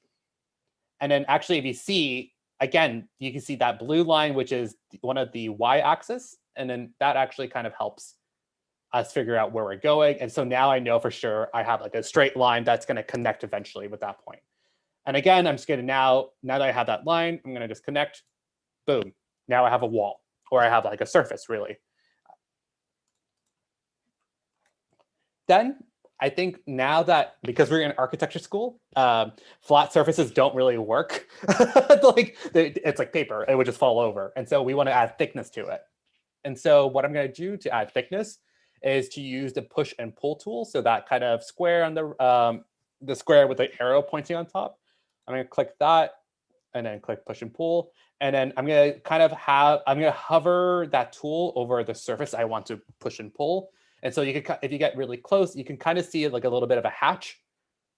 And then actually, if you see, again, you can see that blue line, which is one of the y-axis. And then that actually kind of helps us figure out where we're going. And so now I know for sure I have like a straight line that's going to connect eventually with that point. And again, I'm just going to now that I have that line, I'm going to just connect. Boom. Now I have a wall, or I have like a surface, really. Then I think now that, because we're in architecture school, flat surfaces don't really work. It's like paper, it would just fall over. And so we want to add thickness to it. And so what I'm going to do to add thickness is to use the push and pull tool. So that kind of square on the square with the arrow pointing on top. I'm going to click that and then click push and pull. And then I'm going to hover that tool over the surface I want to push and pull. And so you can, if you get really close, you can kind of see like a little bit of a hatch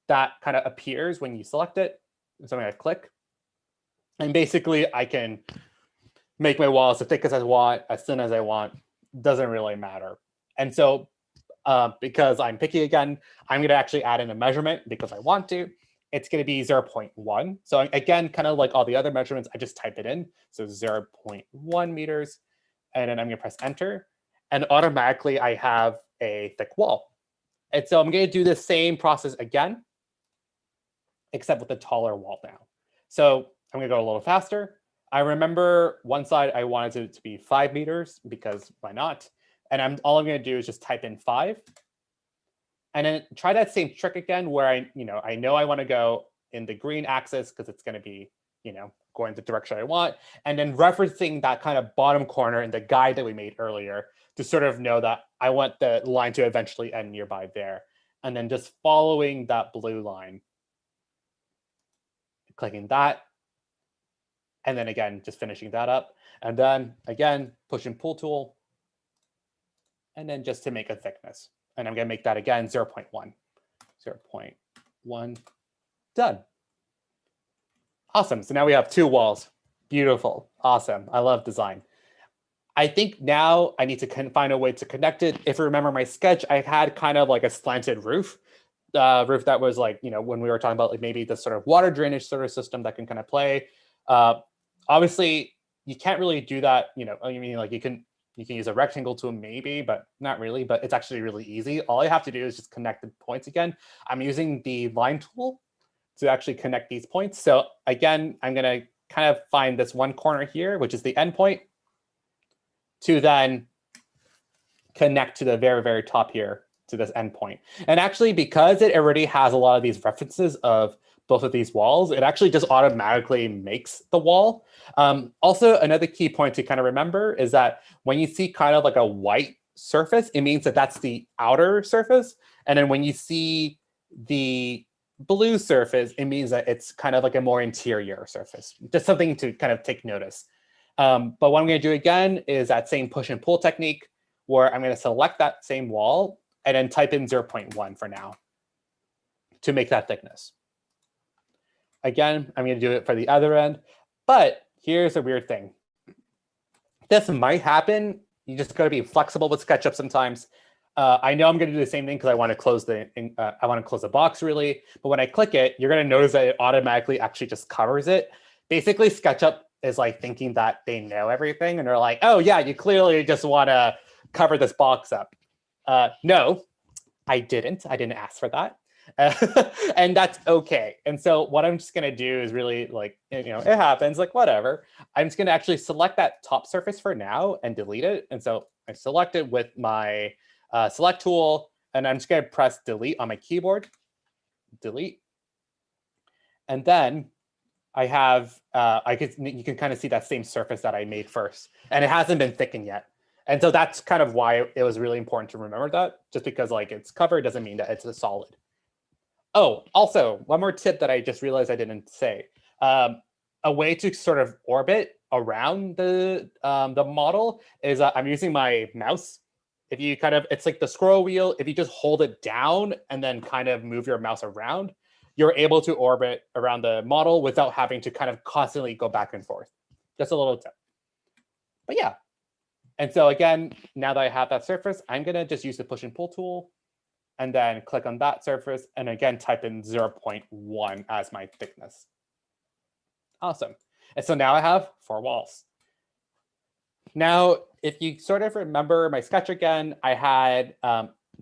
that kind of appears when you select it. So I'm going to click. And basically I can make my walls as thick as I want, as thin as I want. Doesn't really matter. And so because I'm picky again, I'm going to actually add in a measurement because I want to. It's going to be 0.1. So again, kind of like all the other measurements, I just type it in. So 0.1 meters. And then I'm going to press enter. And automatically I have a thick wall. And so I'm going to do the same process again, except with a taller wall now. So I'm going to go a little faster. I remember one side I wanted it to be 5 meters because why not? And all I'm going to do is just type in 5. And then try that same trick again where I know I want to go in the green axis because it's going to be, going the direction I want. And then referencing that kind of bottom corner in the guide that we made earlier to sort of know that I want the line to eventually end nearby there. And then just following that blue line, clicking that. And then again, just finishing that up. And then again, push and pull tool. And then just to make a thickness. And I'm going to make that again 0.1. 0.1. Done. Awesome. So now we have 2 walls. Beautiful. Awesome. I love design. I think now I need to find a way to connect it. If you remember my sketch, I had kind of like a slanted roof. Roof that was like, when we were talking about like maybe the sort of water drainage sort of system that can kind of play. Obviously, you can't really do that. I mean, like you can use a rectangle tool maybe, but not really. But it's actually really easy. All I have to do is just connect the points again. I'm using the line tool to actually connect these points. So again, I'm going to kind of find this one corner here, which is the endpoint, to then connect to the very, very top here to this endpoint. And actually, because it already has a lot of these references of both of these walls, it actually just automatically makes the wall. Also, another key point to kind of remember is that when you see kind of like a white surface, it means that that's the outer surface. And then when you see the blue surface, it means that it's kind of like a more interior surface. Just something to kind of take notice. But what I'm going to do again is that same push and pull technique where I'm going to select that same wall and then type in 0.1 for now to make that thickness. Again, I'm going to do it for the other end. But here's a weird thing. This might happen. You just got to be flexible with SketchUp sometimes. I know I'm going to do the same thing because I want to close the box really. But when I click it, you're going to notice that it automatically actually just covers it. Basically, SketchUp is like thinking that they know everything, and they're like, "Oh yeah, you clearly just want to cover this box up." No, I didn't. I didn't ask for that. And that's okay. And so what I'm just going to do is really like, it happens, like whatever. I'm just going to actually select that top surface for now and delete it. And so I select it with my select tool, and I'm just going to press delete on my keyboard. Delete. And then I have, you can kind of see that same surface that I made first, and it hasn't been thickened yet. And so that's kind of why it was really important to remember that. Just because like it's covered doesn't mean that it's a solid. Oh, also, one more tip that I just realized I didn't say. A way to sort of orbit around the model is I'm using my mouse. If you it's like the scroll wheel. If you just hold it down and then kind of move your mouse around, you're able to orbit around the model without having to kind of constantly go back and forth. Just a little tip. But yeah. And so again, now that I have that surface, I'm going to just use the push and pull tool and then click on that surface, and again, type in 0.1 as my thickness. Awesome. And so now I have 4 walls. Now, if you sort of remember my sketch again, I had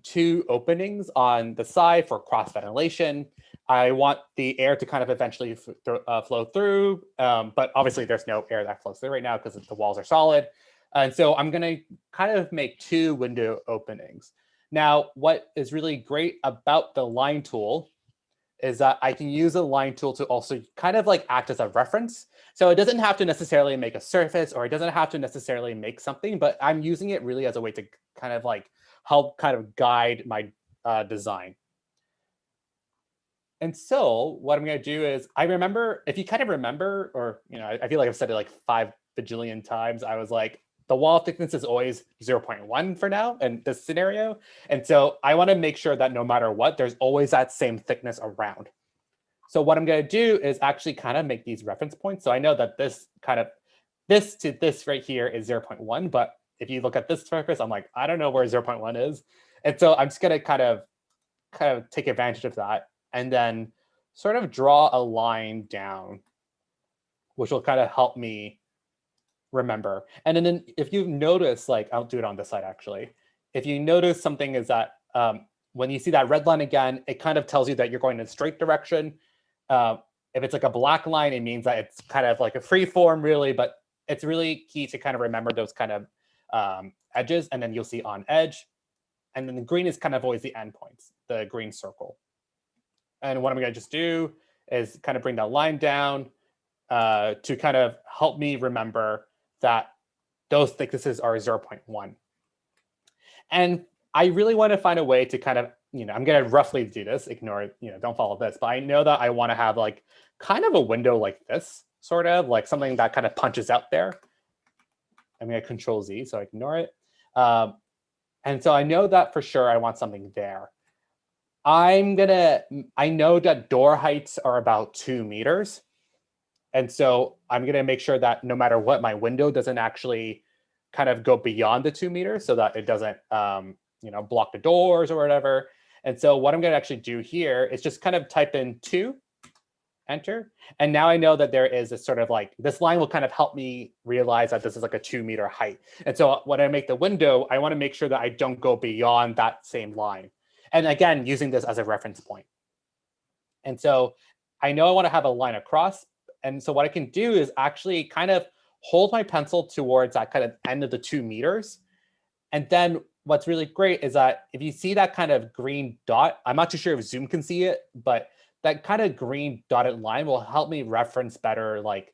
2 openings on the side for cross ventilation. I want the air to kind of eventually flow through, but obviously there's no air that flows through right now because the walls are solid. And so I'm going to kind of make 2 window openings. Now, what is really great about the line tool is that I can use the line tool to also kind of like act as a reference. So it doesn't have to necessarily make a surface, or it doesn't have to necessarily make something, but I'm using it really as a way to kind of like help kind of guide my design. And so what I'm going to do is I remember, if you kind of remember, or, I feel like I've said it like 5 bajillion times, I was like, the wall thickness is always 0.1 for now in this scenario. And so I want to make sure that no matter what, there's always that same thickness around. So what I'm going to do is actually kind of make these reference points. So I know that this to this right here is 0.1, but if you look at this surface, I'm like, I don't know where 0.1 is. And so I'm just going to kind of take advantage of that and then sort of draw a line down, which will kind of help me remember. And then if you notice, like I'll do it on this side actually. If you notice something is that when you see that red line again, it kind of tells you that you're going in a straight direction. If it's like a black line, it means that it's kind of like a free form really, but it's really key to kind of remember those kind of edges. And then you'll see on edge. And then the green is kind of always the endpoints, the green circle. And what I'm going to just do is kind of bring that line down to kind of help me remember that those thicknesses are 0.1. And I really want to find a way to kind of, I'm going to roughly do this, ignore it, don't follow this, but I know that I want to have like kind of a window like this, sort of like something that kind of punches out there. I'm going to Control Z, so I ignore it. And so I know that for sure I want something there. I know that door heights are about 2 meters. And so I'm going to make sure that no matter what, my window doesn't actually kind of go beyond the 2 meters so that it doesn't, block the doors or whatever. And so what I'm going to actually do here is just kind of type in 2, enter. And now I know that there is a sort of like, this line will kind of help me realize that this is like a 2 meter height. And so when I make the window, I want to make sure that I don't go beyond that same line. And again, using this as a reference point. And so I know I want to have a line across. And so what I can do is actually kind of hold my pencil towards that kind of end of the 2 meters. And then what's really great is that if you see that kind of green dot, I'm not too sure if Zoom can see it, but that kind of green dotted line will help me reference better like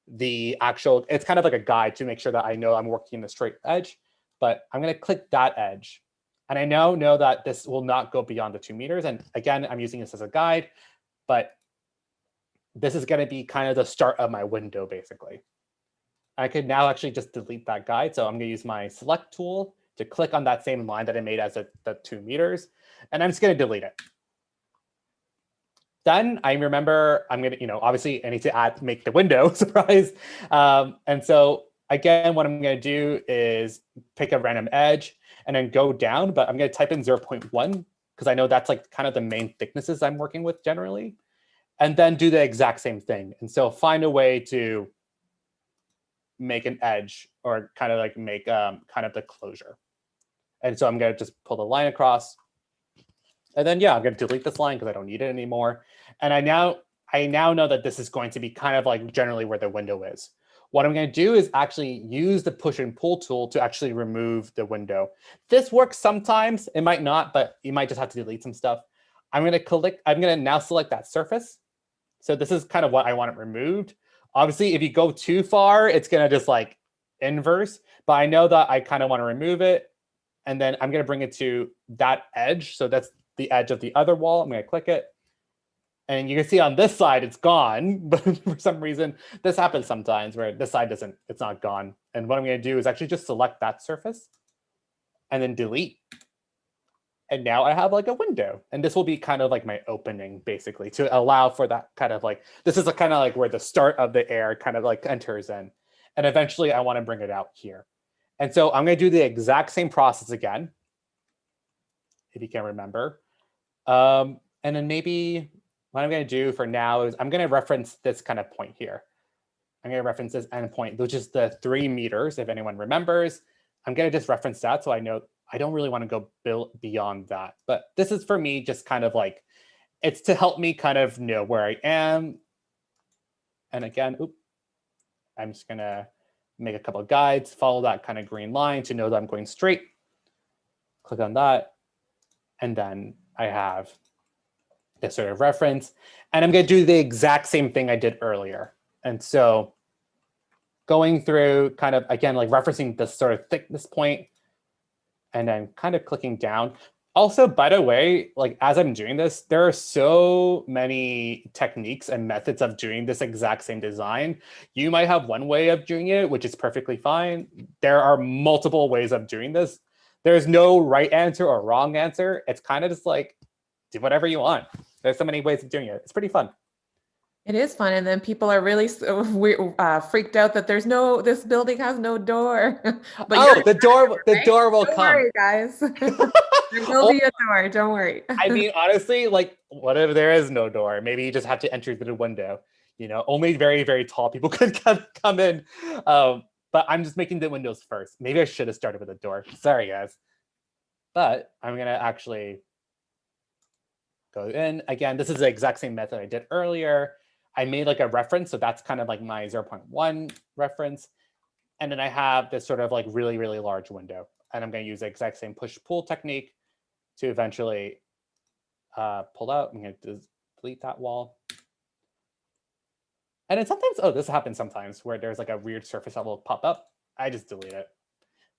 the actual, it's kind of like a guide to make sure that I know I'm working in the straight edge. But I'm going to click that edge. And I now know that this will not go beyond the 2 meters. And again, I'm using this as a guide, but this is going to be kind of the start of my window, basically. I could now actually just delete that guide. So I'm going to use my select tool to click on that same line that I made as the 2 meters. And I'm just going to delete it. Then I remember I'm going to, obviously I need to make the window, surprise. And so again, what I'm going to do is pick a random edge and then go down, but I'm going to type in 0.1 because I know that's like kind of the main thicknesses I'm working with generally. And then do the exact same thing. And so find a way to make an edge or kind of like make kind of the closure. And so I'm going to just pull the line across. And then, yeah, I'm going to delete this line because I don't need it anymore. And I now know that this is going to be kind of like generally where the window is. What I'm going to do is actually use the push and pull tool to actually remove the window. This works sometimes. It might not, but you might just have to delete some stuff. I'm going to now select that surface. So this is kind of what I want it removed. Obviously, if you go too far, it's going to just like inverse. But I know that I kind of want to remove it. And then I'm going to bring it to that edge. So that's the edge of the other wall. I'm going to click it. And you can see on this side, it's gone. But for some reason, this happens sometimes where this side it's not gone. And what I'm going to do is actually just select that surface and then delete. And now I have like a window. And this will be kind of like my opening, basically, to allow for that kind of like, this is kind of like where the start of the air kind of like enters in. And eventually I want to bring it out here. And so I'm going to do the exact same process again, if you can remember. And then maybe what I'm going to do for now is I'm going to reference this kind of point here. I'm going to reference this endpoint, which is the 3 meters, if anyone remembers. I'm going to just reference that so I know I don't really want to go beyond that. But this is for me just kind of like, it's to help me kind of know where I am. And again, I'm just going to make a couple of guides, follow that kind of green line to know that I'm going straight. Click on that. And then I have this sort of reference. And I'm going to do the exact same thing I did earlier. And so going through kind of, again, like referencing this sort of thickness point, and then kind of clicking down. Also, by the way, like as I'm doing this, there are so many techniques and methods of doing this exact same design. You might have one way of doing it, which is perfectly fine. There are multiple ways of doing this. There's no right answer or wrong answer. It's kind of just like, do whatever you want. There's so many ways of doing it. It's pretty fun. It is fun, and then people are really freaked out that this building has no door. But the door will come. Don't worry, guys. There will be a door. Don't worry. I mean, honestly, like, what if there is no door? Maybe you just have to enter through the window. Only very, very tall people could come in. But I'm just making the windows first. Maybe I should have started with a door. Sorry, guys. But I'm gonna actually go in again. This is the exact same method I did earlier. I made like a reference, so that's kind of like my 0.1 reference. And then I have this sort of like really, really large window. And I'm going to use the exact same push-pull technique to eventually pull out. I'm going to delete that wall. And then sometimes, this happens sometimes where there's like a weird surface that will pop up. I just delete it.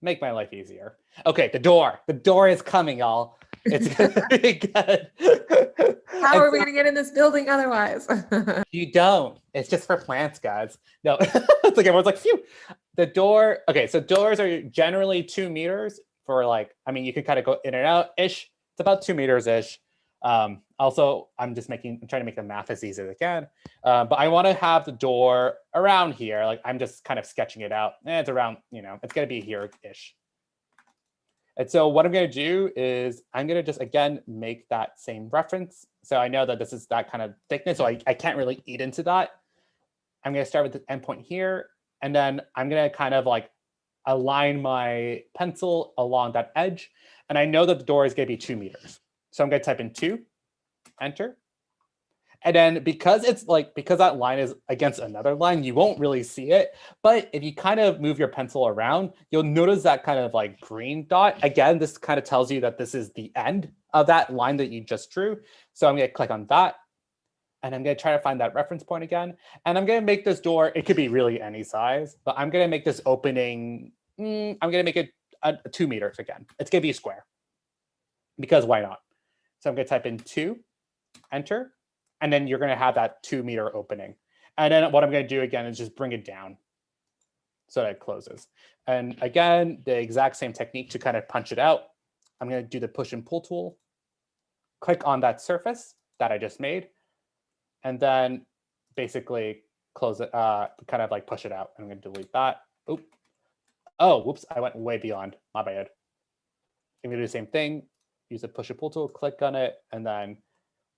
Make my life easier. Okay, the door. The door is coming, y'all. It's going to be good. How are we going to get in this building otherwise? You don't. It's just for plants, guys. No, it's like everyone's like, phew. The door. Okay, so doors are generally 2 meters for like, I mean, you can kind of go in and out-ish. It's about 2 meters-ish. Also, I'm trying to make the math as easy as I can. But I want to have the door around here. Like I'm just kind of sketching it out. It's around, it's going to be here-ish. And so what I'm going to do is I'm going to just, again, make that same reference. So I know that this is that kind of thickness, so I can't really eat into that. I'm going to start with the endpoint here. And then I'm going to kind of like align my pencil along that edge. And I know that the door is going to be 2 meters. So I'm going to type in 2, enter. And then because that line is against another line, you won't really see it. But if you kind of move your pencil around, you'll notice that kind of like green dot. Again, this kind of tells you that this is the end of that line that you just drew. So I'm going to click on that. And I'm going to try to find that reference point again. And I'm going to make this door, it could be really any size, but I'm going to make this opening, I'm going to make it 2 meters again. It's going to be a square. Because why not? So I'm going to type in 2, enter. And then you're going to have that 2 meter opening. And then what I'm going to do again is just bring it down. so that it closes. And again, the exact same technique to kind of punch it out. I'm going to do the push and pull tool, click on that surface that I just made, and then basically close it, kind of like push it out. I'm going to delete that. Oop. Oh, whoops, I went way beyond. My bad. I'm going to do the same thing, use the push and pull tool, click on it, and then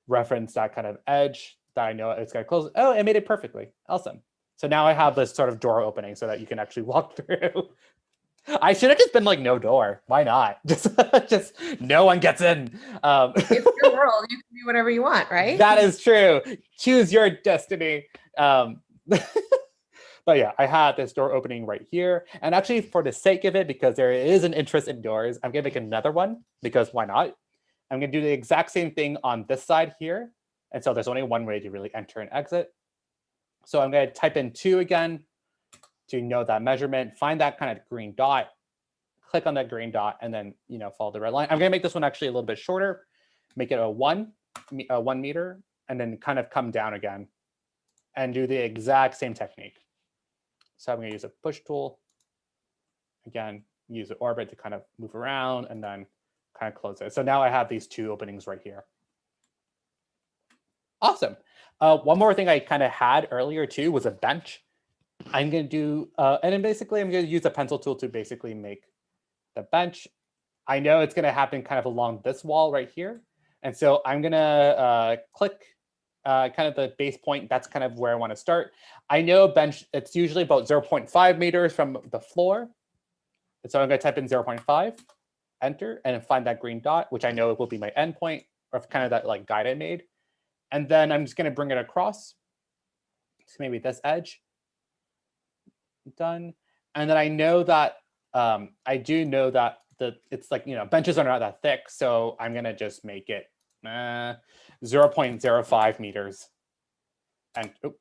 reference that kind of edge that I know it's going to close. Oh, it made it perfectly. Awesome. So now I have this sort of door opening so that you can actually walk through. I should have just been like, no door. Why not? Just no one gets in. It's your world. You can do whatever you want, right? That is true. Choose your destiny. But yeah, I have this door opening right here. And actually, for the sake of it, because there is an interest in doors, I'm going to make another one because why not? I'm going to do the exact same thing on this side here. And so there's only one way to really enter and exit. So I'm going to type in 2 again to know that measurement, find that kind of green dot, click on that green dot, and then follow the red line. I'm going to make this one actually a little bit shorter, make it a 1 meter, and then kind of come down again and do the exact same technique. So I'm going to use a push tool. Again, use the orbit to kind of move around and then kind of close it. So now I have these 2 openings right here. Awesome. One more thing I kind of had earlier too was a bench. I'm going to do, and then basically I'm going to use a pencil tool to basically make the bench. I know it's going to happen kind of along this wall right here. And so I'm going to click kind of the base point. That's kind of where I want to start. I know bench, it's usually about 0.5 meters from the floor. And so I'm going to type in 0.5, enter, and then find that green dot, which I know will be my endpoint, or kind of that like guide I made. And then I'm just going to bring it across. So maybe this edge. Done. And then I know that I do know that it's like, benches are not that thick. So I'm going to just make it 0.05 meters. And oop,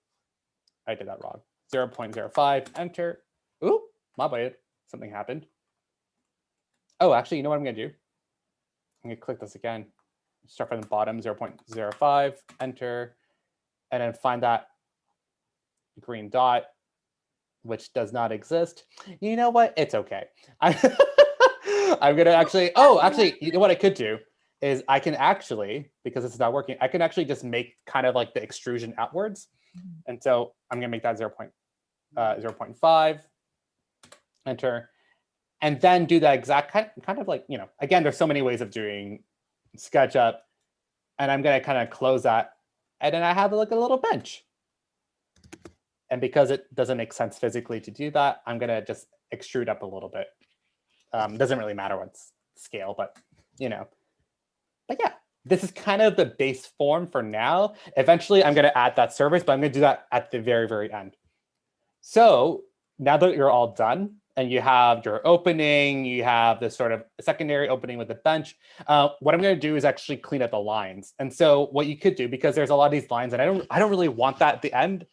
I did that wrong. 0.05, enter. Oop, my bad. Something happened. Oh, actually, you know what I'm going to do? I'm going to click this again. Start from the bottom, 0.05, enter, and then find that green dot, which does not exist. You know what? It's okay. I'm going to actually, you know what I could do is I can actually, because this is not working, I can actually just make kind of like the extrusion outwards. And so I'm going to make that 0.5, enter, and then do that exact kind of like, again, there's so many ways of doing SketchUp, and I'm going to kind of close that. And then I have like a little bench. And because it doesn't make sense physically to do that, I'm going to just extrude up a little bit. Doesn't really matter what scale, but But yeah, this is kind of the base form for now. Eventually, I'm going to add that surface, but I'm going to do that at the very, very end. So now that you're all done, and you have your opening, you have this sort of secondary opening with the bench. What I'm going to do is actually clean up the lines. And so what you could do, because there's a lot of these lines, and I don't really want that at the end.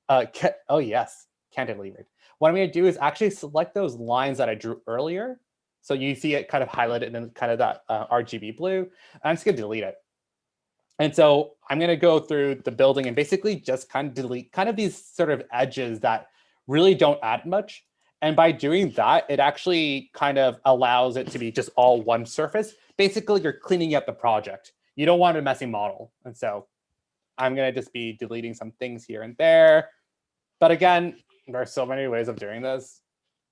Oh yes, cantilevered. What I'm going to do is actually select those lines that I drew earlier. So you see it kind of highlighted in kind of that RGB blue. I'm just going to delete it. And so I'm going to go through the building and basically just kind of delete kind of these sort of edges that really don't add much. And by doing that, it actually kind of allows it to be just all one surface. Basically, you're cleaning up the project. You don't want a messy model. And so I'm going to just be deleting some things here and there. But again, there are so many ways of doing this.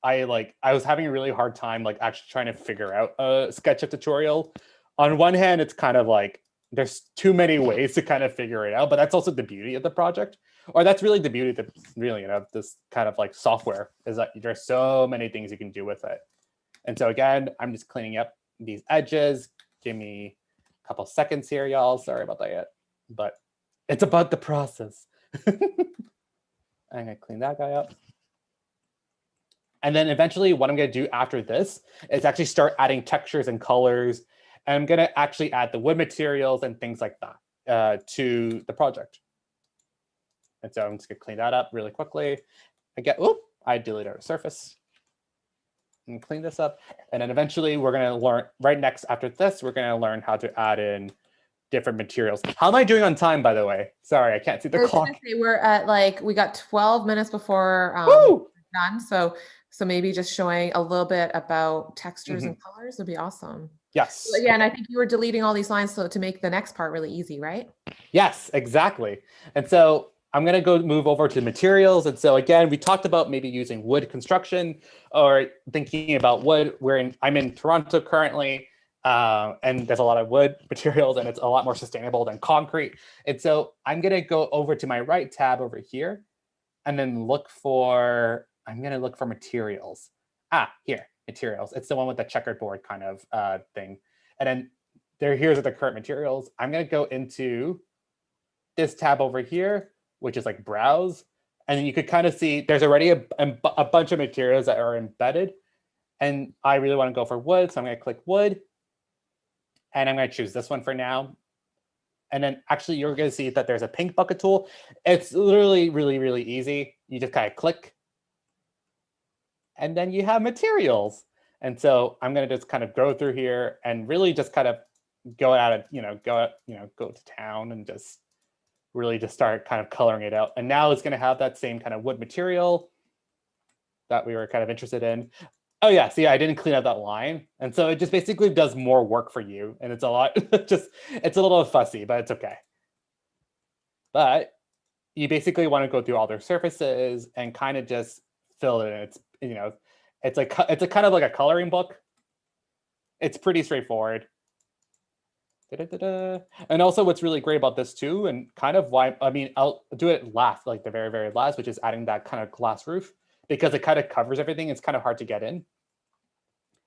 I was having a really hard time actually trying to figure out a SketchUp tutorial. On one hand, it's kind of like there's too many ways to kind of figure it out, but that's also the beauty of the project. Or that's really the beauty of this kind of like software, is that there's so many things you can do with it. And so again, I'm just cleaning up these edges. Give me a couple seconds here, y'all. Sorry about that yet, but it's about the process. I'm gonna clean that guy up. And then eventually what I'm gonna do after this is actually start adding textures and colors. And I'm gonna actually add the wood materials and things like that to the project. And so I'm just gonna clean that up really quickly. I deleted our surface. And clean this up. And then eventually we're gonna learn, right next after this, we're gonna learn how to add in different materials. How am I doing on time, by the way? Sorry, I can't see the clock. We're at we got 12 minutes before None. So maybe just showing a little bit about textures and colors would be awesome. Yes. Yeah, and I think you were deleting all these lines so to make the next part really easy, right? Yes, exactly. And so I'm going to go move over to materials. And so again, we talked about maybe using wood construction or thinking about wood. I'm in Toronto currently, and there's a lot of wood materials and it's a lot more sustainable than concrete. And so I'm going to go over to my right tab over here and then I'm going to look for materials. Here, materials. It's the one with the checkered board kind of thing. And then here's the current materials. I'm going to go into this tab over here, which is like browse. And then you could kind of see there's already a bunch of materials that are embedded. And I really want to go for wood. So I'm going to click wood. And I'm going to choose this one for now. And then actually you're going to see that there's a pink bucket tool. It's literally really, really easy. You just kind of click. And then you have materials. And so I'm going to just kind of go through here and really just kind of go to town and just really just start kind of coloring it out. And now it's going to have that same kind of wood material that we were kind of interested in. Oh yeah, see, I didn't clean up that line. And so it just basically does more work for you. And it's a lot, it's a little fussy, but it's okay. But you basically want to go through all their surfaces and kind of just fill it in. It's a kind of like a coloring book. It's pretty straightforward. And also what's really great about this too, and kind of why, I'll do it last, like the very, very last, which is adding that kind of glass roof, because it kind of covers everything. It's kind of hard to get in.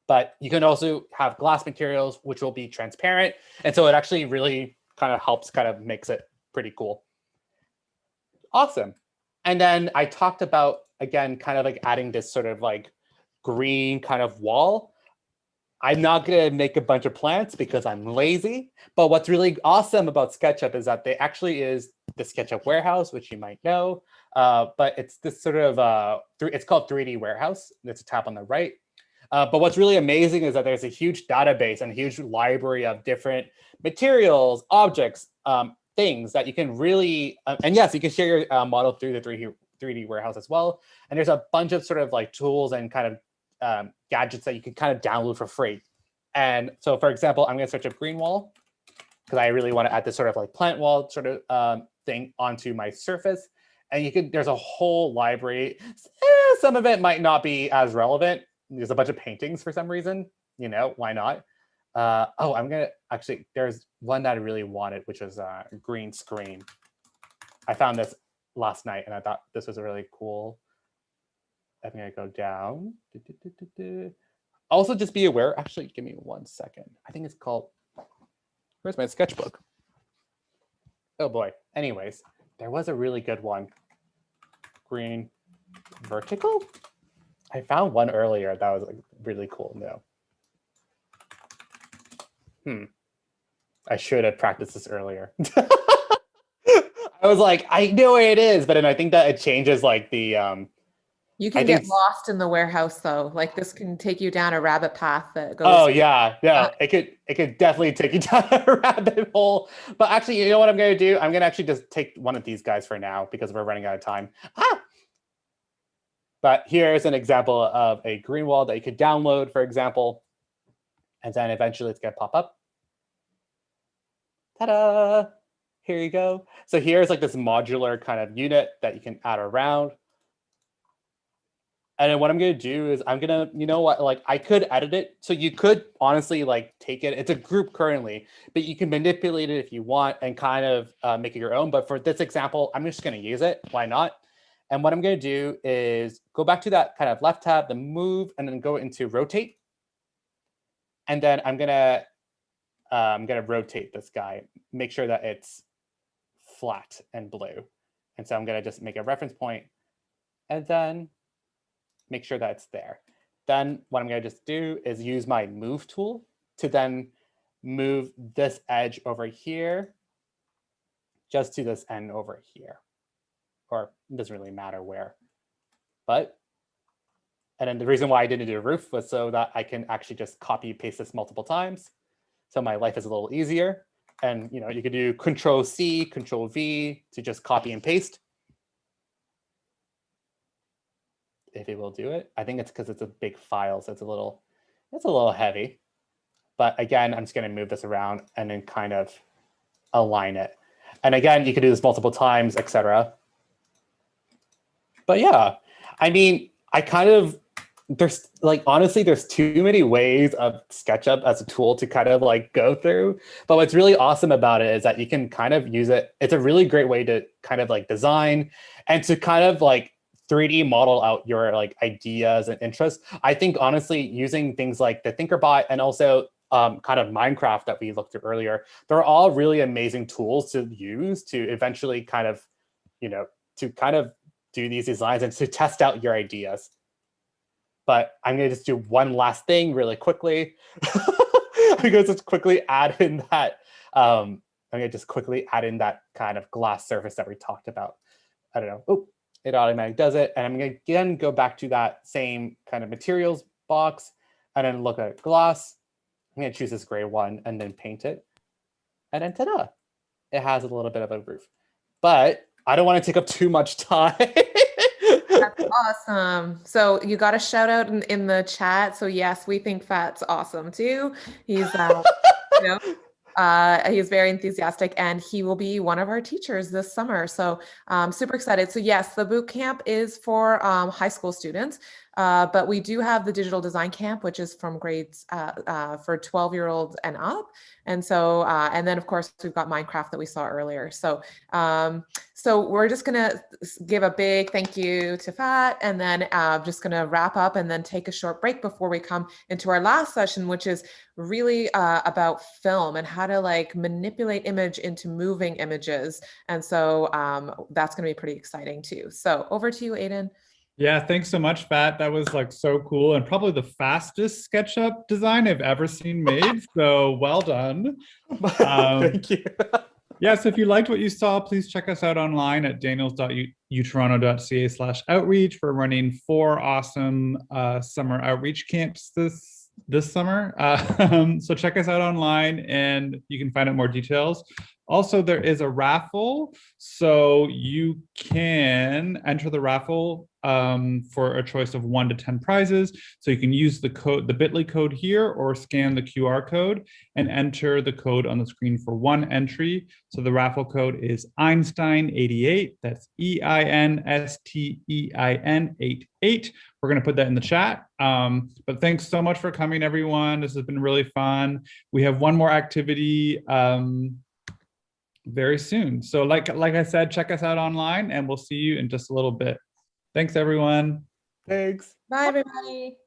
But you can also have glass materials, which will be transparent. And so it actually really kind of helps, kind of makes it pretty cool. Awesome. And then I talked about, again, kind of like adding this sort of like green kind of wall. I'm not going to make a bunch of plants because I'm lazy. But what's really awesome about SketchUp is that they actually is the SketchUp warehouse, which you might know. But it's this sort of, it's called 3D Warehouse. There's a tab on the right. But what's really amazing is that there's a huge database and a huge library of different materials, objects, things that you can really, and yes, you can share your model through the 3D Warehouse as well. And there's a bunch of sort of like tools and kind of gadgets that you can kind of download for free. And so, for example, I'm going to search up green wall because I really want to add this sort of like plant wall sort of thing onto my surface. And there's a whole library. Some of it might not be as relevant. There's a bunch of paintings for some reason. Why not? There's one that I really wanted, which was a green screen. I found this last night and I thought this was really cool. I'm going to go down. Also, just be aware. Actually, give me 1 second. I think it's called, where's my sketchbook? Oh boy. Anyways, there was a really good one. Green vertical? I found one earlier that was like really cool. No. I should have practiced this earlier. I was like, I know where it is, but then I think that it changes like the you can get lost in the warehouse though. Like this can take you down a rabbit path that goes. Oh yeah. It could definitely take you down a rabbit hole. But actually, you know what I'm going to do? I'm going to actually just take one of these guys for now because we're running out of time. But here's an example of a green wall that you could download, for example, and then eventually it's going to pop up. Ta-da! Here you go. So here's like this modular kind of unit that you can add around. And then what I'm going to do is I'm going to, like I could edit it. So you could honestly like take it. It's a group currently, but you can manipulate it if you want and kind of make it your own. But for this example, I'm just going to use it. Why not? And what I'm going to do is go back to that kind of left tab, the move, and then go into rotate. And then I'm going to rotate this guy, make sure that it's flat and blue. And so I'm going to just make a reference point and then make sure that it's there. Then what I'm going to just do is use my move tool to then move this edge over here just to this end over here. Or it doesn't really matter where. And then the reason why I didn't do a roof was so that I can actually just copy paste this multiple times. So my life is a little easier. And you could do Control C, Control V to just copy and paste. if it will do it. I think it's because it's a big file, so it's a little heavy. But again, I'm just going to move this around and then kind of align it. And again, you can do this multiple times, etc. But yeah, I mean, there's like, honestly, there's too many ways of SketchUp as a tool to kind of like go through. But what's really awesome about it is that you can kind of use it. It's a really great way to kind of like design and to kind of like 3D model out your like ideas and interests. I think honestly, using things like the Thinkerbot and also kind of Minecraft that we looked at earlier, they're all really amazing tools to use to eventually kind of, to kind of do these designs and to test out your ideas. But I'm going to just do one last thing really quickly. I'm going to just quickly add in that. I'm going to just quickly add in that kind of glass surface that we talked about. I don't know. Oh, it automatically does it. And I'm going to again go back to that same kind of materials box and then look at glass. I'm going to choose this gray one and then paint it. And then ta-da! It has a little bit of a roof. But I don't want to take up too much time. That's awesome. So you got a shout out in the chat. So yes, we think Fat's awesome too. He's he's very enthusiastic and he will be one of our teachers this summer. So super excited. So yes, the boot camp is for high school students, but we do have the digital design camp, which is from grades for 12-year-olds and up. And so, and then of course we've got Minecraft that we saw earlier. So, so we're just gonna give a big thank you to Fat and then just gonna wrap up and then take a short break before we come into our last session, which is really about film and how to like manipulate image into moving images. And so that's going to be pretty exciting too. So over to you, Aiden. Yeah, thanks so much, Fat. That was like so cool and probably the fastest SketchUp design I've ever seen made. So well done. Thank you. Yeah, so if you liked what you saw, please check us out online at daniels.utoronto.ca/outreach. We're running 4 awesome summer outreach camps this summer. So check us out online and you can find out more details. Also, there is a raffle, so you can enter the raffle for a choice of 1 to 10 prizes. So you can use the code, the bit.ly code here, or scan the QR code and enter the code on the screen for 1 entry. So the raffle code is Einstein88. That's EINSTEIN88. We're going to put that in the chat. But thanks so much for coming, everyone. This has been really fun. We have one more activity very soon. So like I said, check us out online and we'll see you in just a little bit. Thanks, everyone. Thanks. Bye, everybody.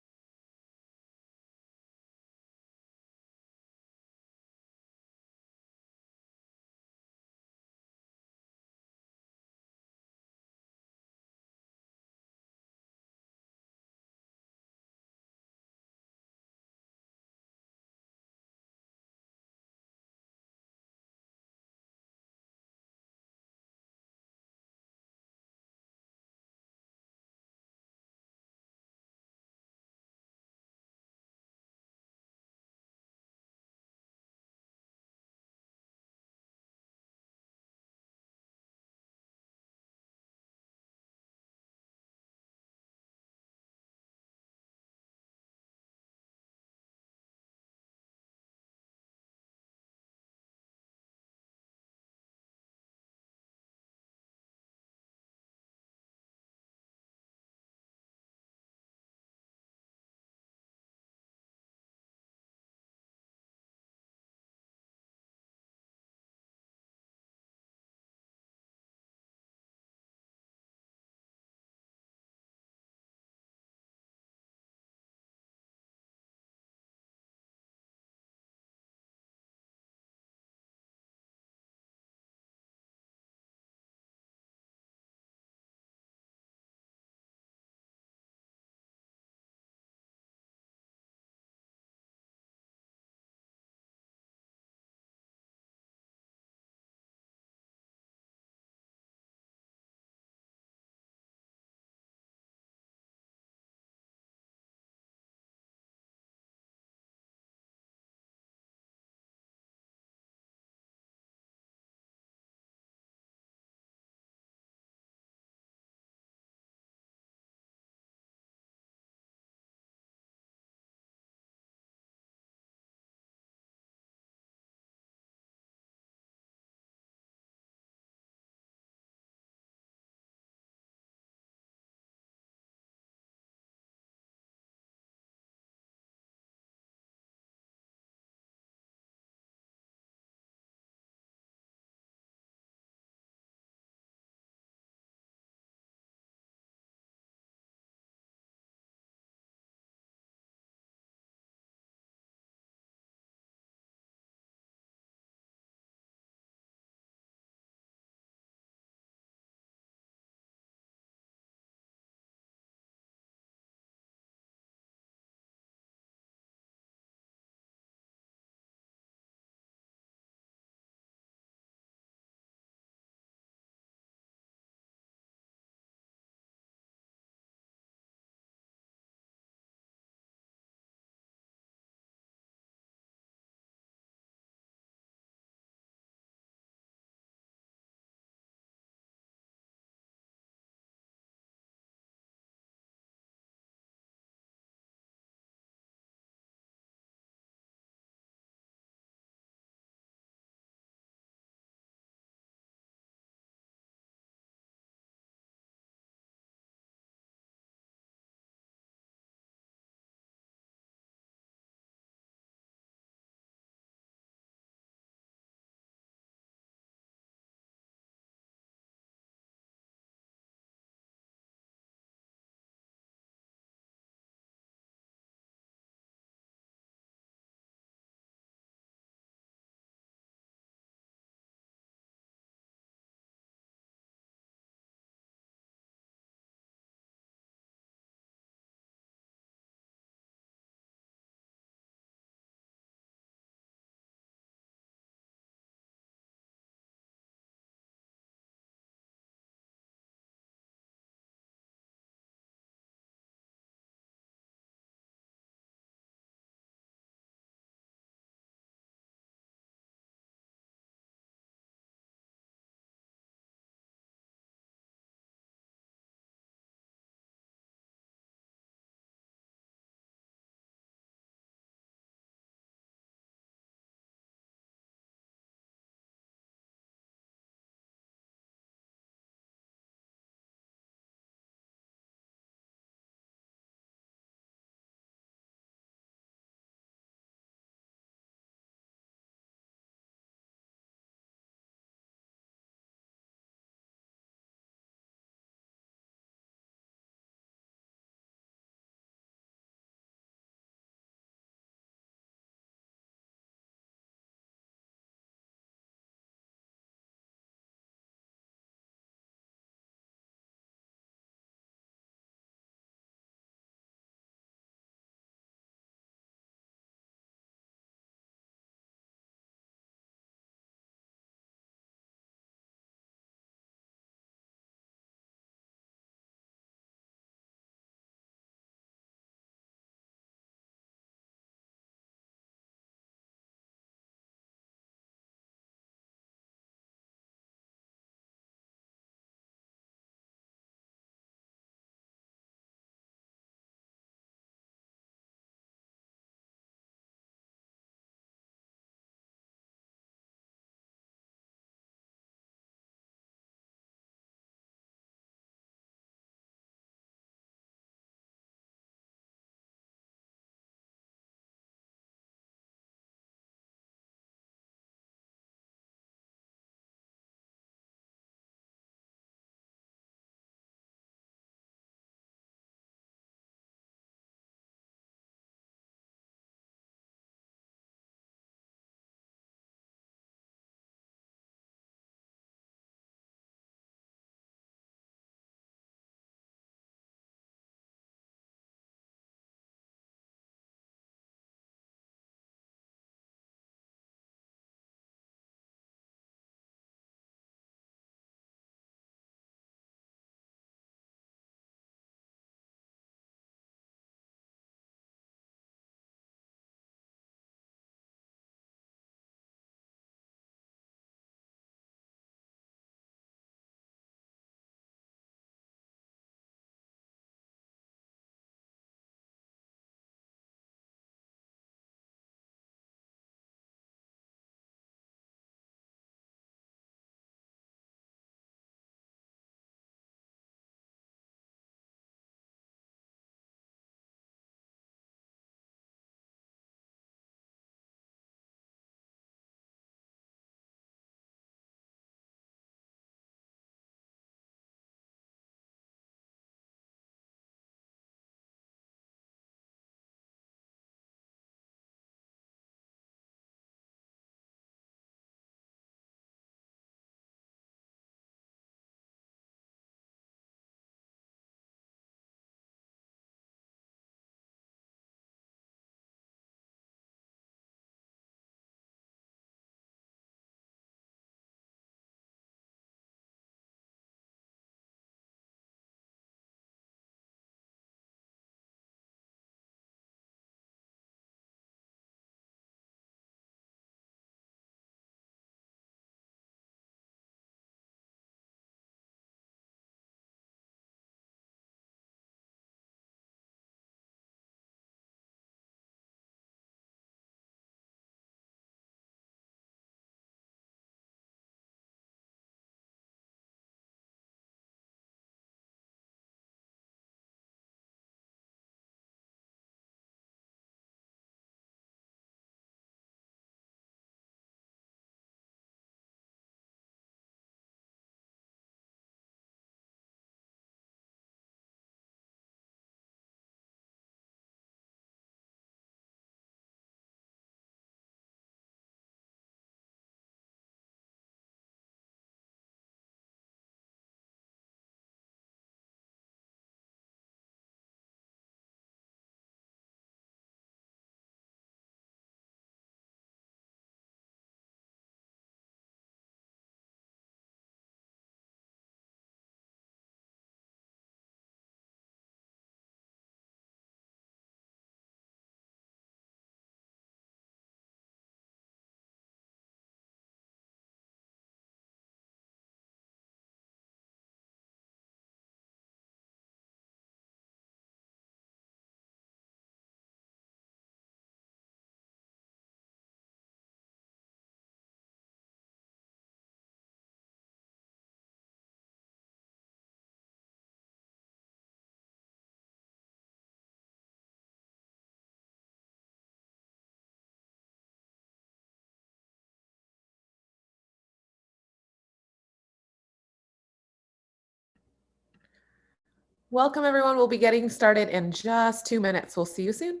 Welcome, everyone. We'll be getting started in just 2 minutes. We'll see you soon.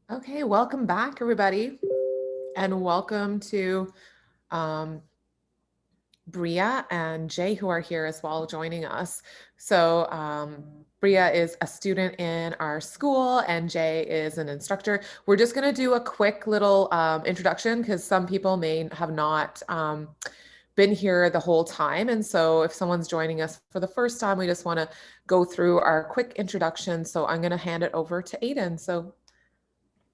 Okay, welcome back, everybody, and welcome to Bria and Jay, who are here as well, joining us. So Bria is a student in our school and Jay is an instructor. We're just going to do a quick little introduction because some people may have not been here the whole time. And so if someone's joining us for the first time, we just want to go through our quick introduction. So I'm going to hand it over to Aiden. So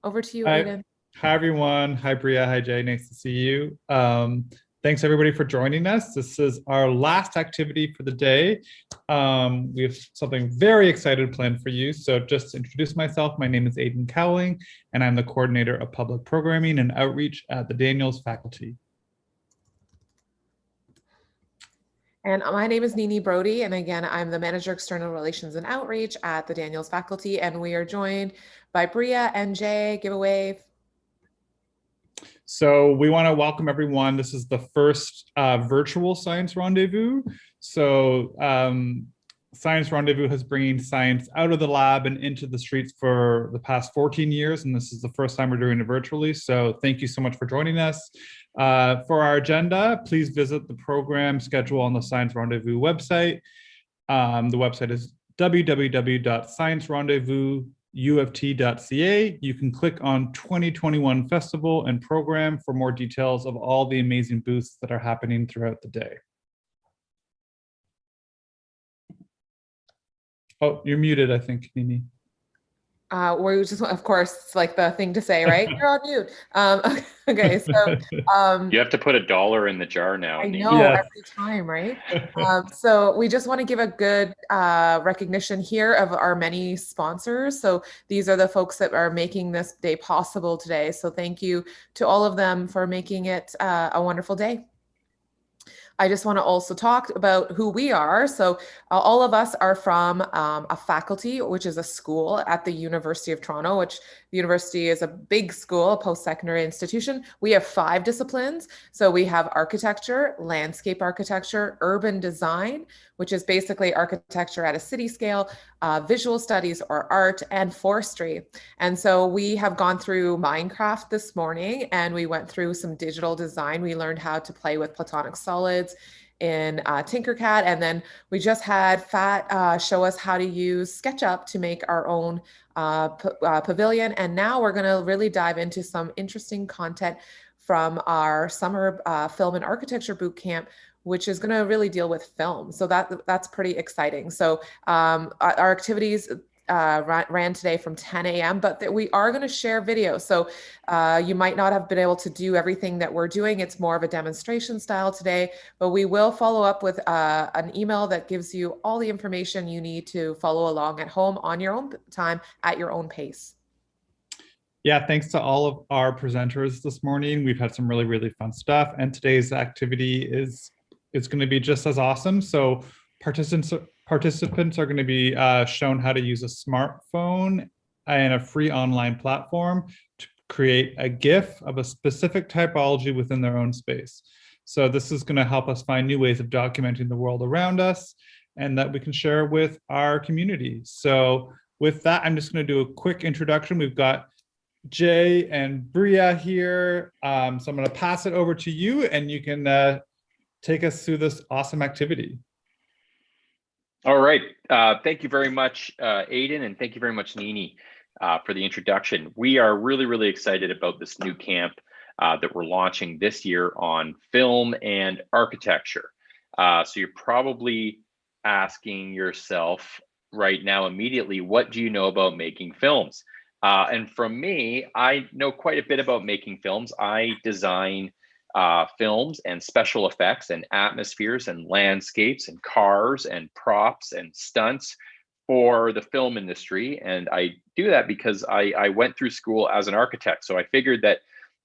over to you, Aiden. Hi, everyone. Hi, Bria. Hi, Jay. Nice to see you. Thanks, everybody, for joining us. This is our last activity for the day. We have something very excited planned for you. So just to introduce myself, my name is Aiden Cowling, and I'm the coordinator of public programming and outreach at the Daniels faculty. And my name is Nini Brody, and again, I'm the Manager External Relations and Outreach at the Daniels faculty, and we are joined by Bria and Jay. Give a wave. So we want to welcome everyone. This is the first virtual Science Rendezvous. So Science Rendezvous has bringing science out of the lab and into the streets for the past 14 years, and this is the first time we're doing it virtually. So thank you so much for joining us. For our agenda, please visit the program schedule on the Science Rendezvous website. The website is www.sciencerendezvousuft.ca. You can click on 2021 Festival and Program for more details of all the amazing booths that are happening throughout the day. Oh, you're muted, I think, Nini. We're just, of course, it's like the thing to say, right? You're on mute. Okay, so you have to put $1 in the jar now. I know, yes. Every time, right? So we just want to give a good recognition here of our many sponsors. So these are the folks that are making this day possible today. So thank you to all of them for making it a wonderful day. I just want to also talk about who we are. So all of us are from a faculty, which is a school at the University of Toronto, which the university is a big school, a post-secondary institution. We have 5 disciplines. So we have architecture, landscape architecture, urban design, which is basically architecture at a city scale, visual studies or art, and forestry. And so we have gone through Minecraft this morning, and we went through some digital design. We learned how to play with Platonic Solids in Tinkercad, and then we just had Fat show us how to use Sketchup to make our own pavilion. And now we're going to really dive into some interesting content from our summer film and architecture boot camp, which is going to really deal with film. So that's pretty exciting. So our activities ran today from 10 a.m., but we are going to share video. So you might not have been able to do everything that we're doing. It's more of a demonstration style today, but we will follow up with an email that gives you all the information you need to follow along at home on your own time at your own pace. Yeah, thanks to all of our presenters this morning. We've had some really, really fun stuff, and today's activity is going to be just as awesome. So participants are going to be shown how to use a smartphone and a free online platform to create a GIF of a specific typology within their own space. So this is going to help us find new ways of documenting the world around us and that we can share with our community. So with that, I'm just going to do a quick introduction. We've got Jay and Bria here. So I'm going to pass it over to you and you can take us through this awesome activity. All right. Thank you very much, Aiden, and thank you very much, Nini, for the introduction. We are really, really excited about this new camp that we're launching this year on film and architecture. So you're probably asking yourself right now immediately, what do you know about making films? And from me, I know quite a bit about making films. I design films and special effects and atmospheres and landscapes and cars and props and stunts for the film industry. And I do that because I went through school as an architect. So I figured that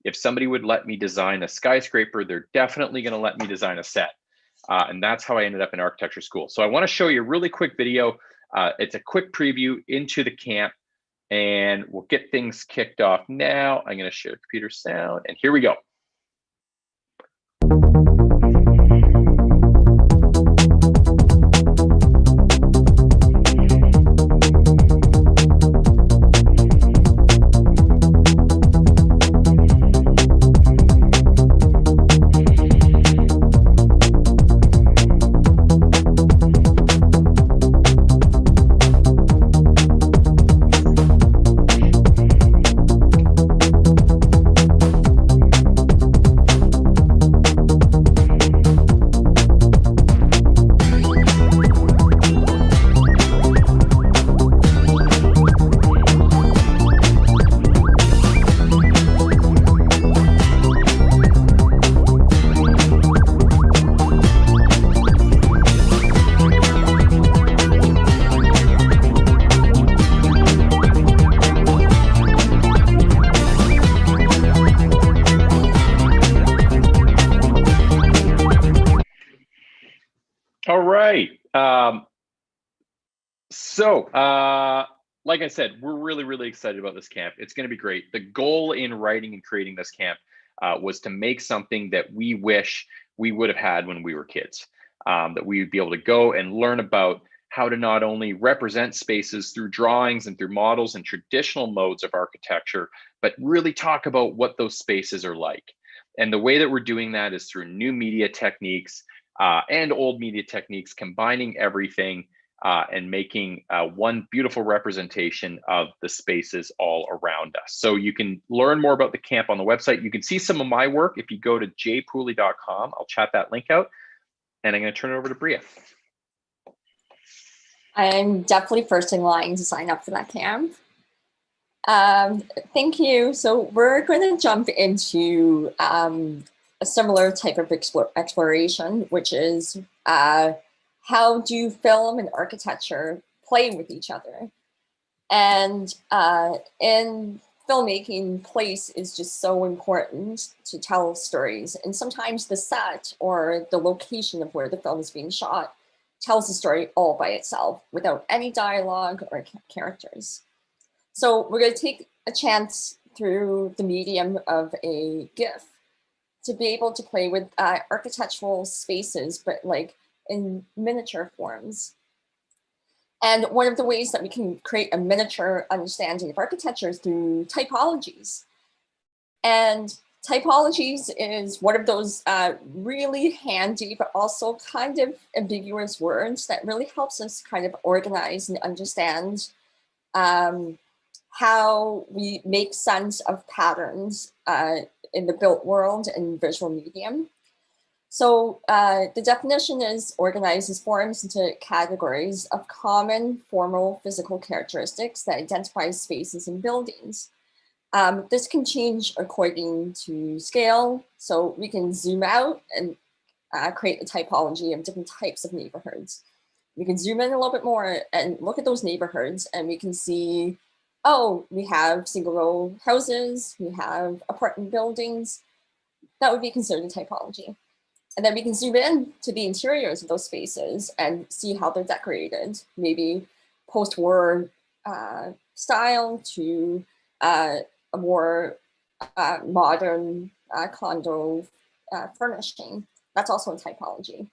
if somebody would let me design a skyscraper, they're definitely going to let me design a set. And that's how I ended up in architecture school. So I want to show you a really quick video. It's a quick preview into the camp, and we'll get things kicked off now. I'm going to share computer sound, and here we go. All right. Like I said, we're really, really excited about this camp. It's going to be great. The goal in writing and creating this camp was to make something that we wish we would have had when we were kids, that we would be able to go and learn about how to not only represent spaces through drawings and through models and traditional modes of architecture, but really talk about what those spaces are like. And the way that we're doing that is through new media techniques and old media techniques, combining everything and making one beautiful representation of the spaces all around us. So you can learn more about the camp on the website. You can see some of my work if you go to jpooley.com. I'll chat that link out, and I'm going to turn it over to Bria. I'm definitely first in line to sign up for that camp. Thank you. So we're going to jump into a similar type of exploration, which is how do film and architecture play with each other? And in filmmaking, place is just so important to tell stories. And sometimes the set or the location of where the film is being shot tells the story all by itself without any dialogue or characters. So we're going to take a chance through the medium of a GIF to be able to play with architectural spaces, but like in miniature forms. And one of the ways that we can create a miniature understanding of architecture is through typologies. And typologies is one of those really handy, but also kind of ambiguous words that really helps us kind of organize and understand how we make sense of patterns in the built world and visual medium. So the definition is organizes forms into categories of common formal physical characteristics that identify spaces and buildings. This can change according to scale. So we can zoom out and create a typology of different types of neighborhoods. We can zoom in a little bit more and look at those neighborhoods, and we can see, oh, we have single row houses, we have apartment buildings. That would be considered a typology. And then we can zoom in to the interiors of those spaces and see how they're decorated, maybe post-war style to a more modern condo furnishing. That's also a typology.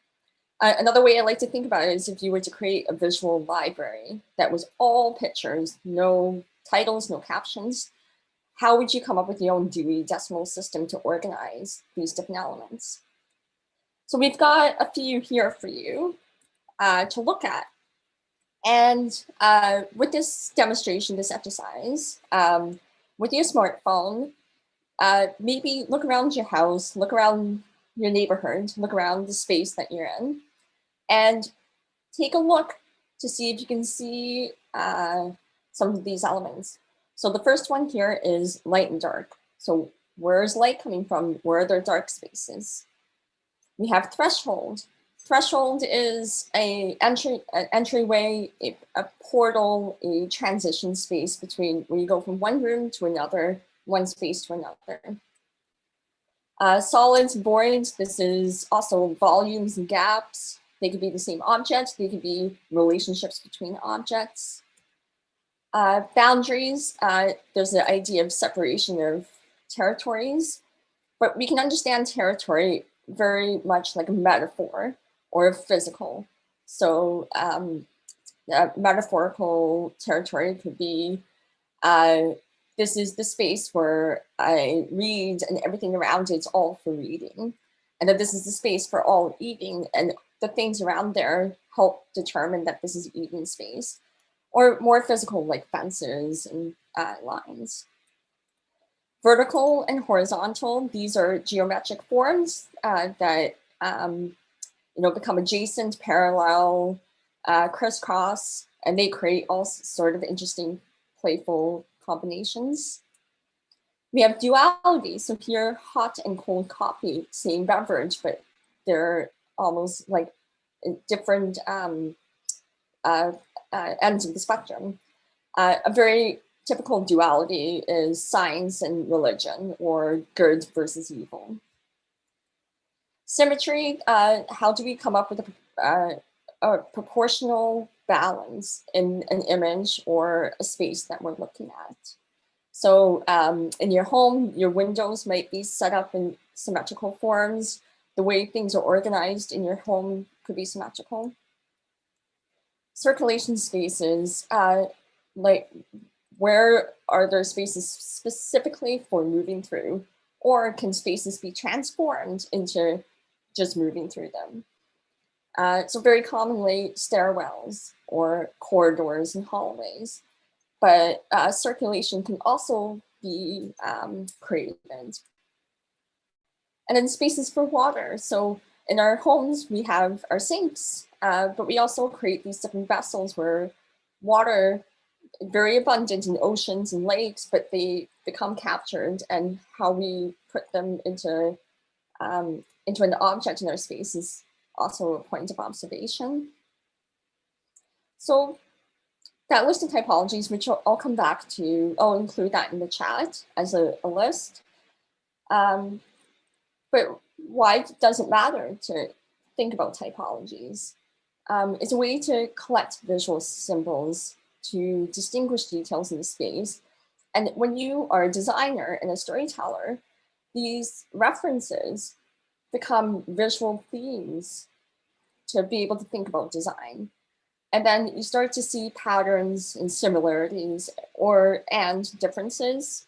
Another way I like to think about it is if you were to create a visual library that was all pictures, no titles, no captions, how would you come up with your own Dewey Decimal System to organize these different elements? So we've got a few here for you to look at. And with this demonstration, this exercise, with your smartphone, maybe look around your house, look around your neighborhood, look around the space that you're in, and take a look to see if you can see some of these elements. So the first one here is light and dark. So where is light coming from? Where are there dark spaces? We have threshold. Threshold is an entryway, a portal, a transition space between where you go from one room to another, one space to another. Solids, voids, this is also volumes and gaps. They could be the same object. They could be relationships between objects. Boundaries, there's the idea of separation of territories, but we can understand territory very much like a metaphor or physical. So metaphorical territory could be, this is the space where I read and everything around it's all for reading. And that this is the space for all eating, and the things around there help determine that this is eating space. Or more physical, like fences and lines. Vertical and horizontal, these are geometric forms that become adjacent, parallel, crisscross, and they create all sort of interesting, playful combinations. We have duality, so here hot and cold coffee, same beverage, but they're almost like different ends of the spectrum. A very typical duality is science and religion, or good versus evil. Symmetry, how do we come up with a proportional balance in an image or a space that we're looking at? So in your home, your windows might be set up in symmetrical forms. The way things are organized in your home could be symmetrical. Circulation spaces, like where are there spaces specifically for moving through, or can spaces be transformed into just moving through them? So very commonly stairwells or corridors and hallways, but circulation can also be created. And then spaces for water. So in our homes, we have our sinks, but we also create these different vessels where water, very abundant in oceans and lakes, but they become captured, and how we put them into an object in our space is also a point of observation. So that list of typologies, which I'll come back to, I'll include that in the chat as a list. But why does it matter to think about typologies? It's a way to collect visual symbols to distinguish details in the space. And when you are a designer and a storyteller, these references become visual themes to be able to think about design. And then you start to see patterns and similarities and differences.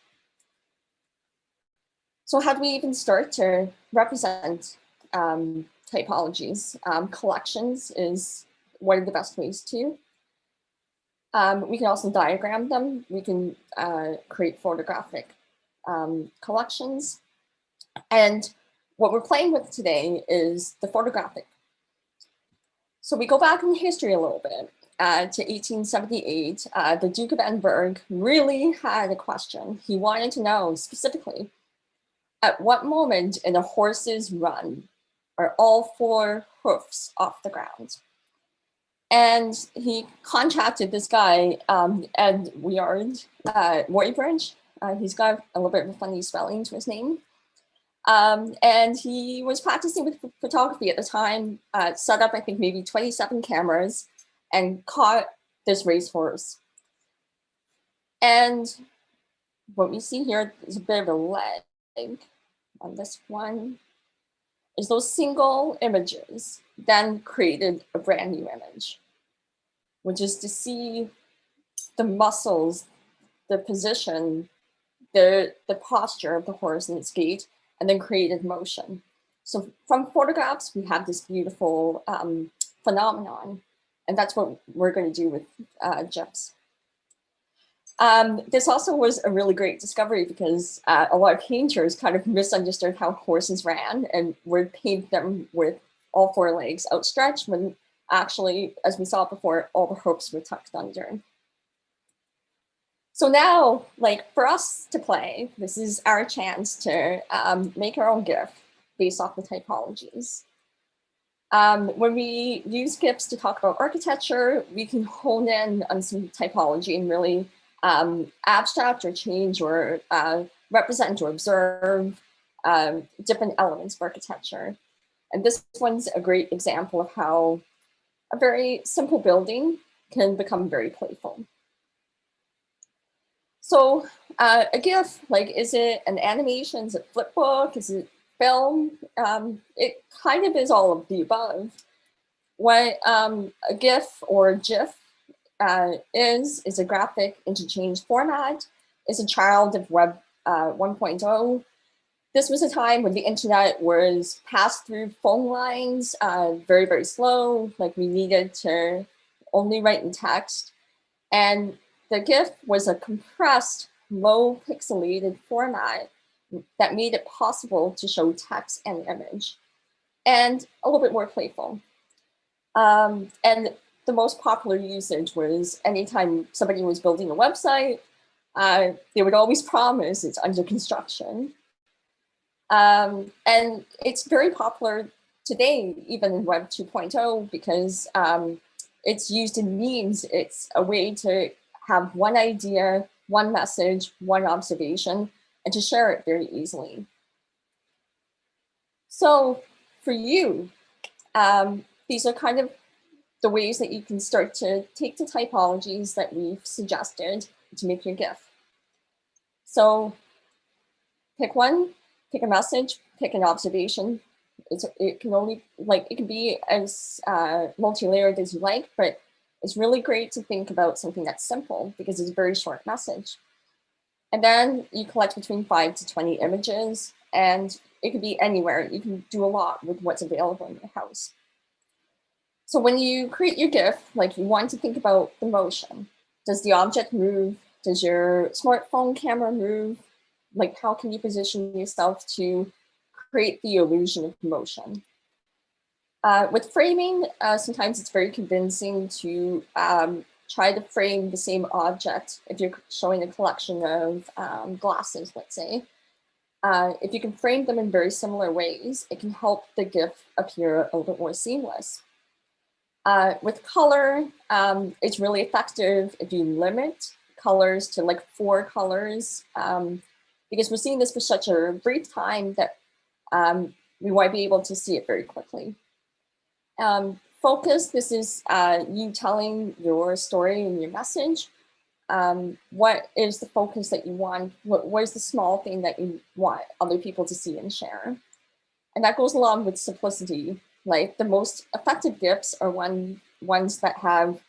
So how do we even start to represent typologies? Collections is one of the best ways to. We can also diagram them. We can create photographic collections. And what we're playing with today is the photographic. So we go back in history a little bit to 1878. The Duke of Edinburgh really had a question. He wanted to know specifically, at what moment in a horse's run are all four hoofs off the ground? And he contacted this guy, Ed Woybridge. He's got a little bit of a funny spelling to his name. And he was practicing with photography at the time, set up, I think, maybe 27 cameras and caught this racehorse. And what we see here is a bit of a lag on this one, is those single images then created a brand new image, which is to see the muscles, the position, the posture of the horse and its gait, and then created motion. So from photographs, we have this beautiful phenomenon, and that's what we're going to do with GIFs. This also was a really great discovery because a lot of painters kind of misunderstood how horses ran and would paint them with all four legs outstretched when actually, as we saw before, all the hooves were tucked under. So now, like for us to play, this is our chance to make our own GIF based off the typologies. When we use GIFs to talk about architecture, we can hone in on some typology and really abstract or change or represent or observe different elements of architecture. And this one's a great example of how a very simple building can become very playful. So a GIF, like, is it an animation? Is it flipbook? Is it film? It kind of is all of the above. What a GIF or GIF is a graphic interchange format. It's a child of Web 1.0. This was a time when the internet was passed through phone lines, very, very slow, like we needed to only write in text. And the GIF was a compressed, low pixelated format that made it possible to show text and image, and a little bit more playful. And the most popular usage was anytime somebody was building a website, they would always promise it's under construction. And it's very popular today, even in Web 2.0, because it's used in memes. It's a way to have one idea, one message, one observation, and to share it very easily. So for you, these are kind of the ways that you can start to take the typologies that we've suggested to make your GIF. So pick one, pick a message, pick an observation. It can only, like, it can be as multi-layered as you like, but it's really great to think about something that's simple because it's a very short message. And then you collect between 5 to 20 images, and it could be anywhere. You can do a lot with what's available in your house. So when you create your GIF, like, you want to think about the motion. Does the object move? Does your smartphone camera move? Like, how can you position yourself to create the illusion of motion? With framing, sometimes it's very convincing to try to frame the same object. If you're showing a collection of glasses, let's say, if you can frame them in very similar ways, it can help the GIF appear a little bit more seamless. With color, it's really effective if you limit colors to like 4 colors, because we're seeing this for such a brief time that we might be able to see it very quickly. Focus, this is you telling your story and your message. What is the focus that you want? What is the small thing that you want other people to see and share? And that goes along with simplicity. Like, the most effective GIFs are ones that have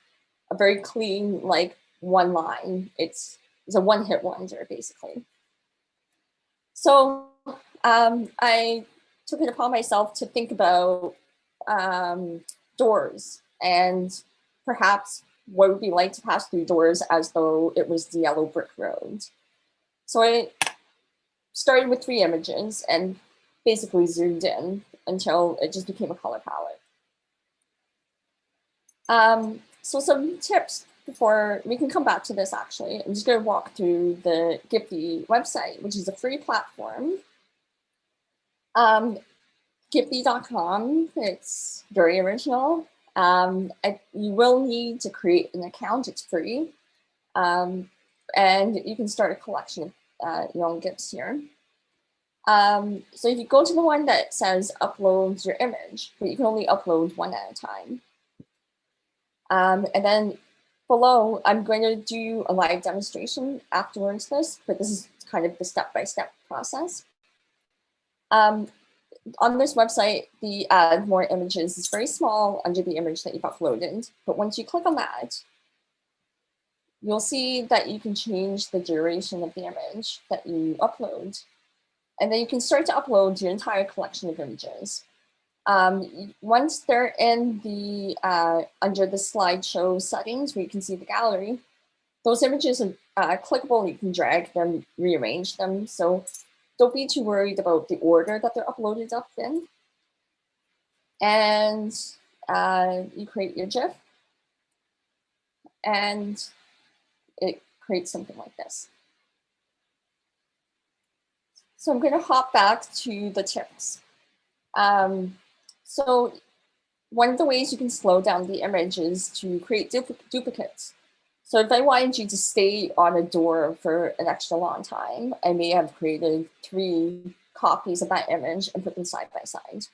a very clean, like, one line. It's a one-hit wonder, basically. So I took it upon myself to think about doors, and perhaps what it would be like to pass through doors as though it was the yellow brick road. So I started with 3 images and basically zoomed in until it just became a color palette. So some tips before we can come back to this. Actually, I'm just going to walk through the Giphy website, which is a free platform. Giphy.com, it's very original. You will need to create an account, it's free. And you can start a collection of your own GIFs here. So if you go to the one that says upload your image, but you can only upload one at a time. And then below, I'm going to do a live demonstration afterwards this, but this is kind of the step-by-step process. On this website, the add more images is very small under the image that you've uploaded. But once you click on that, you'll see that you can change the duration of the image that you upload. And then you can start to upload your entire collection of images. Once they're in the under the slideshow settings where you can see the gallery, those images are clickable. You can drag them, rearrange them. So don't be too worried about the order that they're uploaded up in. And you create your GIF, and it creates something like this. So I'm going to hop back to the tips. So one of the ways you can slow down the image is to create duplicates. So if I wanted you to stay on a door for an extra long time, I may have created 3 copies of that image and put them side by side.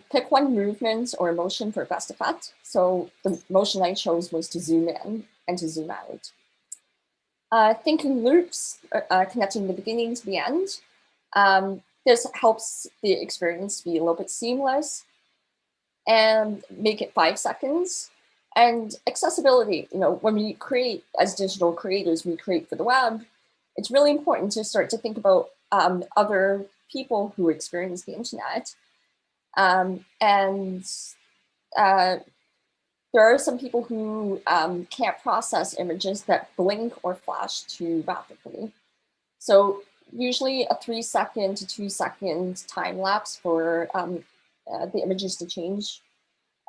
Pick one movement or motion for best effect. So the motion I chose was to zoom in and to zoom out. Think in loops, connecting the beginning to the end. This helps the experience be a little bit seamless, and make it 5 seconds. And accessibility, when we create as digital creators, we create for the web, it's really important to start to think about other people who experience the internet. There are some people who can't process images that blink or flash too rapidly. So usually a 3-second to 2-second time lapse for the images to change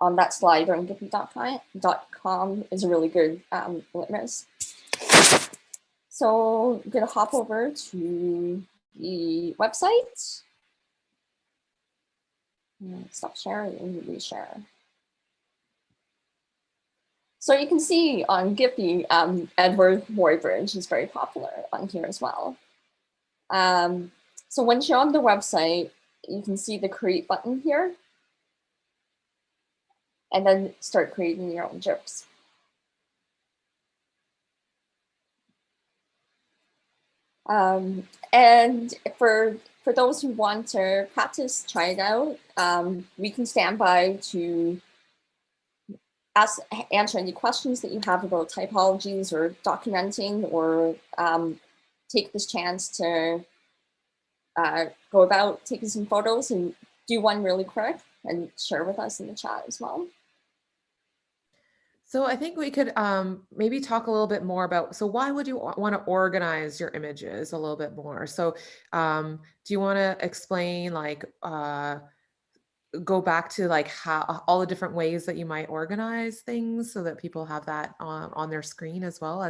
on that slide or on giphy.com is a really good litmus. So I'm going to hop over to the website. Stop sharing and reshare. So you can see on Giphy, Edward Muybridge is very popular on here as well. So once you're on the website, you can see the create button here, and then start creating your own GIFs. And for those who want to practice, try it out. We can stand by to answer any questions that you have about typologies or documenting, or take this chance to go about taking some photos and do one really quick and share with us in the chat as well. So I think we could maybe talk a little bit more about, so why would you want to organize your images a little bit more? So do you want to explain, like, go back to like how all the different ways that you might organize things so that people have that on their screen as well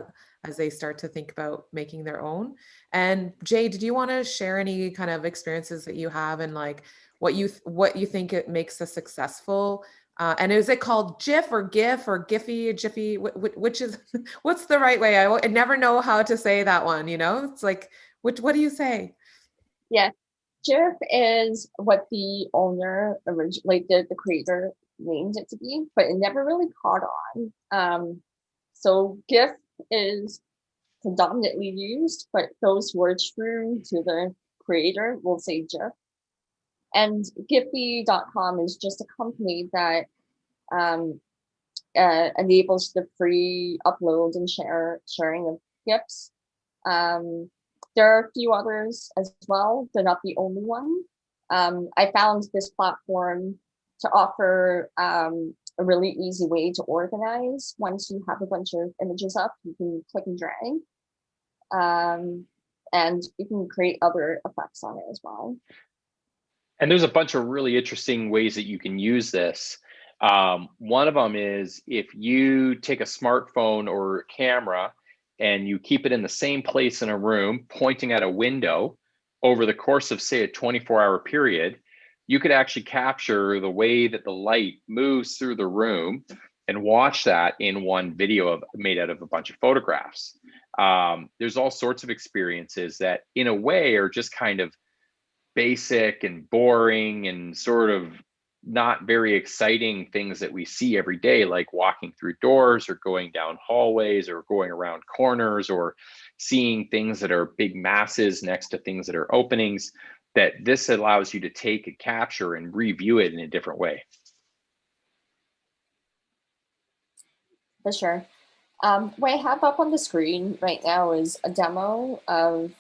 as they start to think about making their own? And Jay, did you want to share any kind of experiences that you have and like what you think it makes a successful and is it called GIF or GIF or Giphy, Jiffy? Which is, what's the right way? I never know how to say that one, It's like, what do you say? Yeah, GIF is what the owner, like the creator, named it to be, but it never really caught on. So GIF is predominantly used, but those who are true to the creator will say GIF. And Giphy.com is just a company that enables the free upload and sharing of GIFs. There are a few others as well. They're not the only one. I found this platform to offer a really easy way to organize. Once you have a bunch of images up, you can click and drag. And you can create other effects on it as well. And there's a bunch of really interesting ways that you can use this. One of them is if you take a smartphone or camera and you keep it in the same place in a room, pointing at a window over the course of, say, a 24-hour period, you could actually capture the way that the light moves through the room and watch that in one video made out of a bunch of photographs. There's all sorts of experiences that in a way are just kind of basic and boring and sort of not very exciting things that we see every day, like walking through doors or going down hallways or going around corners or seeing things that are big masses next to things that are openings, that this allows you to take and capture and review it in a different way. For sure. What I have up on the screen right now is a demo of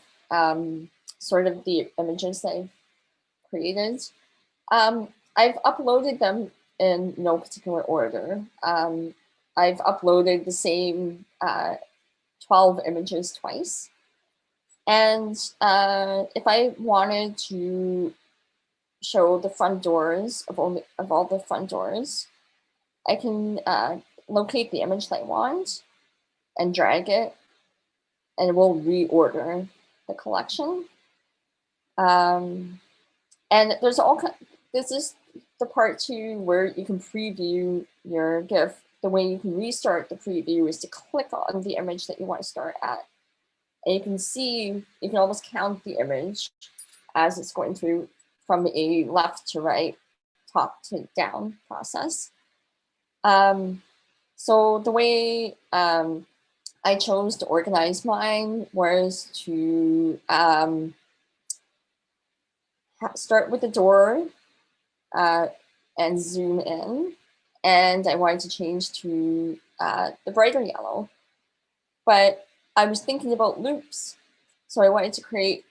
sort of the images that I've created. I've uploaded them in no particular order. I've uploaded the same 12 images twice. And if I wanted to show the front doors of all the front doors, I can locate the image that I want and drag it, and it will reorder the collection. And there's this is the part too where you can preview your GIF. The way you can restart the preview is to click on the image that you want to start at. And you can see, you can almost count the image as it's going through from a left to right, top to down process. So the way I chose to organize mine was to start with the door and zoom in. And I wanted to change to the brighter yellow. But I was thinking about loops. So I wanted to create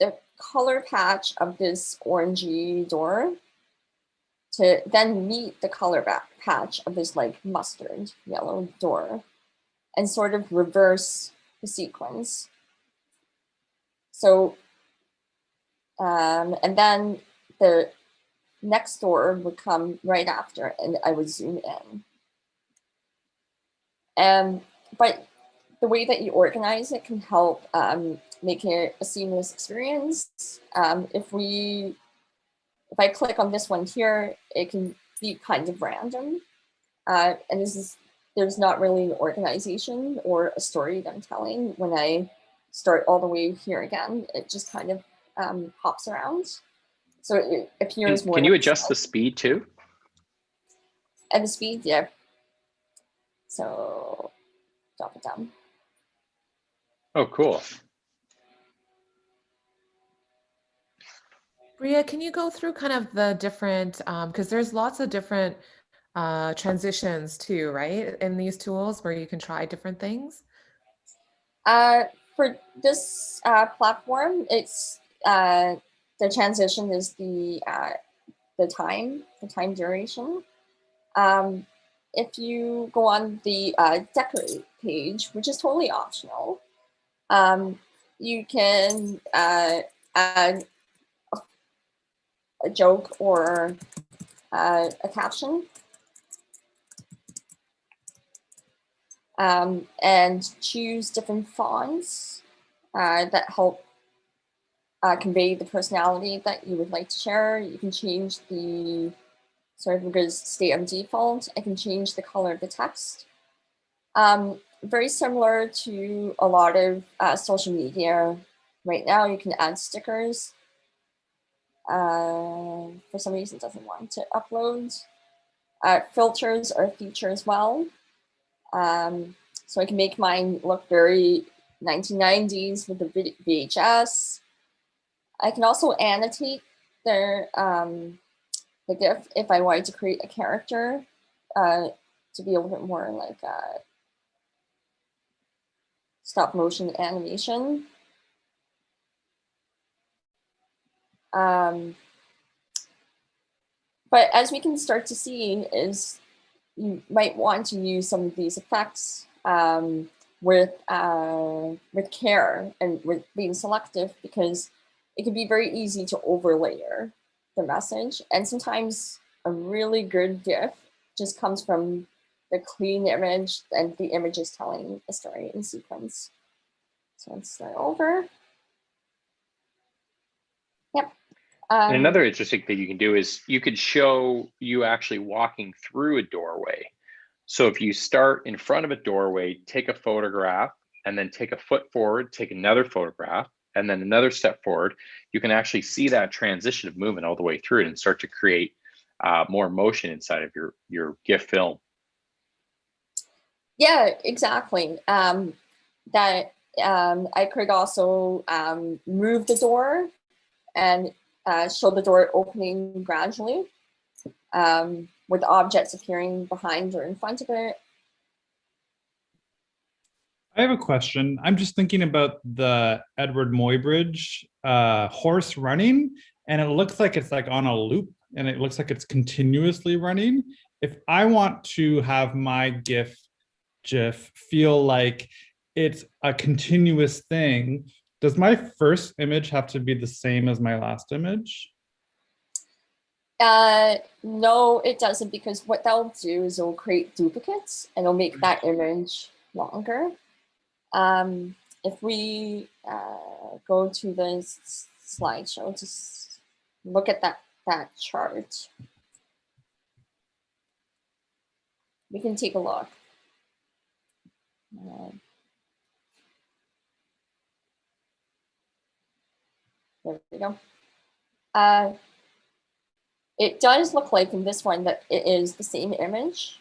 the color patch of this orangey door to then meet the color patch of this like mustard yellow door and sort of reverse the sequence. So, and then the next door would come right after and I would zoom in. But the way that you organize it can help make it a seamless experience. If I click on this one here, it can be kind of random. And there's not really an organization or a story that I'm telling. When I start all the way here again, it just kind of hops around. So it appears more. Can you adjust the speed too? And the speed, yeah. So drop it down. Oh, cool. Bria, can you go through kind of the different, because there's lots of different transitions too, right? In these tools where you can try different things? For this platform, it's the transition is the time duration. If you go on the decorate page, which is totally optional, you can add a joke or a caption. And choose different fonts that help convey the personality that you would like to share. You can change the sort of because stay on default. I can change the color of the text. Very similar to a lot of social media right now, you can add stickers. For some reason, it doesn't want to upload. Filters are a feature as well. So I can make mine look very 1990s with the VHS. I can also annotate the GIF if I wanted to create a character to be a little bit more like stop motion animation. But as we can start to see is you might want to use some of these effects with care and with being selective, because it can be very easy to overlayer the message. And sometimes a really good GIF just comes from the clean image and the image is telling a story in sequence. So let's start over. Yep. And another interesting thing you can do is you could show you actually walking through a doorway. So if you start in front of a doorway, take a photograph, and then take a foot forward, take another photograph, and then another step forward, you can actually see that transition of movement all the way through it and start to create more motion inside of your GIF film. Yeah, exactly. I could also move the door and show the door opening gradually with objects appearing behind or in front of it. I have a question. I'm just thinking about the Edward Muybridge horse running, and it looks like it's like on a loop, and it looks like it's continuously running. If I want to have my GIF feel like it's a continuous thing, does my first image have to be the same as my last image? No, it doesn't, because what they'll do is it'll create duplicates and it'll make that image longer. If we go to the slideshow, just look at that chart. We can take a look. There we go. It does look like in this one that it is the same image.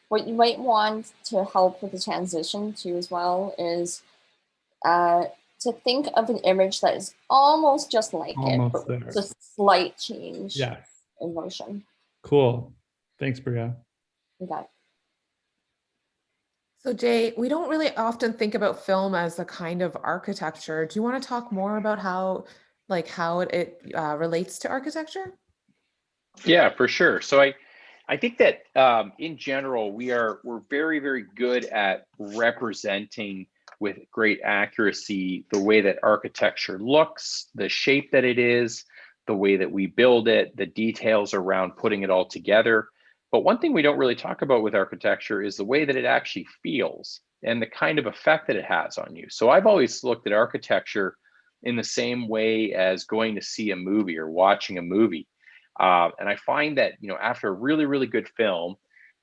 What you might want to help with the transition too as well is to think of an image that is almost just like it, but with a slight change in motion. Cool. Thanks, Bria. You got it. So Jay, we don't really often think about film as a kind of architecture. Do you want to talk more about how it relates to architecture? Yeah, for sure. So I think that in general, we're very, very good at representing with great accuracy the way that architecture looks, the shape that it is, the way that we build it, the details around putting it all together. But one thing we don't really talk about with architecture is the way that it actually feels and the kind of effect that it has on you. So I've always looked at architecture in the same way as going to see a movie or watching a movie. And I find that, after a really, really good film,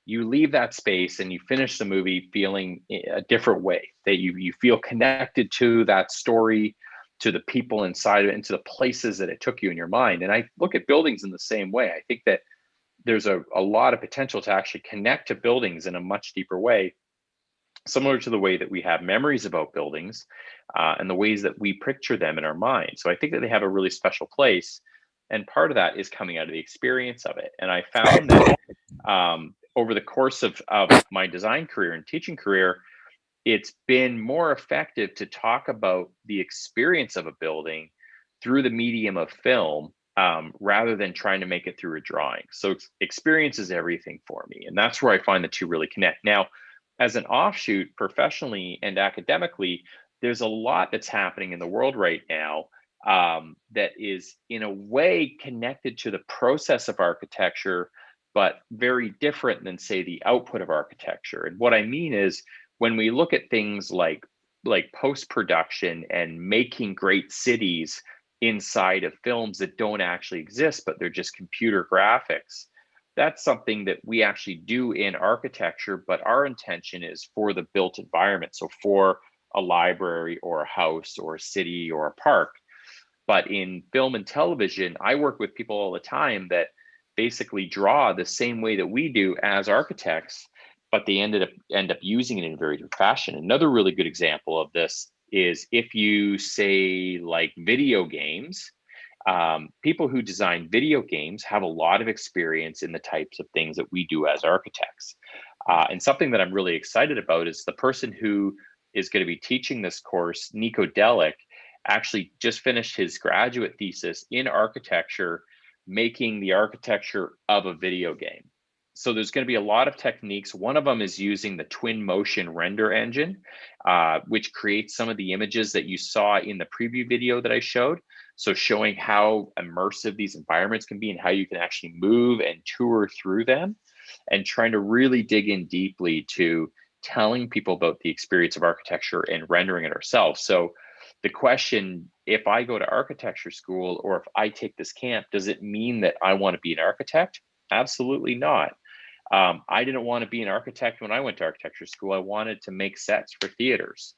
you leave that space and you finish the movie feeling a different way, that you feel connected to that story, to the people inside of it, and to the places that it took you in your mind. And I look at buildings in the same way. I think that there's a lot of potential to actually connect to buildings in a much deeper way, similar to the way that we have memories about buildings and the ways that we picture them in our mind. So I think that they have a really special place. And part of that is coming out of the experience of it. And I found that over the course of my design career and teaching career, it's been more effective to talk about the experience of a building through the medium of film rather than trying to make it through a drawing. So experience is everything for me. And that's where I find the two really connect. Now, as an offshoot, professionally and academically, there's a lot that's happening in the world right now that is in a way connected to the process of architecture, but very different than, say, the output of architecture. And what I mean is, when we look at things like post-production and making great cities inside of films that don't actually exist, but they're just computer graphics, that's something that we actually do in architecture, but our intention is for the built environment. So for a library or a house or a city or a park. But in film and television, I work with people all the time that basically draw the same way that we do as architects, but they end up using it in a very different fashion. Another really good example of this is if you say like video games, people who design video games have a lot of experience in the types of things that we do as architects. And something that I'm really excited about is the person who is going to be teaching this course, Nico Delic, actually just finished his graduate thesis in architecture, making the architecture of a video game. So there's going to be a lot of techniques. One of them is using the twin motion render engine, which creates some of the images that you saw in the preview video that I showed. So showing how immersive these environments can be and how you can actually move and tour through them, and trying to really dig in deeply to telling people about the experience of architecture and rendering it ourselves. So the question, if I go to architecture school or if I take this camp, does it mean that I want to be an architect? Absolutely not. I didn't want to be an architect when I went to architecture school. I wanted to make sets for theaters.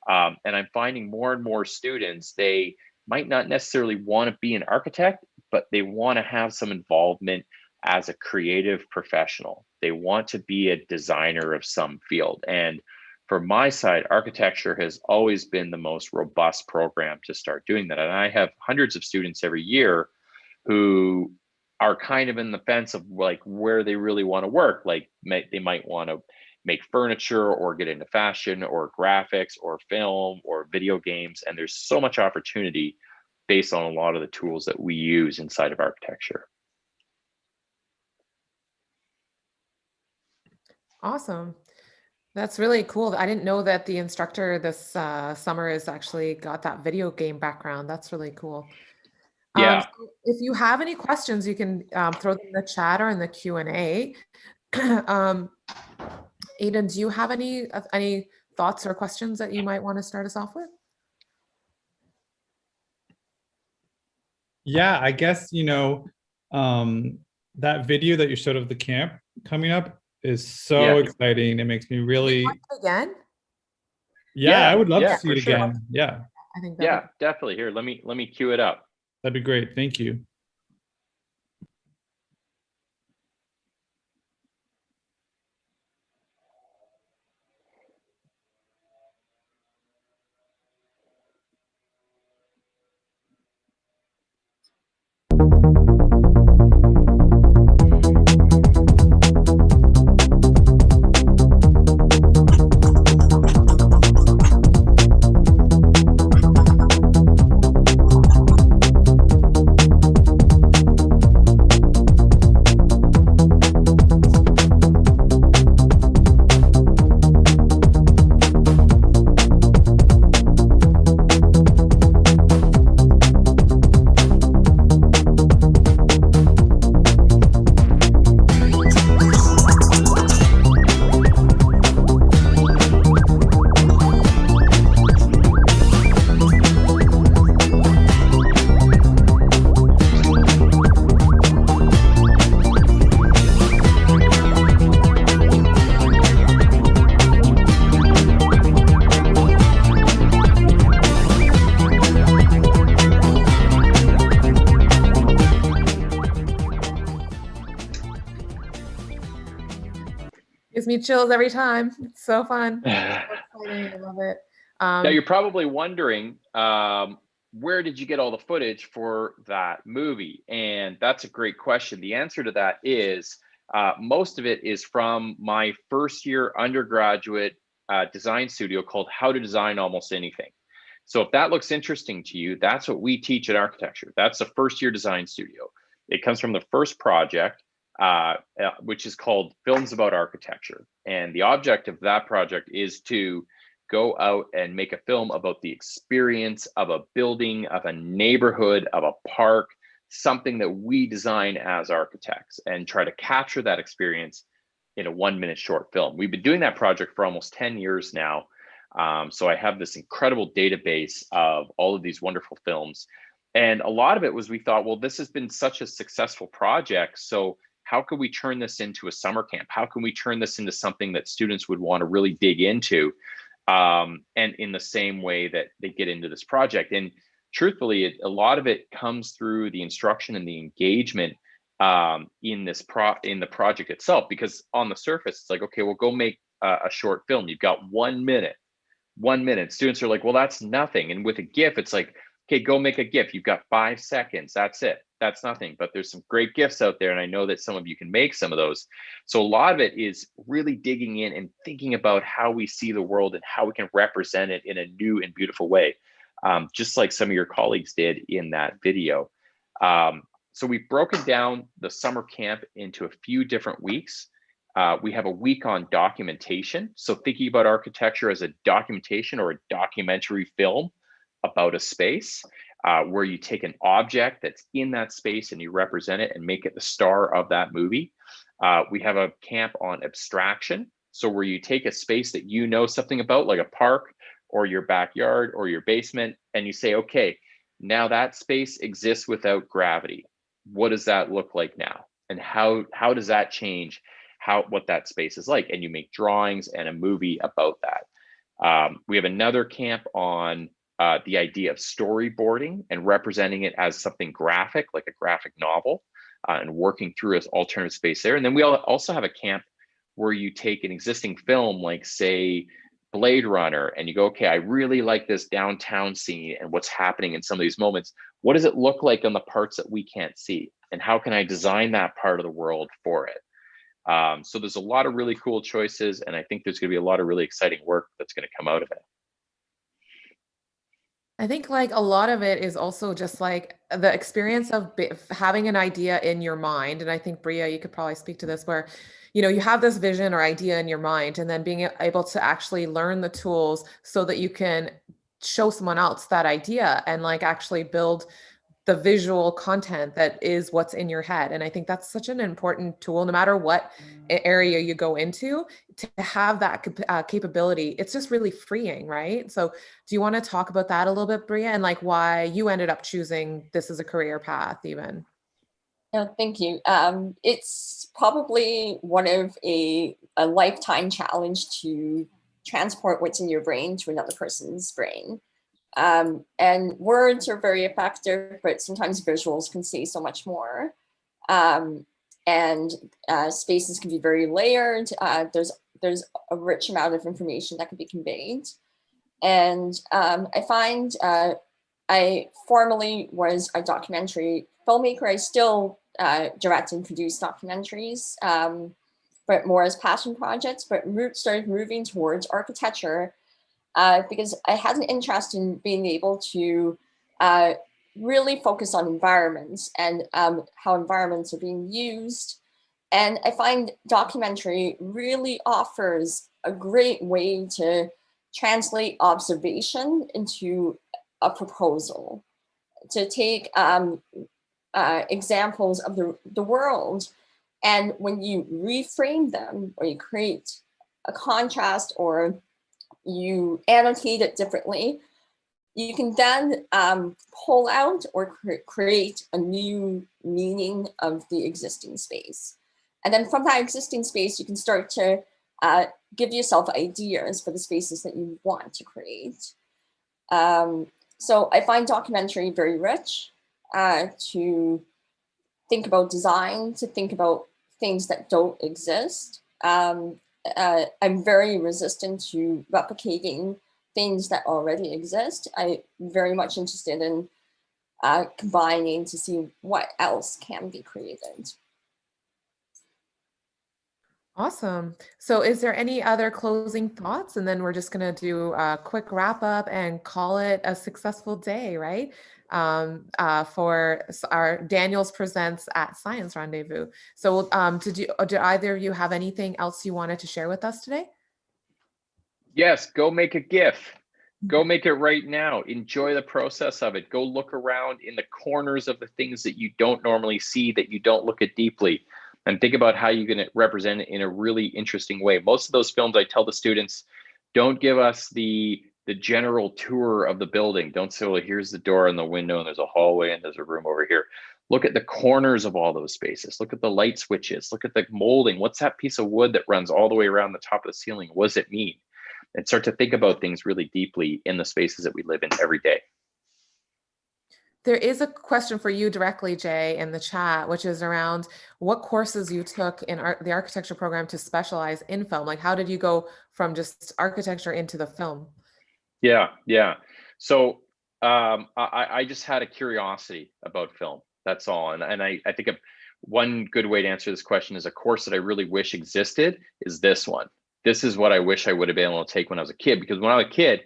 And I'm finding more and more students, they might not necessarily want to be an architect, but they want to have some involvement as a creative professional. They want to be a designer of some field. And for my side, architecture has always been the most robust program to start doing that. And I have hundreds of students every year who are kind of in the fence of like where they really want to work. Like they might want to make furniture or get into fashion or graphics or film or video games. And there's so much opportunity based on a lot of the tools that we use inside of architecture. Awesome. That's really cool. I didn't know that the instructor this summer has actually got that video game background. That's really cool. Yeah. So if you have any questions, you can throw them in the chat or in the Q&A. Aidan, do you have any thoughts or questions that you might want to start us off with? Yeah, I guess, that video that you showed of the camp coming up is so exciting. It makes me really... Again? Yeah, I would love to see it for sure. again. Yeah. I think yeah, definitely. Here, let me cue it up. That'd be great. Thank you. Gives me chills every time. It's so fun. So exciting. I love it. Now you're probably wondering, where did you get all the footage for that movie? And that's a great question. The answer to that is most of it is from my first year undergraduate design studio called How to Design Almost Anything. So if that looks interesting to you, that's what we teach in architecture. That's the first year design studio. It comes from the first project, which is called Films About Architecture. And the object of that project is to go out and make a film about the experience of a building, of a neighborhood, of a park, something that we design as architects, and try to capture that experience in a 1-minute short film. We've been doing that project for almost 10 years now. So I have this incredible database of all of these wonderful films. And a lot of it was, we thought, well, this has been such a successful project. So how can we turn this into a summer camp? How can we turn this into something that students would want to really dig into? And in the same way that they get into this project. And truthfully, a lot of it comes through the instruction and the engagement in the project itself. Because on the surface, it's like, okay, well, go make a short film. You've got 1 minute. 1 minute. Students are like, well, that's nothing. And with a GIF, it's like, okay, go make a GIF. You've got 5 seconds. That's it. That's nothing. But there's some great GIFs out there, and I know that some of you can make some of those. So a lot of it is really digging in and thinking about how we see the world and how we can represent it in a new and beautiful way, just like some of your colleagues did in that video. So we've broken down the summer camp into a few different weeks. We have a week on documentation. So thinking about architecture as a documentation or a documentary film about a space, where you take an object that's in that space and you represent it and make it the star of that movie. We have a camp on abstraction. So where you take a space that you know something about, like a park or your backyard or your basement, and you say, okay, now that space exists without gravity. What does that look like now? And how does that change what that space is like, and you make drawings and a movie about that. We have another camp on the idea of storyboarding and representing it as something graphic, like a graphic novel, and working through an alternative space there. And then we also have a camp where you take an existing film, like say Blade Runner, and you go, okay, I really like this downtown scene and what's happening in some of these moments. What does it look like on the parts that we can't see? And how can I design that part of the world for it? So there's a lot of really cool choices, and I think there's going to be a lot of really exciting work that's going to come out of it. I think like a lot of it is also just like the experience of having an idea in your mind. And I think Bria, you could probably speak to this, where, you know, you have this vision or idea in your mind, and then being able to actually learn the tools so that you can show someone else that idea and like actually build the visual content that is what's in your head. And I think that's such an important tool, no matter what area you go into, to have that capability. It's just really freeing, right? So do you want to talk about that a little bit, Bria, and like why you ended up choosing this as a career path even? No, thank you. It's probably one of a lifetime challenge to transport what's in your brain to another person's brain. And words are very effective, but sometimes visuals can say so much more. And spaces can be very layered. There's a rich amount of information that can be conveyed. And I find I formerly was a documentary filmmaker. I still direct and produce documentaries, but more as passion projects, but started moving towards architecture because I had an interest in being able to really focus on environments and how environments are being used. And I find documentary really offers a great way to translate observation into a proposal, to take examples of the world, and when you reframe them or you create a contrast or you annotate it differently, you can then pull out or create a new meaning of the existing space. And then from that existing space, you can start to give yourself ideas for the spaces that you want to create. So I find documentary very rich to think about design, to think about things that don't exist. I'm very resistant to replicating things that already exist. I'm very much interested in combining to see what else can be created. Awesome. So is there any other closing thoughts? And then we're just going to do a quick wrap up and call it a successful day, right? For our Daniels Presents at Science Rendezvous. So did either of you have anything else you wanted to share with us today? Yes, go make a GIF. Go make it right now. Enjoy the process of it. Go look around in the corners of the things that you don't normally see, that you don't look at deeply. And think about how you're going to represent it in a really interesting way. Most of those films, I tell the students, don't give us the general tour of the building. Don't say, well, here's the door and the window and there's a hallway and there's a room over here. Look at the corners of all those spaces. Look at the light switches. Look at the molding. What's that piece of wood that runs all the way around the top of the ceiling? What does it mean? And start to think about things really deeply in the spaces that we live in every day. There is a question for you directly, Jay, in the chat, which is around what courses you took in the architecture program to specialize in film. Like, how did you go from just architecture into the film? Yeah. So I just had a curiosity about film. That's all. And I think one good way to answer this question is a course that I really wish existed is this one. This is what I wish I would have been able to take when I was a kid, because when I was a kid,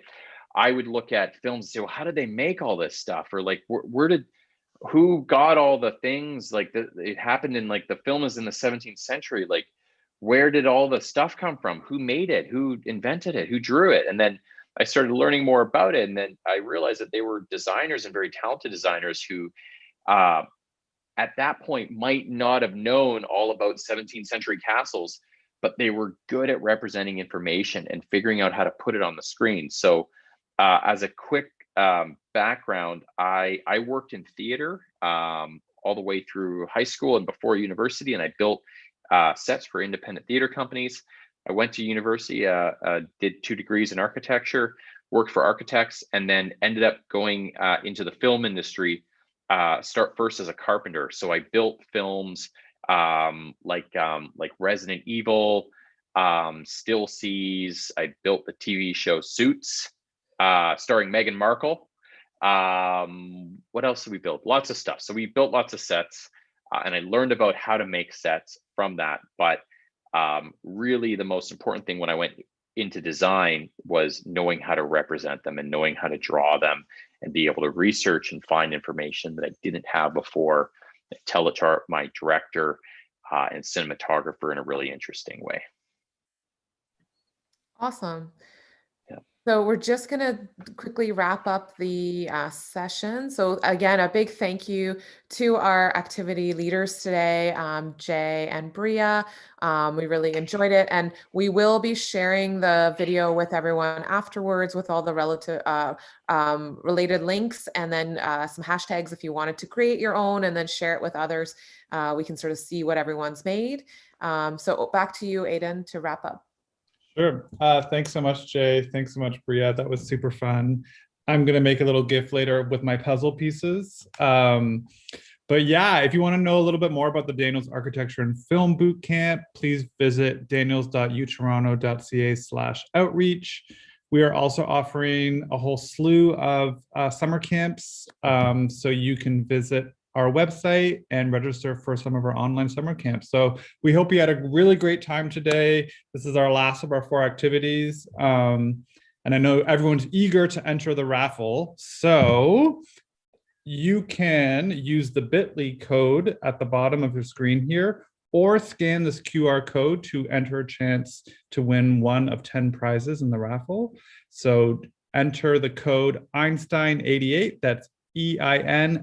I would look at films and say, well, how did they make all this stuff? Or like, who got all the things? Like it happened in like the film is in the 17th century. Like, where did all the stuff come from? Who made it? Who invented it? Who drew it? And then I started learning more about it. And then I realized that they were designers and very talented designers who, at that point might not have known all about 17th century castles, but they were good at representing information and figuring out how to put it on the screen. So as a quick background, I worked in theater all the way through high school and before university, and I built sets for independent theater companies. I went to university, did 2 degrees in architecture, worked for architects, and then ended up going into the film industry. Start first as a carpenter. So I built films like Resident Evil, Still Seas. I built the TV show Suits, starring Meghan Markle. What else did we build? Lots of stuff. So we built lots of sets, and I learned about how to make sets from that. But really the most important thing when I went into design was knowing how to represent them and knowing how to draw them and be able to research and find information that I didn't have before, tell it to my director and cinematographer in a really interesting way. Awesome. Yeah. So we're just going to quickly wrap up the session. So again, a big thank you to our activity leaders today, Jay and Bria. We really enjoyed it, and we will be sharing the video with everyone afterwards with all the related links, and then some hashtags if you wanted to create your own and then share it with others. We can sort of see what everyone's made. So back to you, Aidan, to wrap up. Sure. Thanks so much, Jay. Thanks so much, Bria. That was super fun. I'm going to make a little GIF later with my puzzle pieces. But yeah, if you want to know a little bit more about the Daniels Architecture and Film Bootcamp, please visit daniels.utoronto.ca/outreach. We are also offering a whole slew of summer camps. So you can visit our website and register for some of our online summer camps. So we hope you had a really great time today. This is our last of our 4 activities. And I know everyone's eager to enter the raffle. So you can use the bit.ly code at the bottom of your screen here, or scan this QR code to enter a chance to win 1 of 10 prizes in the raffle. So enter the code Einstein88, that's EINSTEIN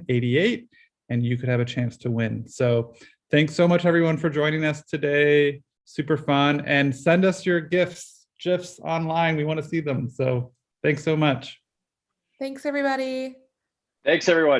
88, and you could have a chance to win. So thanks so much, everyone, for joining us today. Super fun. And send us your GIFs online. We want to see them. So thanks so much. Thanks, everybody. Thanks, everyone.